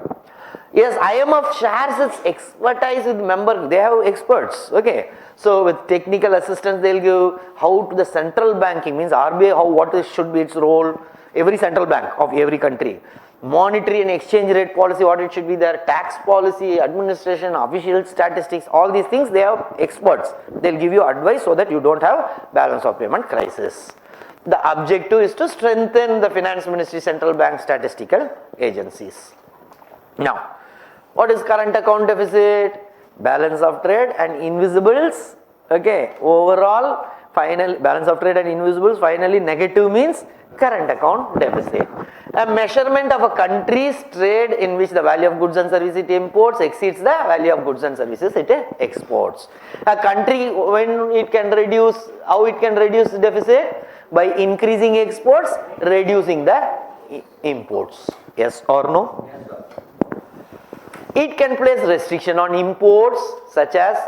Yes, IMF shares its expertise with members. They have experts. Okay. So with technical assistance they will give how to the central banking, means RBI, what should be its role. Every central bank of every country. Monetary and exchange rate policy, what it should be there. Tax policy, administration, official statistics, all these things they have experts. They will give you advice so that you don't have balance of payment crisis. The objective is to strengthen the finance ministry, central bank, statistical agencies. Now, what is current account deficit? Balance of trade and invisibles. Okay, overall, final balance of trade and invisibles, finally negative means current account deficit. A measurement of a country's trade in which the value of goods and services it imports exceeds the value of goods and services it exports. A country, when it can reduce, how it can reduce the deficit? By increasing exports, reducing the imports. Yes or no? Yes, sir. It can place restriction on imports such as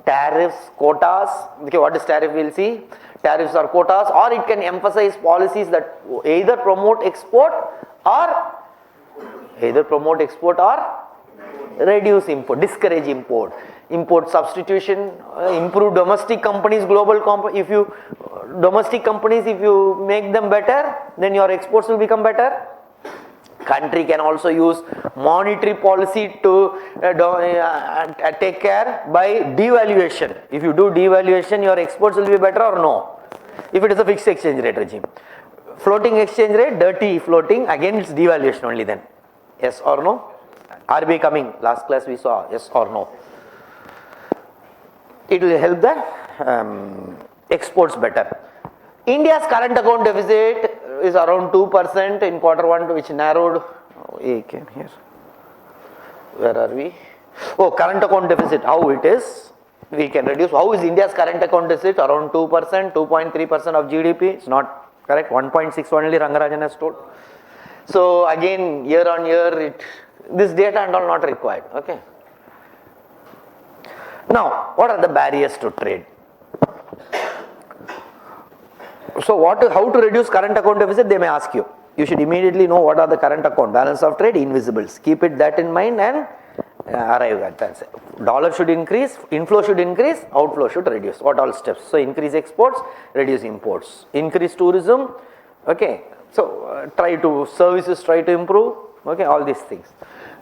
tariffs, quotas. Okay, what is tariff? We'll see. Tariffs or quotas, or it can emphasize policies that either promote export or reduce import, discourage import. Import substitution, improve domestic companies, if you make them better, then your exports will become better. Country can also use monetary policy to take care by devaluation. If you do devaluation, your exports will be better or no? If it is a fixed exchange rate regime. Floating exchange rate, dirty floating, again it's devaluation only then. Yes or no? RBI coming, last class we saw, yes or no? It will help the exports better. India's current account deficit is around 2% in Q1, which narrowed. Here. Where are we? Oh, current account deficit, how it is? We can reduce. How is India's current account deficit? Around 2%, 2.3% of GDP. It's not correct. 1.6 only Rangarajan has told. So again, year on year, this data and all not required. Okay. Now, what are the barriers to trade? So how to reduce current account deficit? They may ask you. You should immediately know what are the current account balance of trade invisibles. Keep that in mind and arrive at that. Dollar should increase, inflow should increase, outflow should reduce. What all steps? So increase exports, reduce imports, increase tourism. Okay. So services try to improve. Okay, all these things.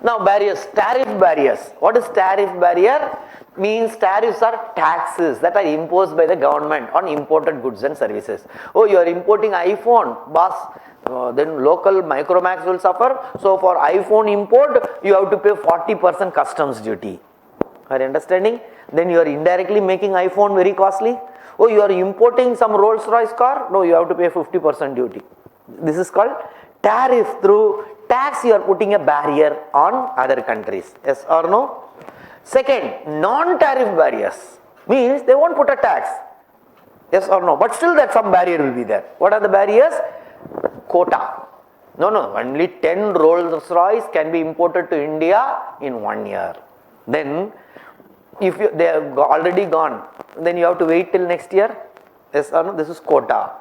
Now barriers, tariff barriers. What is tariff barrier? Means tariffs are taxes that are imposed by the government on imported goods and services. Oh, you are importing iPhone, boss. Then local Micromax will suffer. So for iPhone import, you have to pay 40% customs duty. Are you understanding? Then you are indirectly making iPhone very costly. Oh, you are importing some Rolls Royce car. No, you have to pay 50% duty. This is called tariff. Through tax, you are putting a barrier on other countries. Yes or no? Second, non-tariff barriers means they won't put a tax. Yes or no? But still that some barrier will be there. What are the barriers? Quota. No, only 10 Rolls Royce can be imported to India in 1 year. Then, if they have already gone, then you have to wait till next year. Yes or no? This is quota.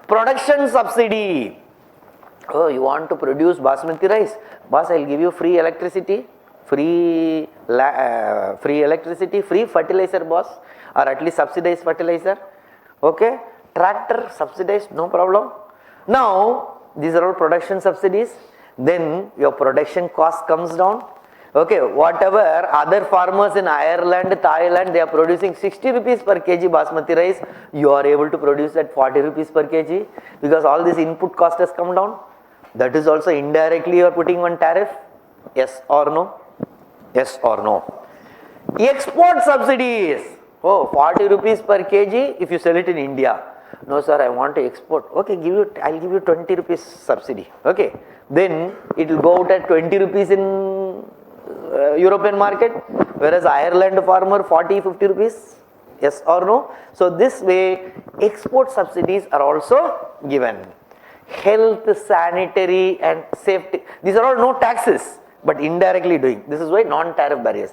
Production subsidy. Oh, you want to produce basmati rice? Boss, I'll give you free electricity. Free electricity, free fertilizer, boss, or at least subsidized fertilizer. Okay, tractor subsidized, no problem. Now these are all production subsidies. Then your production cost comes down. Okay, whatever other farmers in Ireland, Thailand, they are producing 60 rupees per kg basmati rice, you are able to produce at 40 rupees per kg because all this input cost has come down. That is also indirectly you are putting one tariff. Yes or no? Yes or no? Export subsidies. Oh, 40 rupees per kg if you sell it in India. No sir, I want to export. Okay, I'll give you 20 rupees subsidy. Okay, then it will go out at 20 rupees in European market, whereas Ireland farmer 40-50 rupees. Yes or no? So this way export subsidies are also given. Health, sanitary and safety, these are all no taxes but indirectly doing. This is why non-tariff barriers.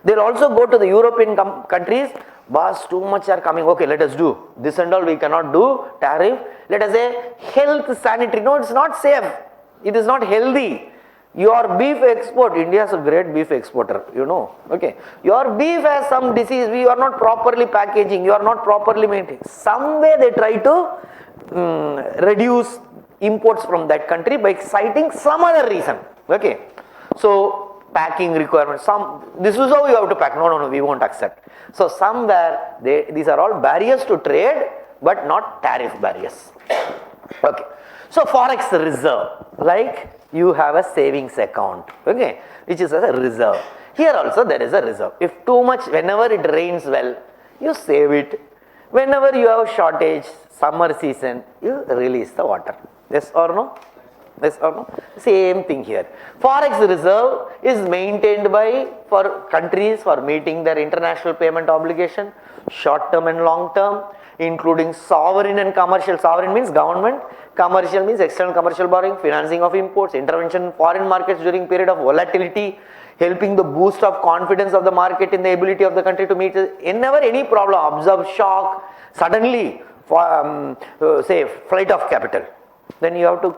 They will also go to the European countries. Boss, too much are coming. Okay, let us do this and all. We cannot do tariff. Let us say health, sanitary. No, it's not safe. It is not healthy. Your beef export, India is a great beef exporter, you know. Okay, your beef has some disease. You are not properly packaging. You are not properly maintaining. Some way they try to reduce imports from that country by citing some other reason. Okay. So packing requirements, this is how you have to pack. No, we won't accept. So somewhere these are all barriers to trade, but not tariff barriers. Okay. So forex reserve, like you have a savings account, okay, which is a reserve. Here also there is a reserve. If too much, whenever it rains well, you save it. Whenever you have a shortage, summer season, you release the water. Yes or no? Yes or no? Same thing here. Forex reserve is maintained for countries for meeting their international payment obligation, short term and long term, including sovereign and commercial. Sovereign means government, commercial means external commercial borrowing, financing of imports, intervention in foreign markets during period of volatility, helping the boost of confidence of the market in the ability of the country to meet whenever any problem, observe shock, suddenly say flight of capital. Then you have to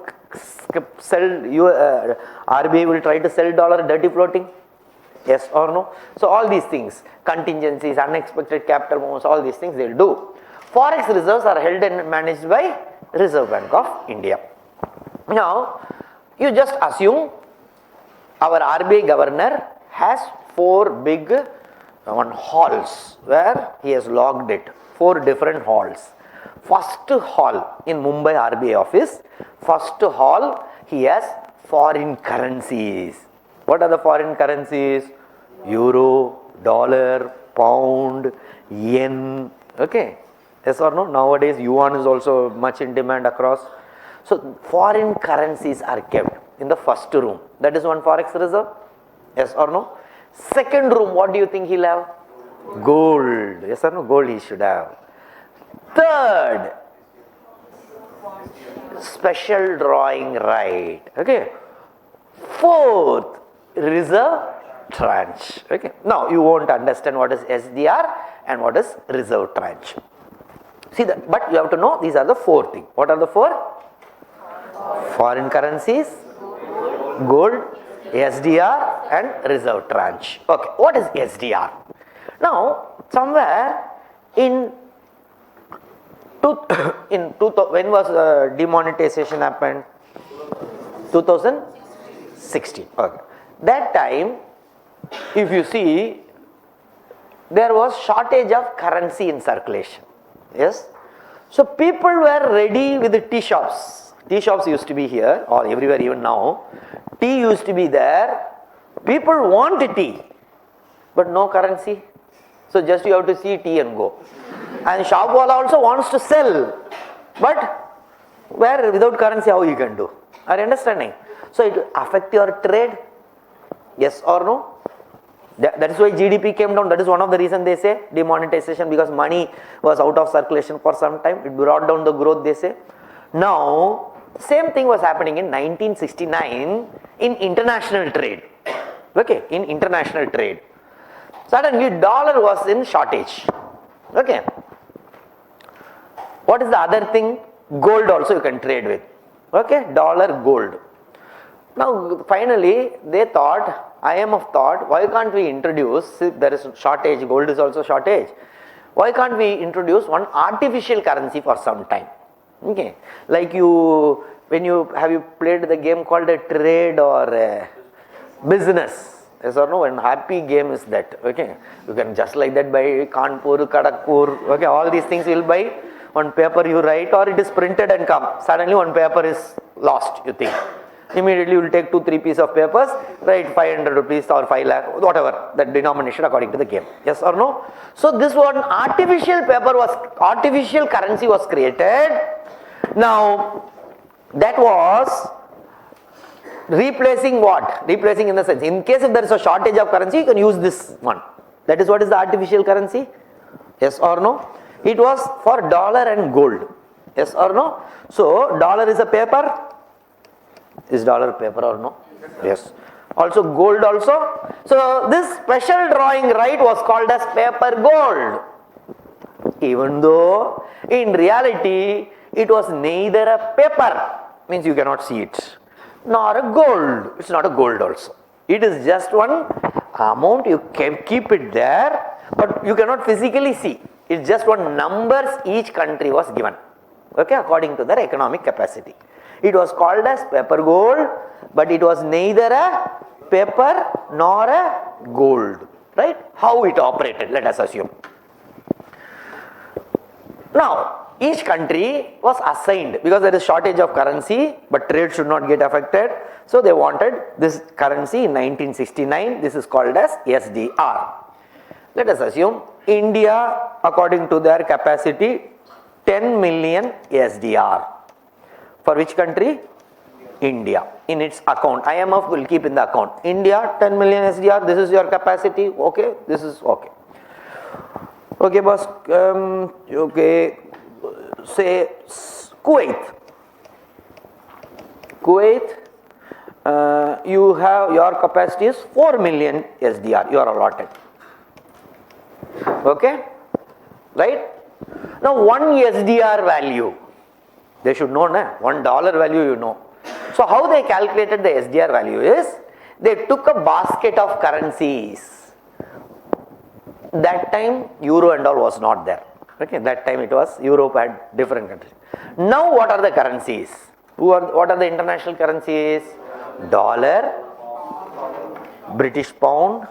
sell, RBI will try to sell dollar dirty floating. Yes or no? So all these things, contingencies, unexpected capital movements, all these things they will do. Forex reserves are held and managed by Reserve Bank of India. Now, you just assume our RBI governor has 4 big halls where he has logged it, 4 different halls. First hall in Mumbai RBI office, first hall he has foreign currencies. What are the foreign currencies? Euro, dollar, pound, yen. Okay. Yes or no? Nowadays yuan is also much in demand across. So foreign currencies are kept in the first room. That is one forex reserve. Yes or no? Second room, what do you think he'll have? Gold. Yes or no? Gold he should have. Third, special drawing right. Okay. Fourth, reserve tranche. Okay. Now you won't understand what is SDR and what is reserve tranche. See that, but you have to know these are the four things. What are the four? Foreign currencies, gold, SDR and reserve tranche. Okay. What is SDR? Now somewhere in when was demonetization happened? 2016. Okay. That time, if you see, there was shortage of currency in circulation. Yes. So people were ready with the tea shops. Tea shops used to be here or everywhere even now. Tea used to be there. People want tea, but no currency. So just you have to see tea and go. And shopwala also wants to sell, but where without currency how you can do? Are you understanding? So it will affect your trade, yes or no? That is why GDP came down. That is one of the reasons they say demonetization, because money was out of circulation for some time. It brought down the growth, they say. Now, same thing was happening in 1969 in international trade. Okay, in international trade. Suddenly dollar was in shortage. Okay. What is the other thing? Gold also you can trade with. Okay, dollar, gold. Now finally they thought, IMF thought, why can't we introduce, if there is shortage, gold is also shortage, why can't we introduce one artificial currency for some time? Okay, like you played the game called a trade or a business? Yes or no? One happy game is that. Okay, you can just like that buy Kanpur, Kadakpur. Okay, all these things you will buy. One paper you write, or it is printed and come. Suddenly one paper is lost, you think. Immediately you will take 2-3 pieces of papers, write 500 rupees or 5 lakh, whatever, that denomination according to the game. Yes or no? So this one artificial currency was created. Now that was replacing what? Replacing in the sense, in case if there is a shortage of currency, you can use this one. That is what is the artificial currency? Yes or no? It was for dollar and gold. Yes or no? So dollar is a paper. Is dollar paper or no? Yes. Also gold also. So this special drawing right was called as paper gold. Even though in reality it was neither a paper, means you cannot see it, nor a gold. It's not a gold also. It is just one amount, you can keep it there, but you cannot physically see. It's just one numbers each country was given. Okay, according to their economic capacity. It was called as paper gold, but it was neither a paper nor a gold. Right? How it operated, let us assume. Now, each country was assigned, because there is shortage of currency, but trade should not get affected. So they wanted this currency in 1969. This is called as SDR. Let us assume India, according to their capacity, 10 million SDR. For which country? India. In its account. IMF will keep in the account. India, 10 million SDR. This is your capacity. Okay. This is okay. Okay, boss. Okay. Say Kuwait. Kuwait, you have your capacity is 4 million SDR. You are allotted. Okay. Right. Now 1 SDR value. They should know, na? $1 value you know. So how they calculated the SDR value is, they took a basket of currencies. That time euro and all was not there. Okay, that time it was, Europe had different countries. Now what are the currencies? What are the international currencies? Dollar, British pound,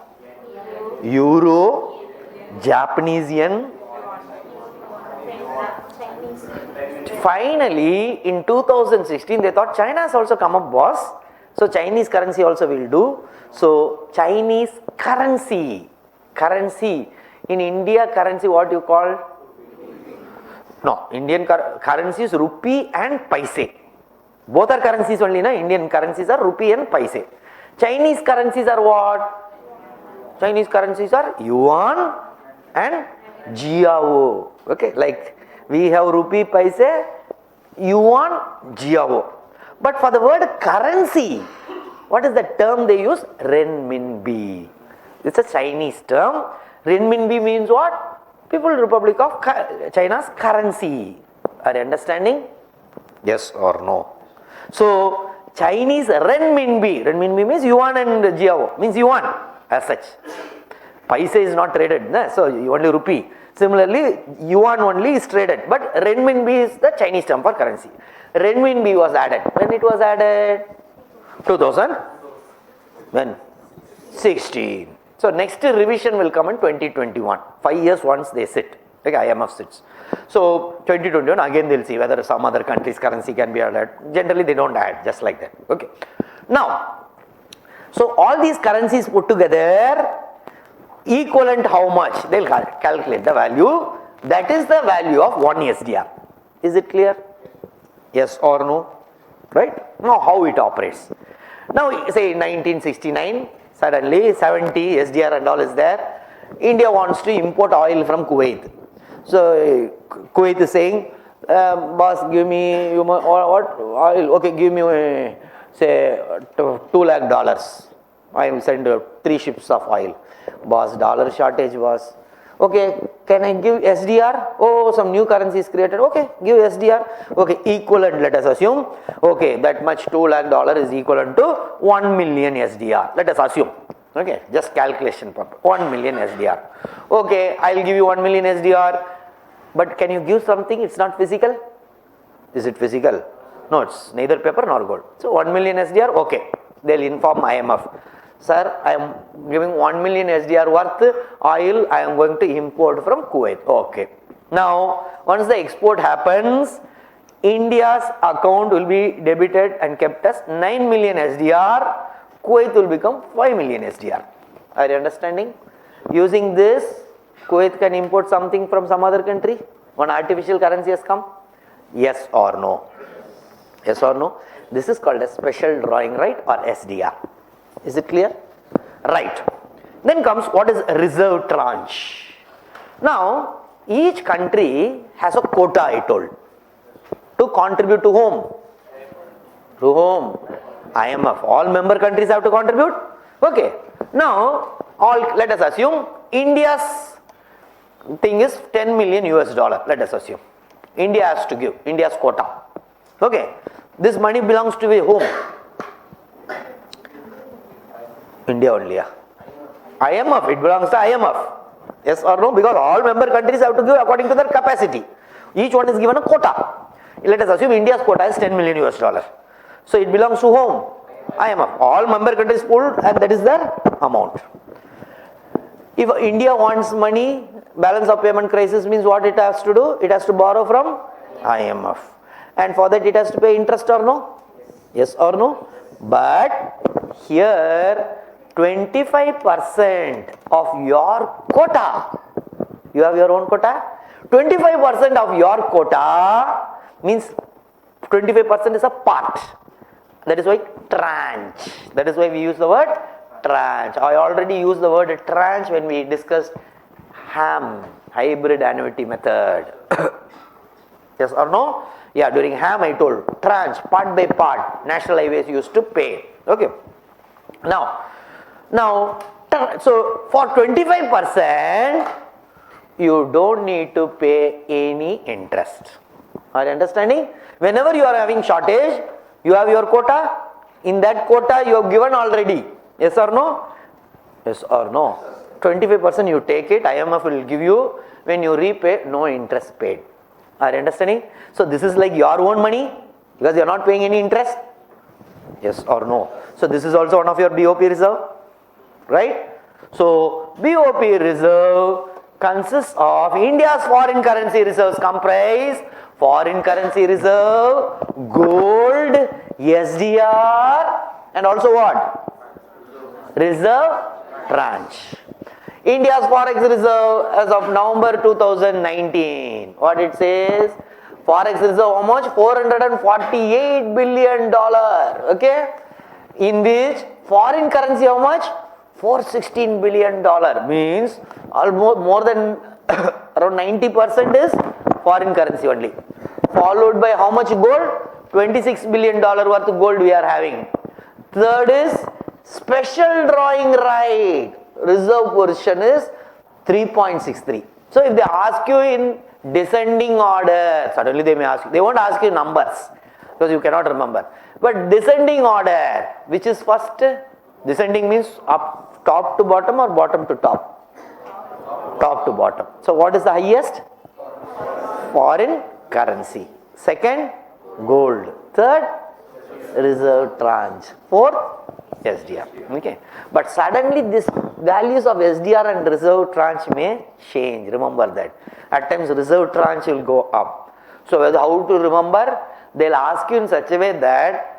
euro, Japanese yen. Finally, in 2016, they thought China has also come up, boss. So Chinese currency also will do. So Chinese currency. In India, currency what you call? No, Indian currency is rupee and paise. Both are currencies only, na? Indian currencies are rupee and paise. Chinese currencies are what? Chinese currencies are yuan and jiao. Okay, like we have rupee, paise, yuan, jiao. But for the word currency, what is the term they use? Renminbi. It's a Chinese term. Renminbi means what? People's Republic of China's currency. Are you understanding? Yes or no? So, Chinese renminbi. Renminbi means yuan and jiao. Means yuan as such. Paise is not traded. Na? So, only rupee. Similarly, yuan only is traded. But renminbi is the Chinese term for currency. Renminbi was added. When it was added? 2000? When? 16. So next revision will come in 2021. 5 years once they sit. Like IMF sits. So 2021 again they will see whether some other country's currency can be added. Generally they don't add, just like that. Okay. Now, so all these currencies put together, equivalent how much? They will calculate the value. That is the value of 1 SDR. Is it clear? Yes or no? Right? Now how it operates. Now say in 1969, suddenly 70 SDR and all is there. India wants to import oil from Kuwait. So Kuwait is saying, boss, give me what oil? Okay, give me say $2 lakh. I will send 3 ships of oil. Boss, dollar shortage was. Okay, can I give SDR? Oh, some new currency is created. Okay, give SDR. Okay, equivalent, let us assume. Okay, that much $2 lakh is equivalent to 1 million SDR. Let us assume. Okay, just calculation purpose. 1 million SDR. Okay, I will give you 1 million SDR. But can you give something? It's not physical. Is it physical? No, it's neither paper nor gold. So 1 million SDR. Okay, they will inform IMF. Sir, I am giving 1 million SDR worth oil I am going to import from Kuwait. Okay. Now, once the export happens, India's account will be debited and kept as 9 million SDR. Kuwait will become 5 million SDR. Are you understanding? Using this, Kuwait can import something from some other country. One artificial currency has come. Yes or no? Yes or no? This is called a special drawing right or SDR. Is it clear? Right. Then comes what is reserve tranche. Now, each country has a quota, I told, to contribute to whom? To whom? IMF. All member countries have to contribute. Okay. Now, let us assume India's thing is 10 million US dollar. Let us assume. India has to give. India's quota. Okay. This money belongs to whom? India only. IMF, it belongs to IMF. Yes or no? Because all member countries have to give according to their capacity. Each one is given a quota. Let us assume India's quota is 10 million US dollar. So it belongs to whom? IMF. All member countries pulled and that is their amount. If India wants money, balance of payment crisis means what it has to do? It has to borrow from IMF. And for that it has to pay interest or no? Yes or no? But here 25% of your quota, you have your own quota, 25% of your quota means 25% is a part. That is why tranche. That is why we use the word tranche. I already used the word tranche when we discussed HAM, hybrid annuity method. Yes or no? Yeah, during HAM I told tranche, part by part, national highways used to pay. Okay. Now, so for 25%, you don't need to pay any interest. Are you understanding? Whenever you are having shortage, you have your quota. In that quota, you have given already. Yes or no? Yes or no? 25% you take it, IMF will give you. When you repay, no interest paid. Are you understanding? So this is like your own money because you are not paying any interest. Yes or no? So this is also one of your BOP reserve. Right? So BOP reserve consists of India's foreign currency reserves comprise foreign currency reserve, gold, SDR and also what? Reserve tranche. India's forex reserve as of November 2019, what it says? Forex reserve how much? $448 billion. Okay. In which foreign currency how much? $416 billion. Means almost more than around 90% is foreign currency only. Followed by how much gold? $26 billion worth of gold we are having. Third is special drawing right. Reserve portion is 3.63. So if they ask you in descending order, suddenly they may ask you, they won't ask you numbers because you cannot remember. But descending order, which is first? Descending means up, top to bottom or bottom to top? Top to bottom. So what is the highest? Foreign currency. Second, gold. Third, reserve tranche. Fourth, SDR. Okay. But suddenly these values of SDR and reserve tranche may change. Remember that. At times reserve tranche will go up. So how to remember? They'll ask you in such a way that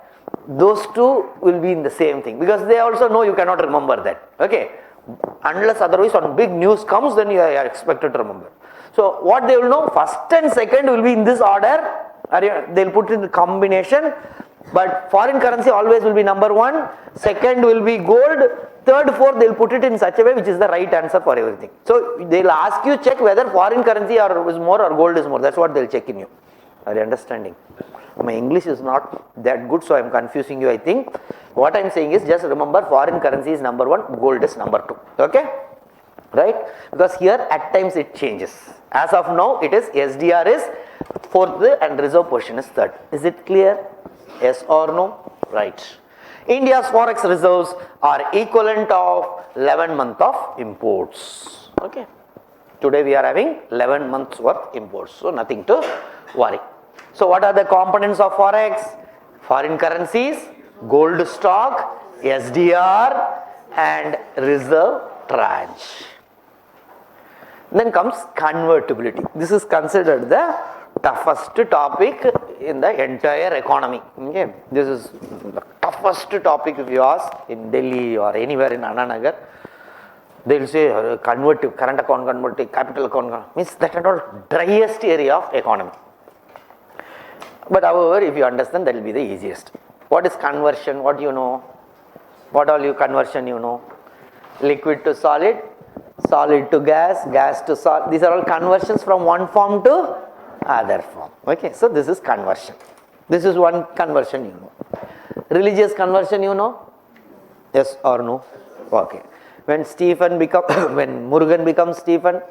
those two will be in the same thing. Because they also know you cannot remember that. Okay. Unless otherwise when big news comes, then you are expected to remember. So what they will know, first and second will be in this order. They'll put in the combination. But foreign currency always will be number one. Second will be gold. Third, fourth, they'll put it in such a way which is the right answer for everything. So they'll ask you check whether foreign currency is more or gold is more. That's what they'll check in you. Are you understanding? My English is not that good, so I'm confusing you, I think. What I'm saying is just remember foreign currency is number one, gold is number two. Okay? Right? Because here at times it changes. As of now, it is SDR is fourth and reserve portion is third. Is it clear? Yes or no? Right. India's forex reserves are equivalent of 11 months of imports. Okay. Today we are having 11 months worth imports. So nothing to worry. So what are the components of forex? Foreign currencies, gold stock, SDR and reserve tranche. Then comes convertibility. This is considered the toughest topic in the entire economy. Okay. This is the toughest topic if you ask in Delhi or anywhere in Anna Nagar. They will say convertible, current account convertible, capital account, means that and all driest area of economy. But however, if you understand, that will be the easiest. What is conversion? What do you know? What all you conversion you know? Liquid to solid, solid to gas, gas to solid. These are all conversions from one form to other form. Okay, so this is conversion. This is one conversion you know. Religious conversion you know? Yes or no? Okay. When Stephen becomes, when Murugan becomes Stephen,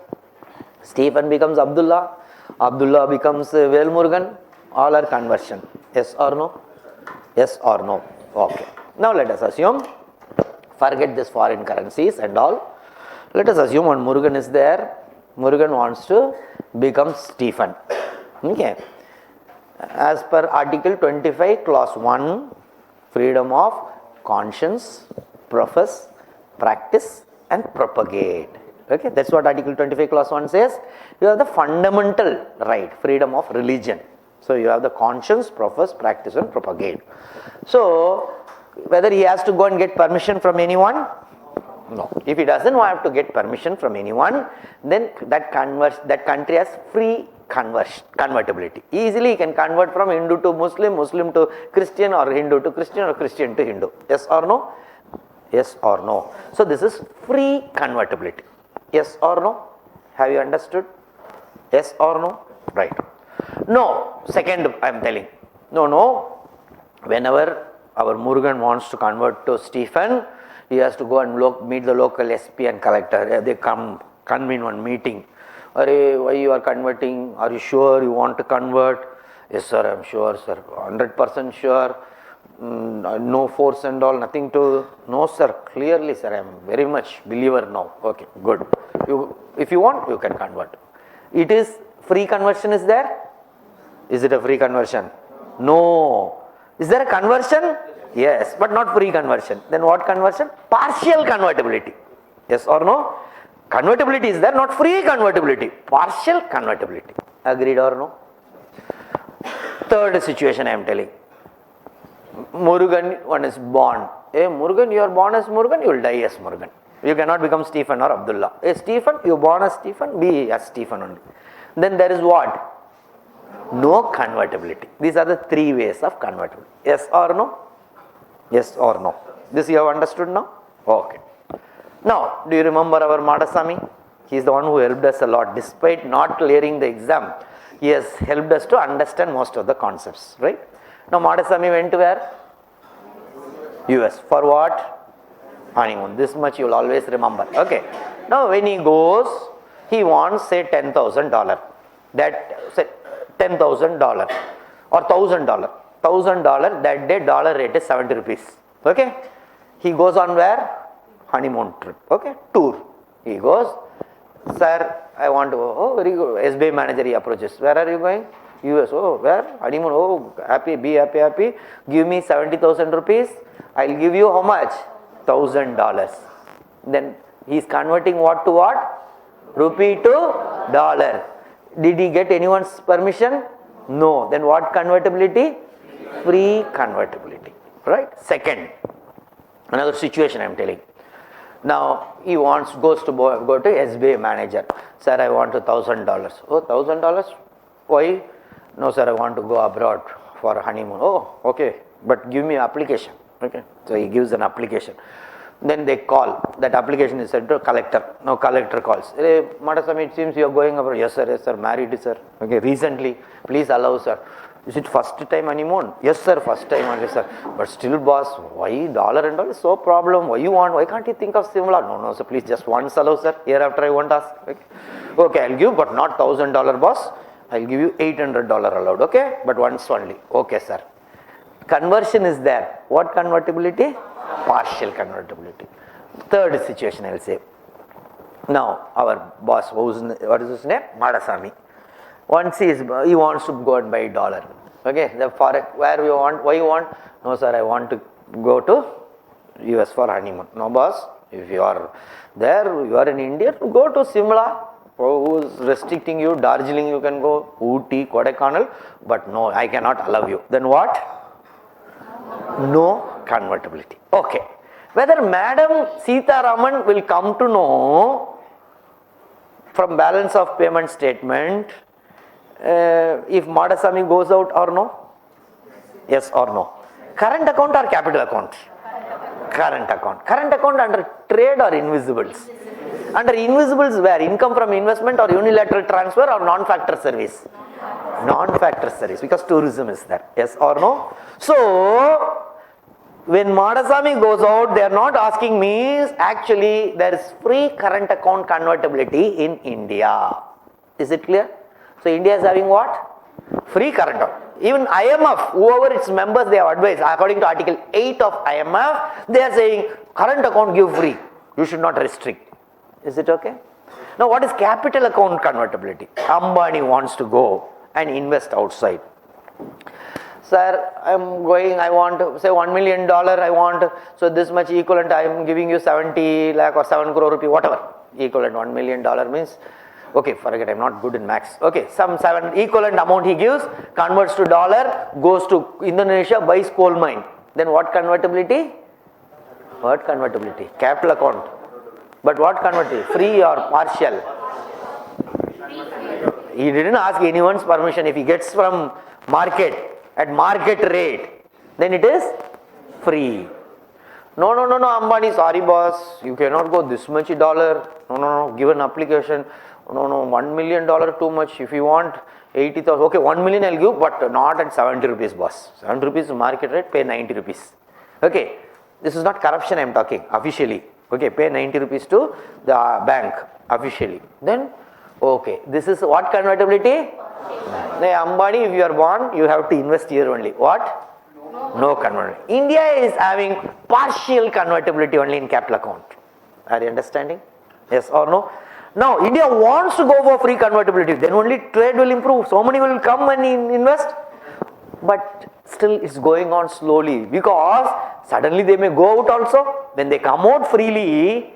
Stephen becomes Abdullah, Abdullah becomes Vel Murugan, all are conversion. Yes or no? Yes or no? Okay. Now let us assume, forget this foreign currencies and all. Let us assume when Murugan is there, Murugan wants to become Stephen. Okay. As per Article 25, Clause 1, freedom of conscience, profess, practice and propagate. Okay, that's what Article 25 Clause 1 says. You have the fundamental right, freedom of religion. So you have the conscience, profess, practice and propagate. So whether he has to go and get permission from anyone? No. If he doesn't have to get permission from anyone, then that country has free convertibility. Easily he can convert from Hindu to Muslim, Muslim to Christian or Hindu to Christian or Christian to Hindu. Yes or no? Yes or no? So this is free convertibility. Yes or no? Have you understood? Yes or no? Right. No. Second I am telling. No. Whenever our Murugan wants to convert to Stephen, he has to go and meet the local SP and collector. They convene one meeting. Why you are converting? Are you sure you want to convert? Yes sir, I am sure sir. 100% sure. No force and all, nothing to. No sir, clearly sir, I am very much believer now. Okay, good. If you want, you can convert. It is free conversion is there? Is it a free conversion? No. Is there a conversion? Yes, but not free conversion. Then what conversion? Partial convertibility. Yes or no? Convertibility is there, not free convertibility. Partial convertibility. Agreed or no? Third situation I am telling. Murugan, one is born. Murugan, you are born as Murugan, you will die as Murugan. You cannot become Stephen or Abdullah. Stephen, you are born as Stephen, be as Stephen only. Then there is what? No convertibility. These are the three ways of convertibility. Yes or no? Yes or no? This you have understood now? Okay. Now, do you remember our Madasami? He is the one who helped us a lot. Despite not clearing the exam, he has helped us to understand most of the concepts, right? Now, Madasami went to where? US. For what? Honeymoon. This much you will always remember. Okay. Now, when he goes, he wants, say, $10,000. That, say, $10,000 or $1,000. $1,000, that day dollar rate is 70 rupees. Okay. He goes on where? Honeymoon trip. Okay. Tour. He goes, sir, I want to go. Oh, very good. SBI manager he approaches. Where are you going? US. Oh, where? Honeymoon. Oh, happy, be happy, happy. Give me 70,000 rupees. I'll give you how much? $1,000. Then he is converting what to what? Rupee to dollar. Did he get anyone's permission? No. Then what convertibility? Free convertibility. Right? Second, another situation I am telling. Now he goes to go to SBI manager. Sir, I want $1,000. Oh, $1,000? Why? No, sir, I want to go abroad for honeymoon. Oh, okay. But give me application. Okay. So he gives an application. Then they call. That application is sent to collector. Now collector calls. Hey, Madasami, it seems you are going abroad. Yes, sir, married, sir. Okay, recently. Please allow, sir. Is it first time honeymoon? Yes, sir, first time only, sir. But still, boss, why dollar and all is so problem? Why you want? Why can't you think of similar? No, sir, please just once allow, sir. Hereafter I won't ask. Okay, I'll give, but not $1,000, boss. I'll give you $800 allowed. Okay, but once only. Okay, sir. Conversion is there. What convertibility? Partial convertibility. Third situation, I'll say. Now, our boss, what is his name? Madasami. Once he wants to go and buy dollar. Okay, the forex, where you want, why you want? No, sir, I want to go to US for honeymoon. No, boss, if you are there, you are in India, go to Simla. Who is restricting you? Darjeeling you can go, Ooty, Kodaikanal, but no, I cannot allow you. Then what? No convertibility. Okay. Whether Madam Sita Raman will come to know from balance of payment statement if Madasami goes out or no? Yes or no? Current account or capital account? Current account. Current account under trade or invisibles? Under invisibles where? Income from investment or unilateral transfer or non-factor service? Non-factor service, because tourism is there. Yes or no? So, when Madasami goes out, they are not asking me, actually there is free current account convertibility in India. Is it clear? So India is having what? Free current account. Even IMF, whoever its members they have advised, according to Article 8 of IMF, they are saying current account give free. You should not restrict. Is it okay? Now what is capital account convertibility? Ambani wants to go and invest outside. Sir, I am going, I want, say $1 million, I want, so this much equivalent, I am giving you 70 lakh or 7 crore rupee, whatever. Equivalent $1 million means, okay, forget, I am not good in maths. Okay, some 7 equivalent amount he gives, converts to dollar, goes to Indonesia, buys coal mine. Then what convertibility? What convertibility? Capital account. But what convertibility? Free or partial? He didn't ask anyone's permission. If he gets from market, at market rate, then it is free. No, Ambani, sorry boss, you cannot go this much dollar. No, give an application. No, $1 million too much. If you want 80,000, okay, 1 million I'll give, but not at 70 rupees, boss. 70 rupees market rate, pay 90 rupees. Okay, this is not corruption I am talking, officially. Okay, pay 90 rupees to the bank, officially. Then, okay, this is what convertibility? Hey, Ambani, if you are born, you have to invest here only. What? No convertibility. India is having partial convertibility only in capital account. Are you understanding? Yes or no? Now, India wants to go for free convertibility. Then only trade will improve. So many will come and invest. But still it's going on slowly because suddenly they may go out also. When they come out freely,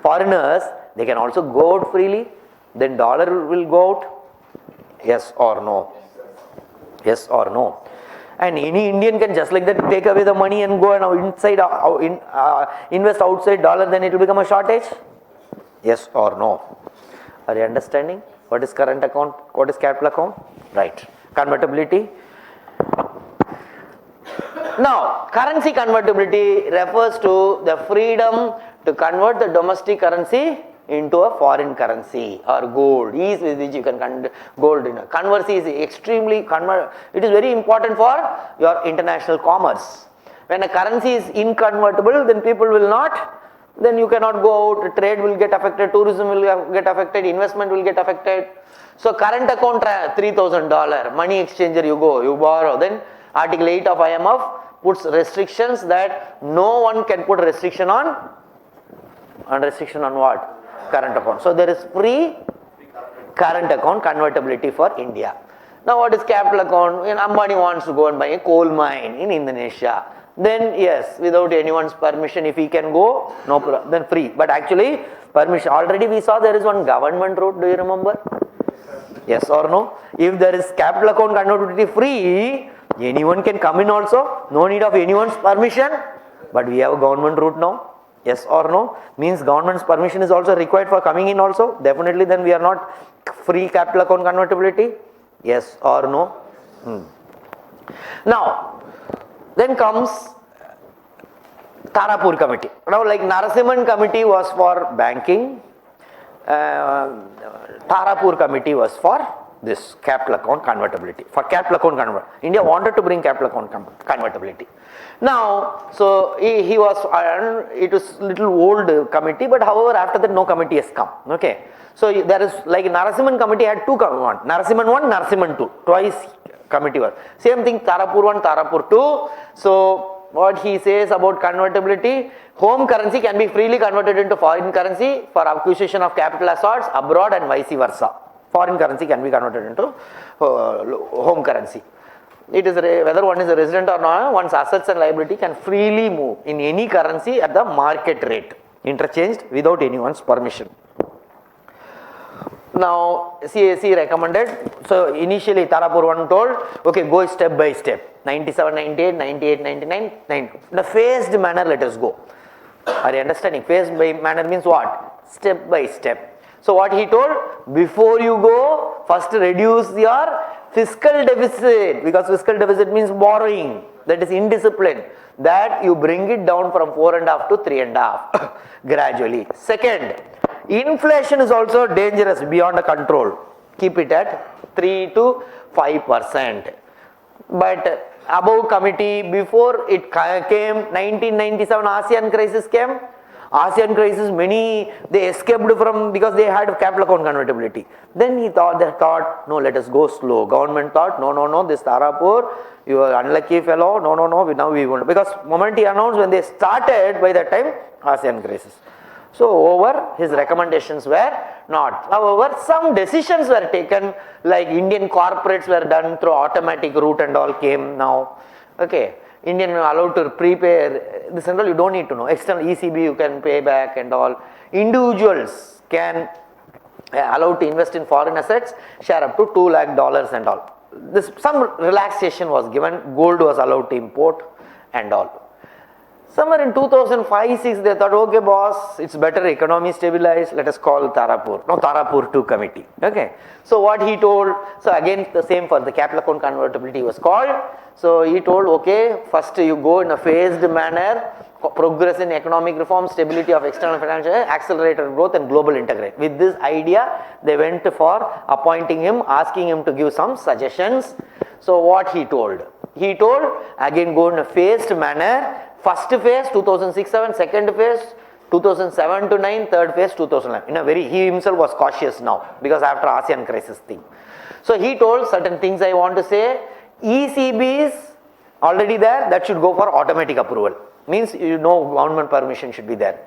foreigners, they can also go out freely. Then dollar will go out. Yes or no? Yes or no? And any Indian can just like that take away the money and go and invest outside dollar, then it will become a shortage. Yes or no? Are you understanding? What is current account? What is capital account? Right. convertibility. Now, currency convertibility refers to the freedom to convert the domestic currency into a foreign currency or gold. Ease with which you can convert gold. Conversion is extremely it is very important for your international commerce. When a currency is inconvertible, then people will not. Then you cannot go out. Trade will get affected. Tourism will get affected. Investment will get affected. So current account $3,000 money exchanger you go, you borrow. Then Article 8 of IMF puts restrictions that no one can put restriction on. And restriction on what? Current account. So there is free current account convertibility for India. Now what is capital account? When Ambani wants to go and buy a coal mine in Indonesia, then yes, without anyone's permission, if he can go, no problem, then free. But actually, permission, already we saw there is one government route, do you remember? Yes or no? If there is capital account convertibility free, anyone can come in also, no need of anyone's permission. But we have a government route now. Yes or no? Means government's permission is also required for coming in also. Definitely then we are not free capital account convertibility. Yes or no? Now, then comes Tarapur committee. Now like Narasimhan committee was for banking. Tarapur committee was for this capital account convertibility. For capital account convertibility. India wanted to bring capital account convertibility. Now, so he was, it was little old committee, but however after that no committee has come. Okay. So there is like Narasimhan committee had two committees, Narasimhan 1, Narasimhan 2, twice committee was. Same thing Tarapur 1, Tarapur 2. So what he says about convertibility, home currency can be freely converted into foreign currency for acquisition of capital assets abroad and vice versa. Foreign currency can be converted into home currency. It is whether one is a resident or not, one's assets and liability can freely move in any currency at the market rate, interchanged without anyone's permission. Now CAC recommended, so initially Tarapur 1 told, okay, go step by step, 97, 98, 98, 99, 90. In a phased manner let us go. Are you understanding? Phased by manner means what? Step by step. So what he told, before you go, first reduce your fiscal deficit, because fiscal deficit means borrowing, that is indiscipline, that you bring it down from 4.5 to 3.5 gradually. Second, inflation is also dangerous beyond control, keep it at 3 to 5%. But above committee, before it came 1997 ASEAN crisis came. ASEAN crisis, many they escaped from because they had capital account convertibility. Then they thought, no, let us go slow. Government thought, no, this Tarapur, you are unlucky fellow, no, now we won't. Because moment he announced, when they started, by that time, ASEAN crisis. So over, his recommendations were not. However, some decisions were taken, like Indian corporates were done through automatic route and all came now. Okay. Indian allowed to prepay, this and all you don't need to know. External ECB you can pay back and all. Individuals can allowed to invest in foreign assets, share up to $2 lakh and all. This some relaxation was given, gold was allowed to import and all. Somewhere in 2005-06 they thought, okay boss, it's better economy stabilized, let us call Tarapur. No, Tarapur 2 committee. Okay. So what he told, so again the same for the capital account convertibility was called. So he told, okay, first you go in a phased manner, progress in economic reform, stability of external financial, accelerated growth and global integration. With this idea, they went for appointing him, asking him to give some suggestions. So what he told? He told, again go in a phased manner. First phase 2006-07, second phase 2007-09, third phase 2011. In a very, he himself was cautious now because after ASEAN crisis thing. So he told certain things I want to say. ECB is already there, that should go for automatic approval. Means you know government permission should be there.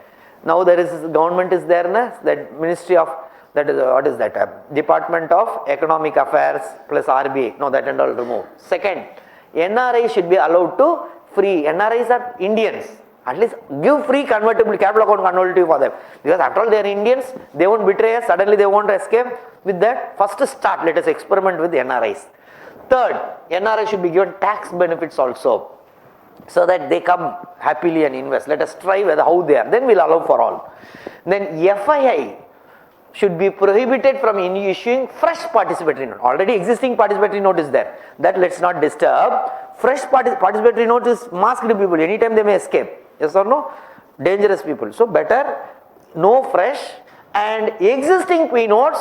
Now there is government is there, that Ministry of, that is what is that? Department of Economic Affairs plus RBI. No, that and all removed. Second, NRI should be allowed to free. NRIs are Indians. At least give free convertible capital account convertibility for them. Because after all they are Indians, they won't betray us, suddenly they won't escape. With that, first start, let us experiment with NRIs. Third, NRI should be given tax benefits also, so that they come happily and invest. Let us try whether how they are. Then we'll allow for all. Then FII should be prohibited from issuing fresh participatory note. Already existing participatory note is there. That let's not disturb. Fresh participatory note is masked people. Anytime they may escape. Yes or no? Dangerous people. So better no fresh, and existing P notes,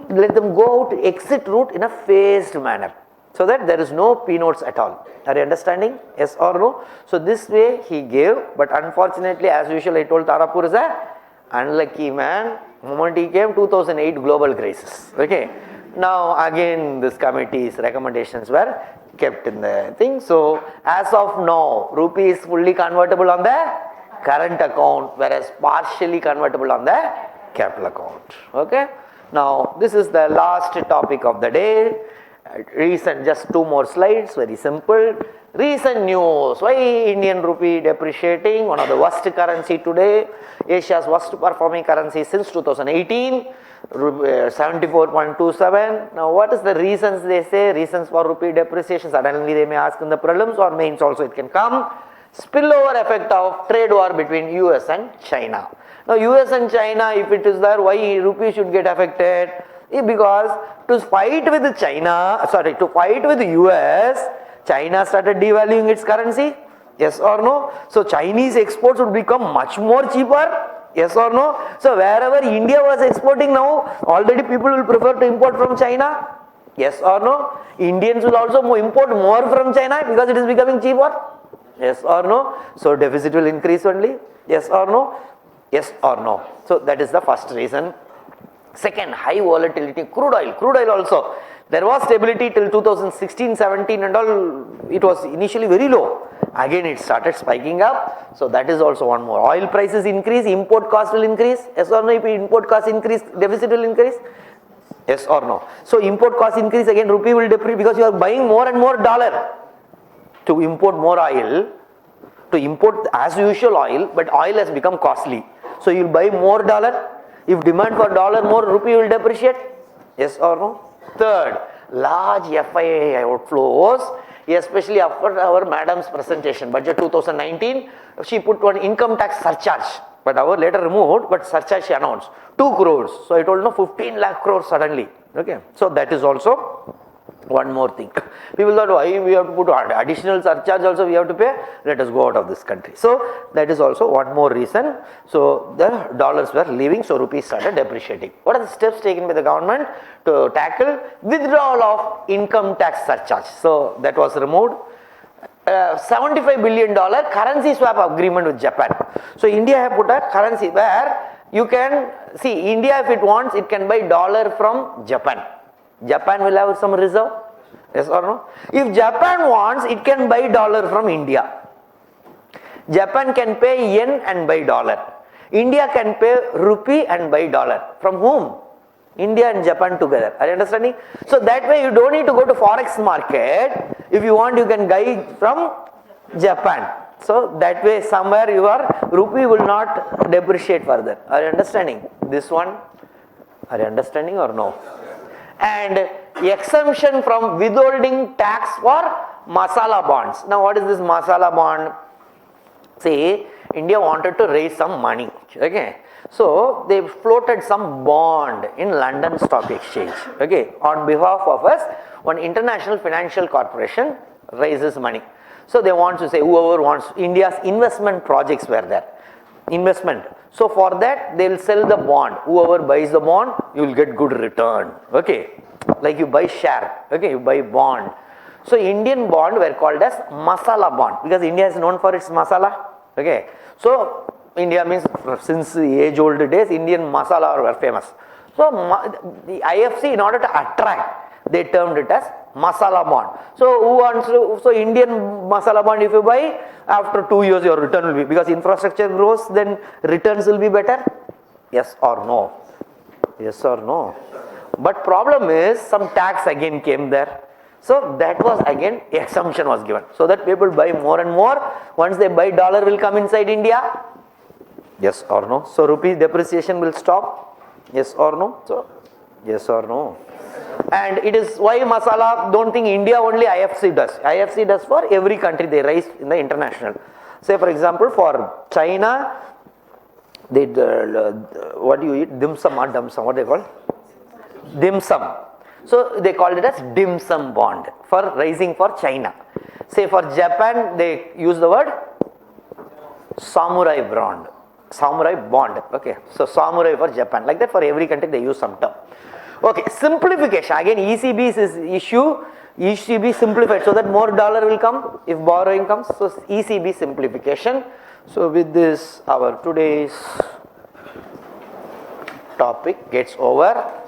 let them go out exit route in a phased manner, so that there is no P notes at all. Are you understanding? Yes or no? So this way he gave, but unfortunately, as usual, I told Tarapur is a unlucky man. Moment he came, 2008 global crisis. Okay. Now again this committee's recommendations were kept in the thing. So as of now, rupee is fully convertible on the current account, whereas partially convertible on the capital account. Okay. Now this is the last topic of the day. Recent, just 2 more slides, very simple. Recent news, why Indian rupee depreciating, one of the worst currency today, Asia's worst performing currency since 2018, 74.27. Now what is the reasons they say, reasons for rupee depreciation? Suddenly they may ask in the prelims or mains also it can come. Spillover effect of trade war between US and China. Now US and China, if it is there, why rupee should get affected? Because to fight with the US, China started devaluing its currency. Yes or no? So Chinese exports would become much more cheaper. Yes or no? So wherever India was exporting now, already people will prefer to import from China. Yes or no? Indians will also import more from China because it is becoming cheaper. Yes or no? So deficit will increase only. Yes or no? Yes or no? So that is the first reason. Second, high volatility crude oil. Crude oil also. There was stability till 2016-17 and all. It was initially very low. Again it started spiking up. So that is also one more. Oil prices increase, import cost will increase. Yes or no? If import cost increase, deficit will increase. Yes or no? So import cost increase, again rupee will depreciate because you are buying more and more dollar to import more oil. To import as usual oil, but oil has become costly. So you will buy more dollar. If demand for dollar more, rupee will depreciate. Yes or no? Third, large FII outflows, especially after our madam's presentation, budget 2019, she put one income tax surcharge, but our later removed, but surcharge she announced, 2 crores. So I told no, 15 lakh crores suddenly. Okay. So that is also one more thing. People thought, why we have to put additional surcharge also we have to pay? Let us go out of this country. So that is also one more reason. So the dollars were leaving, so rupees started depreciating. What are the steps taken by the government to tackle withdrawal of income tax surcharge? So that was removed. $75 billion currency swap agreement with Japan. So India have put a currency where you can see, India if it wants, it can buy dollar from Japan. Japan will have some reserve. Yes or no? If Japan wants, it can buy dollar from India. Japan can pay yen and buy dollar. India can pay rupee and buy dollar. From whom? India and Japan together. Are you understanding? So that way you don't need to go to forex market. If you want, you can buy from Japan. So that way somewhere your rupee will not depreciate further. Are you understanding? This one? Are you understanding or no? And exemption from withholding tax for masala bonds. Now what is this masala bond? See, India wanted to raise some money. Okay. So they floated some bond in London Stock Exchange. Okay. On behalf of us, one international financial corporation raises money. So they want to say whoever wants, India's investment projects were there. Investment. So for that they will sell the bond. Whoever buys the bond, you will get good return. Okay. Like you buy share. Okay. You buy bond. So Indian bond were called as masala bond because India is known for its masala. Okay. So India means since age old days Indian masala were famous. So the IFC, in order to attract, they termed it as masala bond. So who wants to, so Indian masala bond if you buy, after 2 years your return will be, because infrastructure grows, then returns will be better. Yes or no? Yes or no? But problem is some tax again came there. So that was again exemption was given. So that people buy more and more. Once they buy, dollar will come inside India. Yes or no? So rupee depreciation will stop. Yes or no? So yes or no? And it is why masala, don't think India only IFC does. IFC does for every country they raise in the international. Say for example for China, They, what do you eat? Dim sum or dum sum? What they call? Dim sum. So they called it as dim sum bond for rising for China. Say for Japan, they use the word samurai bond. Samurai bond. Okay. So samurai for Japan. Like that for every country they use some term. Okay. Simplification. Again, ECB's issue. ECB simplified so that more dollar will come if borrowing comes. So ECB simplification. So with this, our today's topic gets over.